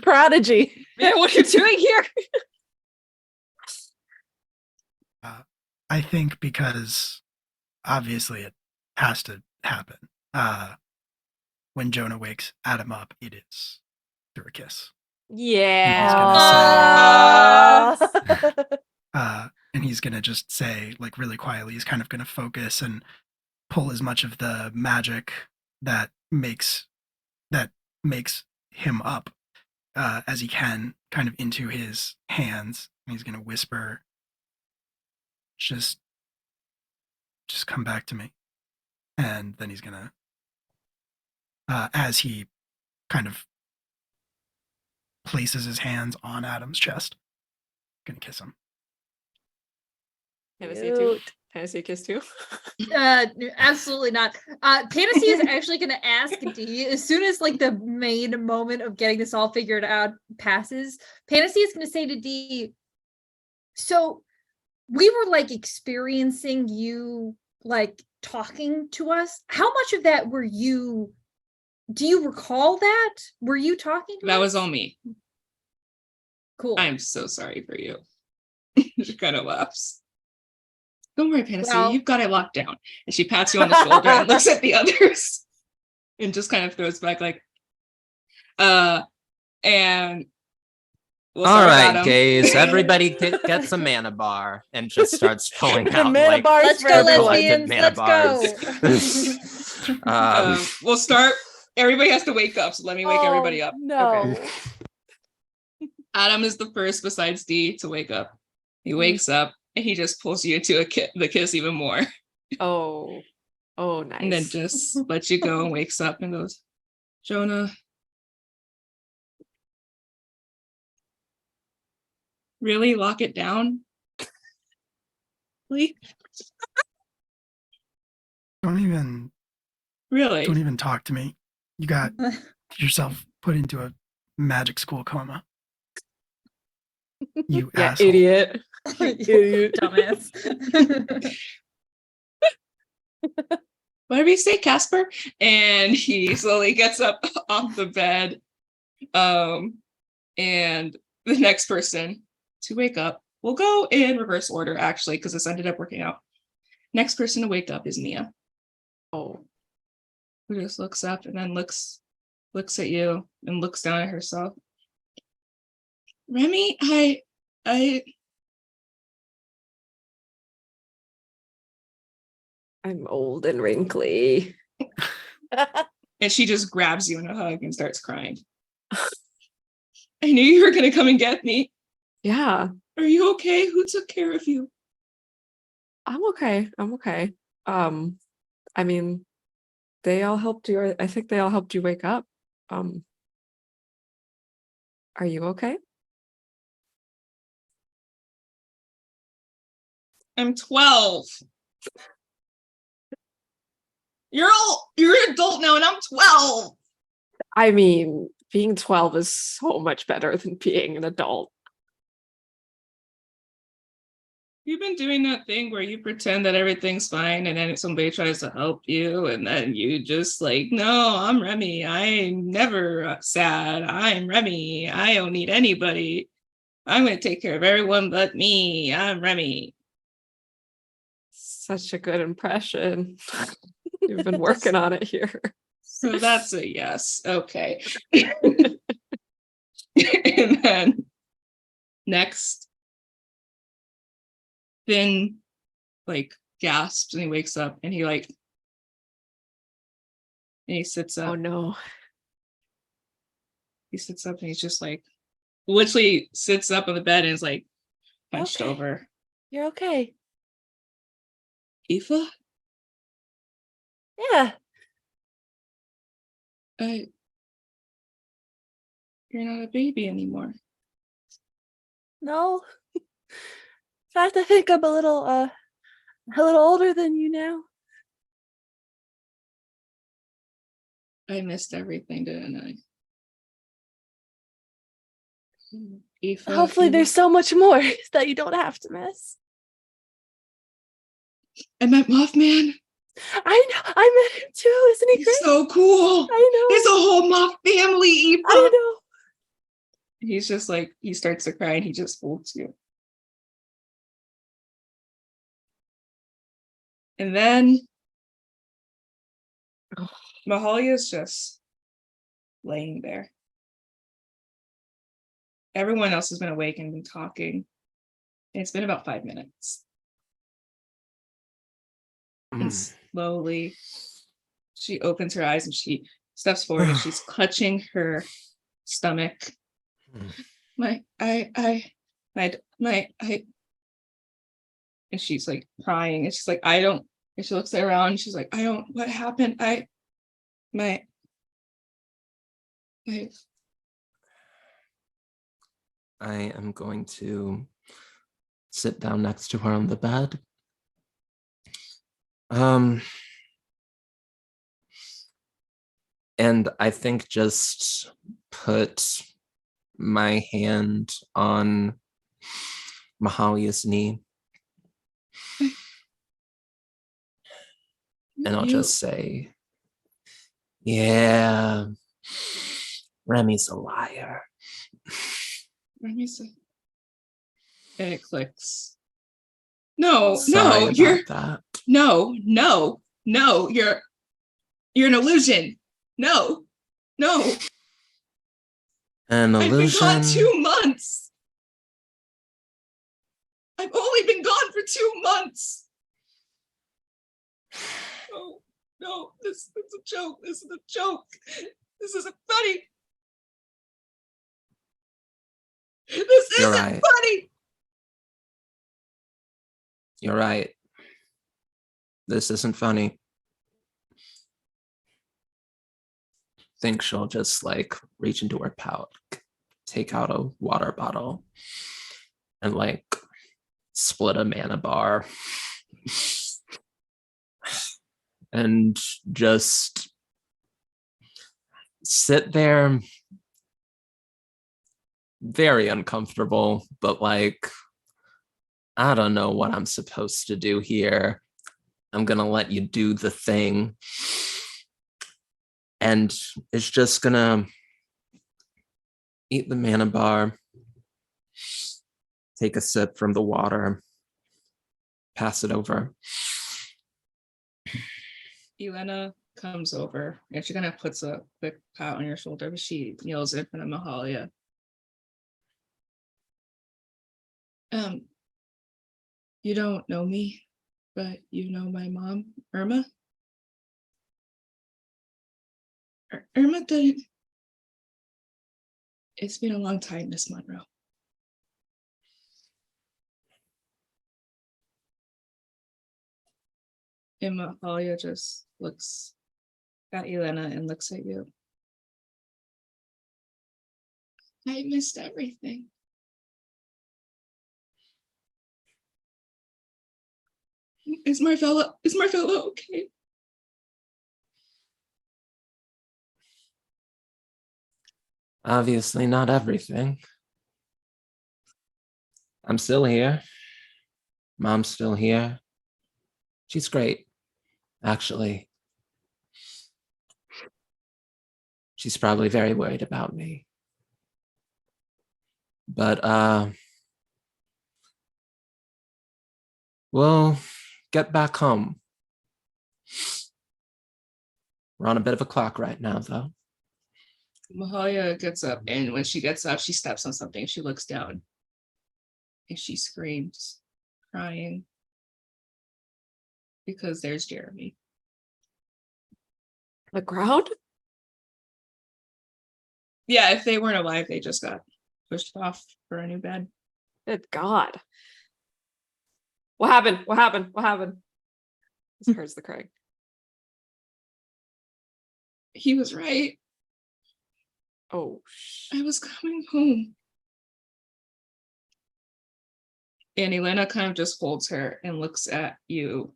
Prodigy. Mia, what are you doing here? I think because obviously it has to happen. When Jonah wakes Adam up, it is through a kiss. Yeah. And he's gonna just say, like, really quietly, he's kind of gonna focus and pull as much of the magic that makes him up as he can, kind of into his hands. And he's gonna whisper, just come back to me. And then he's gonna, as he kind of places his hands on Adam's chest, gonna kiss him. Tennessee too. Tennessee kiss too. Absolutely not. Panacea is actually going to ask D as soon as like the main moment of getting this all figured out passes. Panacea is going to say to D, so we were like experiencing you like talking to us. How much of that were you? Do you recall that? Were you talking to That us? was all me. Cool. I'm so sorry for you. She kind of laughs. Don't worry, Panacea, Well- you've got it locked down. And she pats you on the shoulder and looks at the others and just kind of throws back like, and we'll All start with right, Adam. gays, everybody gets a mana bar and just starts pulling The out mana like bars Let's for go, everyone. lesbians. mana Let's bars. go. We'll start. Everybody has to wake up, so let me wake everybody up. No. Okay. Adam is the first besides D to wake up. He wakes up and he just pulls you into the kiss even more. Oh, nice. And then just lets you go and wakes up and goes, Jonah, really lock it down? Please? Don't even Really? talk to me. You got yourself put into a magic school coma. You yeah, asshole. idiot. Idiot. Dumbass. Whatever you say, Casper. And he slowly gets up off the bed. And the next person to wake up, we'll go in reverse order, actually, because this ended up working out. Next person to wake up is Mia, Oh, who just looks up and then looks at you and looks down at herself. Remy, I'm old and wrinkly. and she just grabs you in a hug and starts crying. I knew you were going to come and get me. Yeah, Are you okay? Who took care of you? I'm okay. I mean, they all helped you. I think they all helped you wake up. Are you okay? I'm 12. You're an adult now and I'm 12. I mean, being 12 is so much better than being an adult. You've been doing that thing where you pretend that everything's fine and then somebody tries to help you and then you just like, no, I'm Remy. I'm never sad. I'm Remy. I don't need anybody. I'm going to take care of everyone but me. I'm Remy. Such a good impression. You've been working on it here. So that's a yes. Okay. And then next, Finn like gasps and he wakes up and he sits up. Oh no. He sits up and he's just like literally sits up on the bed and is like hunched Okay. over. You're okay. Aoife? Yeah. You're not a baby anymore. No. In fact, I think I'm a little older than you now. I missed everything, didn't I? Aoife, Hopefully you- there's so much more that you don't have to miss. I met Mothman. I know, I met him too. Isn't he He's great? so cool. I know. There's a whole Moth family, Aoife. I know. He's just like, he starts to cry and he just holds you. And then Mahalia's just laying there. Everyone else has been awake and been talking. And it's been about 5 minutes. And slowly she opens her eyes and she steps forward and she's clutching her stomach. And she's like crying and she's like, I don't, and she looks around and she's like, I don't, what happened? I am going to sit down next to her on the bed. And I think just put my hand on Mahalia's knee. And I'll just say, yeah, Remy's a liar. Remy's a... And it clicks. No, Sorry you're about that. no, you're an illusion. No. An I've been gone illusion. 2 months. I've only been gone for 2 months. No, this is a joke. This is a joke. This isn't funny. This You're isn't right. funny. You're right. This isn't funny. Think she'll just like reach into her pouch, take out a water bottle, and like split a mana bar. And just sit there very uncomfortable, but like, I don't know what I'm supposed to do here. I'm gonna let you do the thing. And it's just gonna eat the mana bar, take a sip from the water, pass it over. Elena comes over and she kind of puts a quick pat on your shoulder, but she kneels in front of Mahalia. You don't know me, but you know my mom, Irma. Irma didn't. It's been a long time, Miss Monroe. And Mahalia just looks at Elena and looks at you. I missed everything. Is Marvella okay? Obviously not everything. I'm still here. Mom's still here. She's great, actually. She's probably very worried about me. But we'll get back home. We're on a bit of a clock right now, though. Mahalia gets up, and when she gets up, she steps on something. She looks down and she screams, crying, because there's Jeremy. The ground? Yeah, if they weren't alive, they just got pushed off for a new bed. Good God. What happened? What happened? What happened? This hurts the Craig. He was right. Oh, I was coming home. And Elena kind of just holds her and looks at you,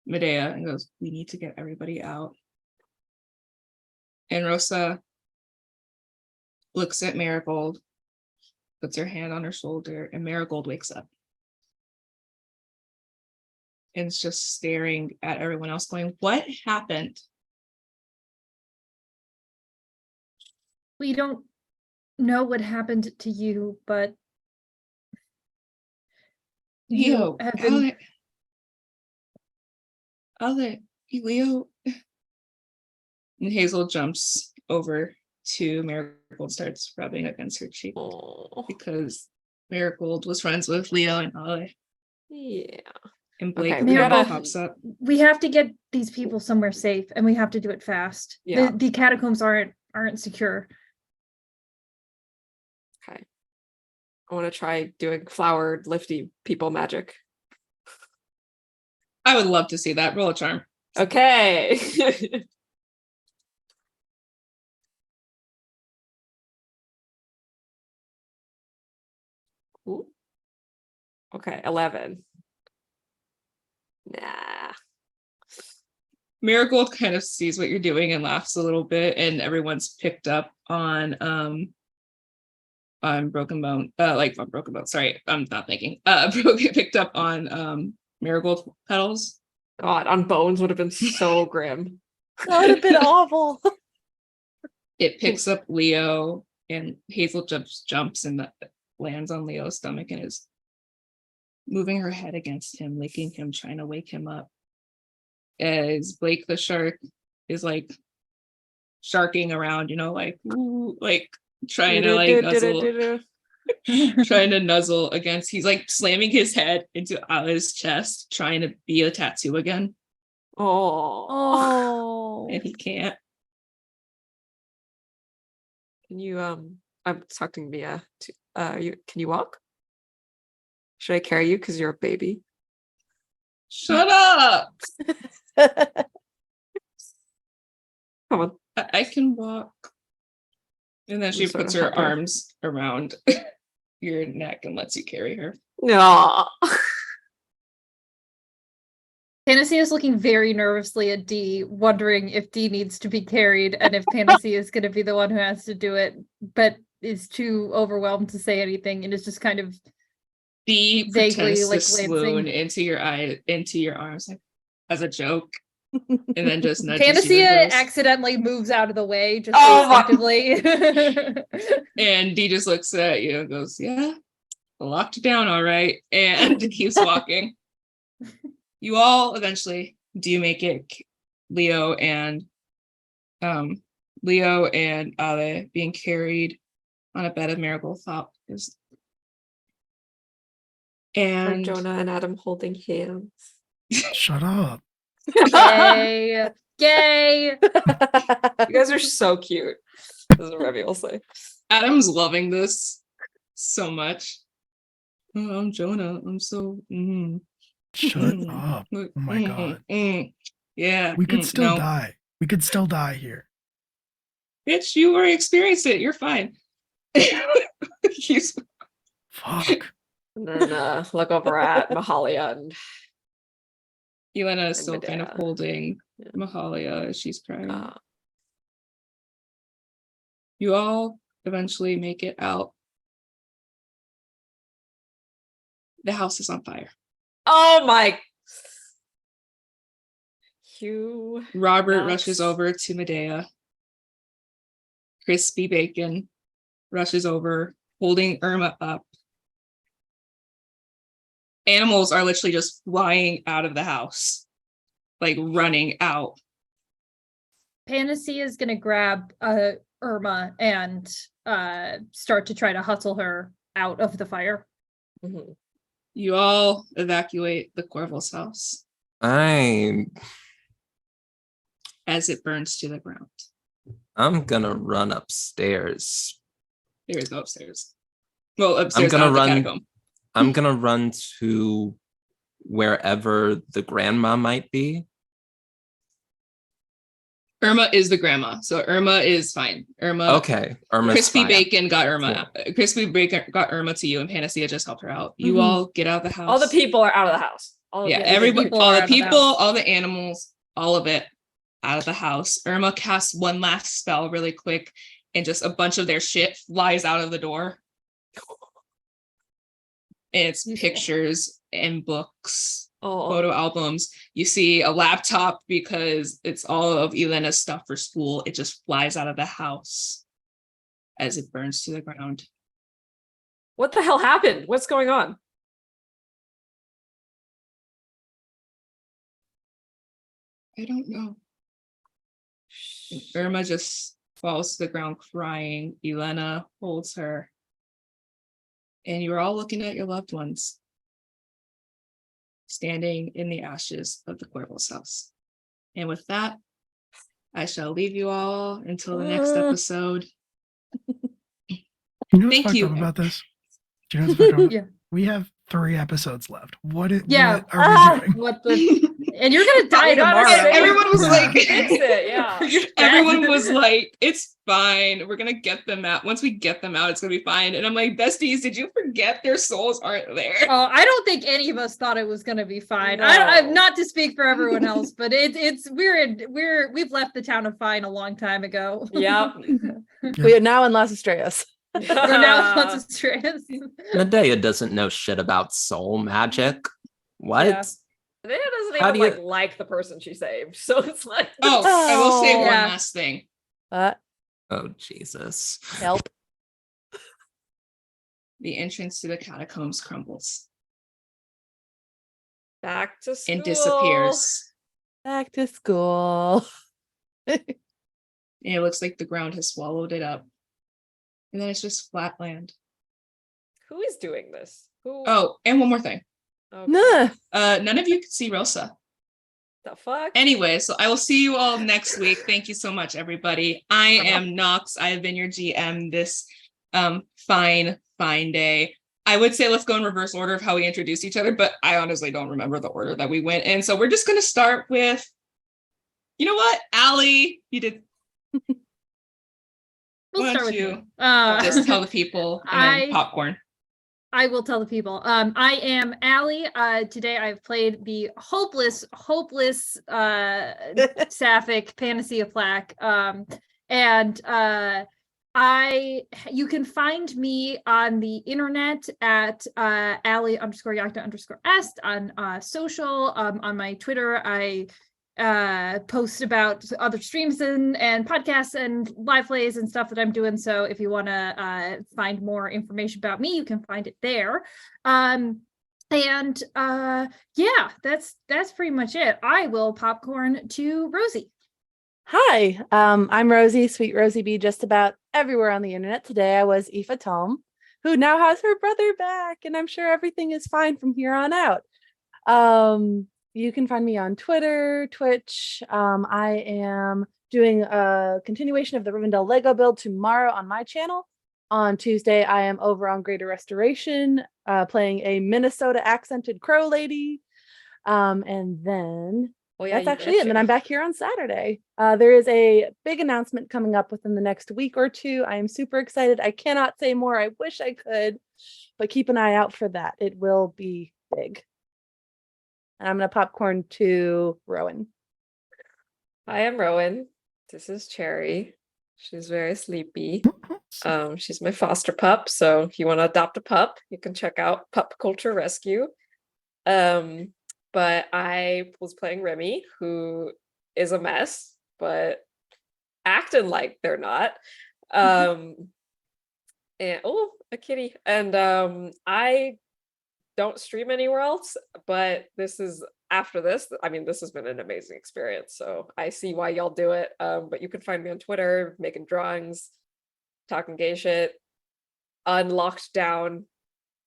Medea, and goes, "We need to get everybody out." And Rosa looks at Marigold, puts her hand on her shoulder, and Marigold wakes up. And is just staring at everyone else, going, "What happened?" We don't know what happened to you, but you Leo, have been Ale, Leo. And Hazel jumps over to Marigold, starts rubbing against her cheek Oh, because Marigold was friends with Leo and Ale. yeah. And Blake Okay, we kind of gotta- pops up. we have to get these people somewhere safe, and we have to do it fast. Yeah. The catacombs aren't secure. Okay. I want to try doing flowered, lifty people magic. I would love to see that. Roll a charm. Okay. Ooh. Okay, 11. Nah. Marigold kind of sees what you're doing and laughs a little bit, and everyone's picked up on Broken Bone. Like on Broken Bone. Sorry, I'm not thinking. Picked up on Marigold petals. God, on bones would have been so grim. That would have been awful. It picks up Leo, and Hazel jumps and lands on Leo's stomach and is moving her head against him, licking him, trying to wake him up. As Blake the shark is like sharking around, like ooh, like trying to like nuzzle, trying to nuzzle against. He's like slamming his head into Ali's chest, trying to be a tattoo again, Oh. Oh. and he can't. Can you I'm talking to Mia. Can you walk? Should I carry you because you're a baby? Shut up! Come on. I can walk. And then she We sort puts of her help her. arms around your neck and lets you carry her. No. Panacea is looking very nervously at Dee, wondering if Dee needs to be carried and if Panacea is going to be the one who has to do it, but is too overwhelmed to say anything and is just kind of Dee vaguely pretends to like swoon glancing. into your arms like, as a joke, and then just nudges you Panacea and goes, accidentally moves out of the way just Oh my- instinctively. and Dee just looks at you and goes, "Yeah, I locked you down all right," and keeps walking. You all eventually do make it. Leo and Ale being carried on a bed of marigold flowers. Or And Jonah and Adam holding hands. Shut up. Yay. Yay. You guys are so cute. This is what Remy will say. Adam's loving this so much. "Oh, I'm Jonah. I'm so Shut up. Oh my God. Yeah. We could still no. die. We could still die here. Bitch, you already experienced it. You're fine. He's Fuck. And then look over at Mahalia and Elena is And still kind of Medea. holding Yeah. Mahalia as she's crying. uh, You all eventually make it out. The house is on fire. oh my. Hugh. Robert Nuts. rushes over to Medea. Crispy Bacon rushes over, holding Irma up. Animals are literally just flying out of the house, like running out. Panacea is going to grab Irma and start to try to hustle her out of the fire. Mhm. You all evacuate the Corval's house I'm as it burns to the ground. gonna run upstairs. There is no upstairs. Well, upstairs gonna down the run- catacomb. I'm gonna run to wherever the grandma might be. Irma is the grandma, so Irma is fine. Irma. Okay, Irma's Crispy fine. Bacon got Irma. Crispy Bacon got Irma to you, and Panacea just helped her out. You Mhm. all get out of the house. All the people are out of the house. All Yeah, the everybody, people all are the out of the people, house. all the animals, all of it out of the house. Irma casts one last spell really quick, and just a bunch of their shit flies out of the door. And it's Useful. pictures and books, Oh, photo albums. You see a laptop because it's all of Elena's stuff for school. It just flies out of the house as it burns to the ground. what the hell happened? What's going on? I don't know. And Irma just falls to the ground crying. Elena holds her. And you're all looking at your loved ones standing in the ashes of the Cuervo's house. And with that, I shall leave you all until the next episode. You know what's Thank fucked you. up about this? Do you know what's fucked up? Yeah. We have 3 episodes left. What are Ah! we doing? What the? And you're gonna die We gotta tomorrow. say- Everyone was Yeah. like, Fix it, yeah. everyone was like, it's fine. We're gonna get them out. Once we get them out, it's gonna be fine. And I'm like, besties, did you forget their souls aren't there? Oh, I don't think any of us thought it was going to be fine. No. I'm not to speak for everyone else, but we've left the town of Fine a long time ago. Yep. We are now in Las Estrellas. We're now in Las Estrellas. Medea doesn't know shit about soul magic. What? Yeah. Leia doesn't How even do you- like the person she saved, so it's like Oh, I will say Oh. one Yeah. last thing. Oh, Jesus. Help. The entrance to the catacombs crumbles back to school and disappears. Back to school. And it looks like the ground has swallowed it up. And then it's just flat land. Who is doing this? Who? Oh, and one more thing. Okay. Nah. None of you can see Rosa. The fuck? Anyway, so I will see you all next week. Thank you so much, everybody. I am Nox. I have been your GM this fine day. I would say let's go in reverse order of how we introduce each other, but I honestly don't remember the order that we went in. So we're just going to start with, you know what? Allie, you did. We'll Why start don't with you you. just tell the people and then popcorn. I will tell the people. I am Allie. Today I've played the hopeless sapphic Panacea plaque. And you can find me on the internet at Allie_Yakta_est on social. On my Twitter, I post about other streams and podcasts and live plays and stuff that I'm doing. So if you want to find more information about me, you can find it there. Yeah, that's pretty much it. I will popcorn to Rosie. Hi, I'm Rosie, Sweet Rosie B, just about everywhere on the internet. Today I was Aoife Tom, who now has her brother back, and I'm sure everything is fine from here on out. You can find me on Twitter, Twitch. I am doing a continuation of the Rivendell Lego build tomorrow on my channel. On Tuesday, I am over on Greater Restoration, playing a Minnesota accented crow lady. And then Oh, yeah, that's you actually it. And then betcha. I'm back here on Saturday. There is a big announcement coming up within the next week or two. I am super excited. I cannot say more. I wish I could, but keep an eye out for that. It will be big. And I'm going to popcorn to Rowan. I am Rowan. This is Cherry. She's very sleepy. She's my foster pup. So if you want to adopt a pup, you can check out Pup Culture Rescue. But I was playing Remy, who is a mess, but acting like they're not. And oh, a kitty. And I don't stream anywhere else, but this is after this. I mean, this has been an amazing experience. So I see why y'all do it. But you can find me on Twitter, making drawings, talking gay shit, unlocked down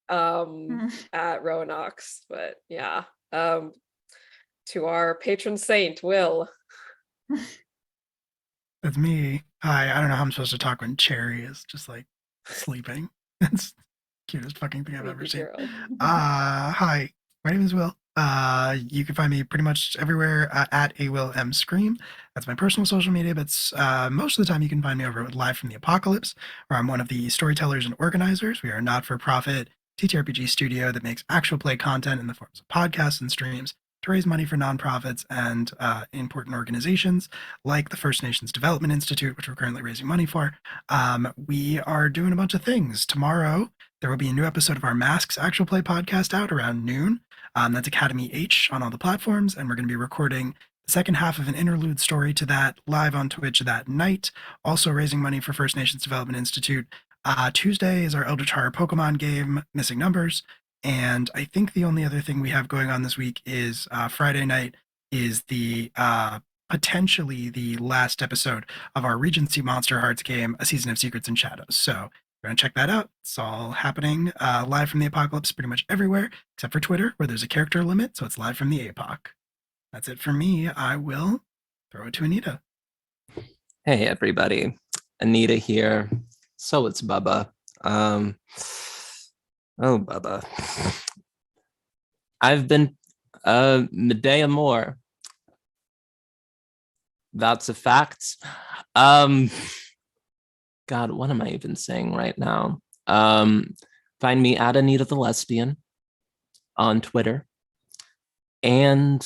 at Roanox. But yeah. To our patron saint, Will. That's me. Hi, I don't know how I'm supposed to talk when Cherry is just like sleeping. That's the cutest fucking thing I've ever Creepy seen. girl. Hi, my name is Will. You can find me pretty much everywhere at @awillmscream. That's my personal social media, but most of the time you can find me over at Live from the Apocalypse, where I'm one of the storytellers and organizers. We are a not-for-profit TTRPG studio that makes actual play content in the forms of podcasts and streams to raise money for nonprofits and important organizations like the First Nations Development Institute, which we're currently raising money for. We are doing a bunch of things. Tomorrow, there will be a new episode of our Masks Actual Play podcast out around noon. That's Academy H on all the platforms, and we're going to be recording the second half of an interlude story to that live on Twitch that night, also raising money for First Nations Development Institute. Tuesday is our Eldritch Horror Pokemon game, Missing Numbers, and I think the only other thing we have going on this week is Friday night is the potentially the last episode of our Regency Monster Hearts game, A Season of Secrets and Shadows. So we're going to check that out. It's all happening live from the Apocalypse pretty much everywhere, except for Twitter, where there's a character limit, so it's live from the APOC. That's it for me. I will throw it to Anita. Hey, everybody. Anita here. So it's Bubba. Bubba. I've been Medea Moore. That's a fact. God, what am I even saying right now? Find me at Anita the Lesbian on Twitter. And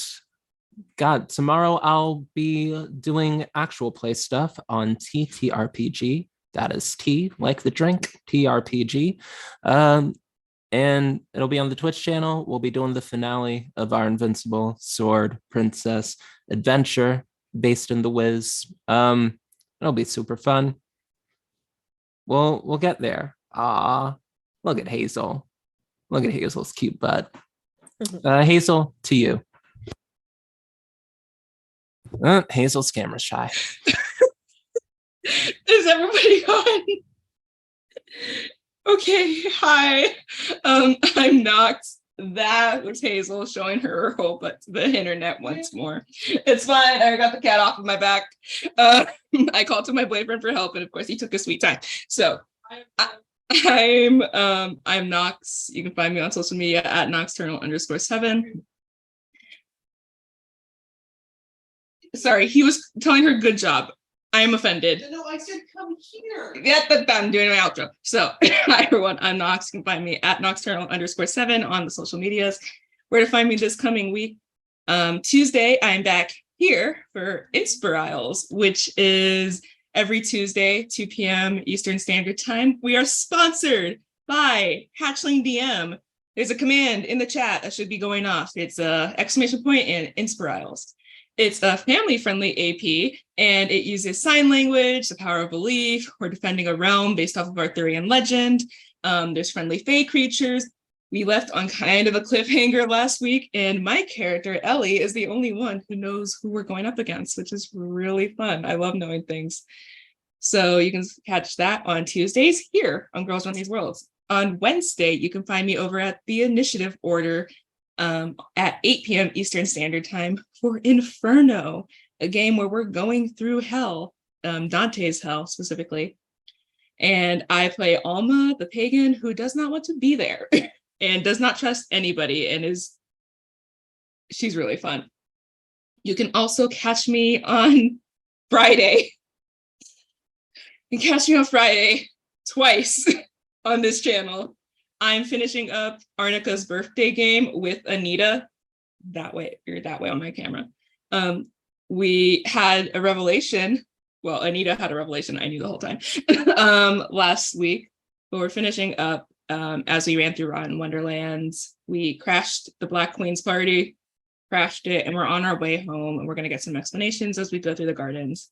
God, tomorrow I'll be doing actual play stuff on TTRPG. That is T, like the drink, TRPG. And it'll be on the Twitch channel. We'll be doing the finale of our Invincible Sword Princess adventure based in the Wiz. It'll be super fun. We'll get there. Look at Hazel. Look at Hazel's cute butt. Hazel, to you. Hazel's camera shy. Is everybody on? Okay, hi. I'm Nox. That was Hazel showing her whole butt to the internet once more. It's fine. I got the cat off of my back. I called to my boyfriend for help, and of course he took a sweet time. So I'm Nox. You can find me on social media at Noxternal_7. Sorry, he was telling her good job. I am offended. No, I said come here. Yeah, I'm doing my outro. So, hi everyone, I'm Nox. You can find me at Noxternal_7 on the social medias. Where to find me this coming week? Tuesday, I'm back here for Inspiriles, which is every Tuesday, 2 p.m. Eastern Standard Time. We are sponsored by Hatchling DM. There's a command in the chat that should be going off. It's a ! And Inspiriles. It's a family-friendly AP, and it uses sign language, the power of belief. We're defending a realm based off of Arthurian legend. There's friendly fae creatures. We left on kind of a cliffhanger last week, and my character, Ellie, is the only one who knows who we're going up against, which is really fun. I love knowing things. So you can catch that on Tuesdays here on Girls Run These Worlds. On Wednesday, you can find me over at the Initiative Order at 8 p.m. Eastern Standard Time for Inferno, a game where we're going through hell, Dante's hell specifically. And I play Alma, the pagan, who does not want to be there and does not trust anybody, and she's really fun. You can also catch me on Friday. You can catch me on Friday twice on this channel. I'm finishing up Arnica's birthday game with Anita. That way, you're that way on my camera. We had a revelation. Well, Anita had a revelation. I knew the whole time last week. But we're finishing up as we ran through Rotten Wonderlands. We crashed the Black Queen's party, crashed it, and we're on our way home. And we're going to get some explanations as we go through the gardens.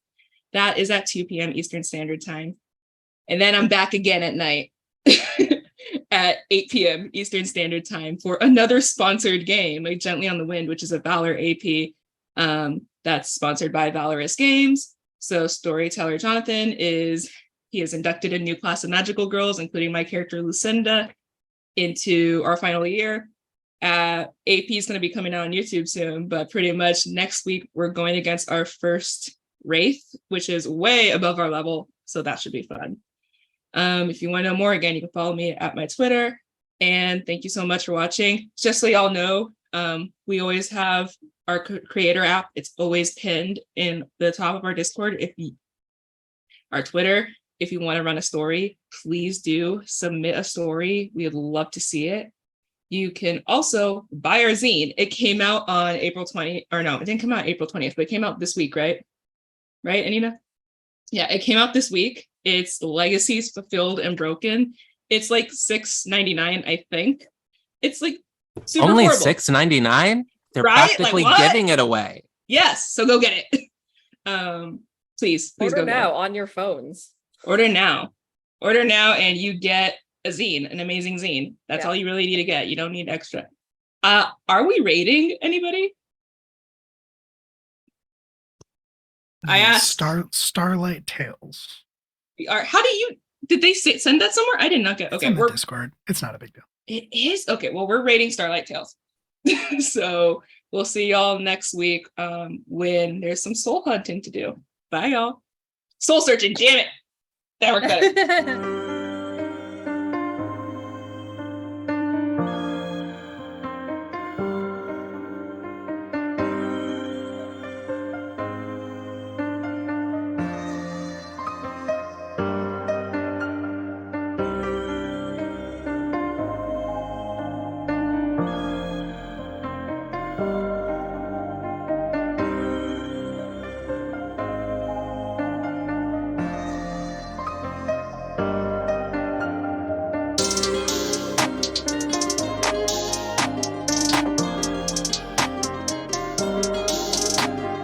That is at 2 p.m. Eastern Standard Time. And then I'm back again at night. At 8 p.m. Eastern Standard Time for another sponsored game, like Gently on the Wind, which is a Valor AP that's sponsored by Valorous Games. So storyteller Jonathan has inducted a new class of magical girls, including my character Lucinda, into our final year. AP is going to be coming out on YouTube soon, but pretty much next week we're going against our first Wraith, which is way above our level, so that should be fun. If you want to know more, again, you can follow me at my Twitter. And thank you so much for watching. Just so y'all know, We always have our creator app. It's always pinned in the top of our Discord. Our Twitter, if you want to run a story, please do submit a story. We would love to see it. You can also buy our zine. It came out on April 20th, or no, it didn't come out April 20th, but it came out this week, right? Right, Anita? Yeah, it came out this week. It's Legacies Fulfilled and Broken. It's like $6.99, I think. It's like super Only affordable. $6.99? They're Right? Like, practically what? giving it away. Yes, so go get it. Please Order go get now it. on your phones. Order now. Order now, and you get a zine, an amazing zine. That's Yeah. all you really need to get. You don't need extra. Are we rating anybody? I The asked. Starlight Tales. How did they send that somewhere? I did not get. It's Okay, in the we're Discord. It's not a big deal. it is okay. Well, we're rating Starlight Tales. So we'll see y'all next week when there's some soul hunting to do. Bye, y'all. Soul searching, damn it. That worked better.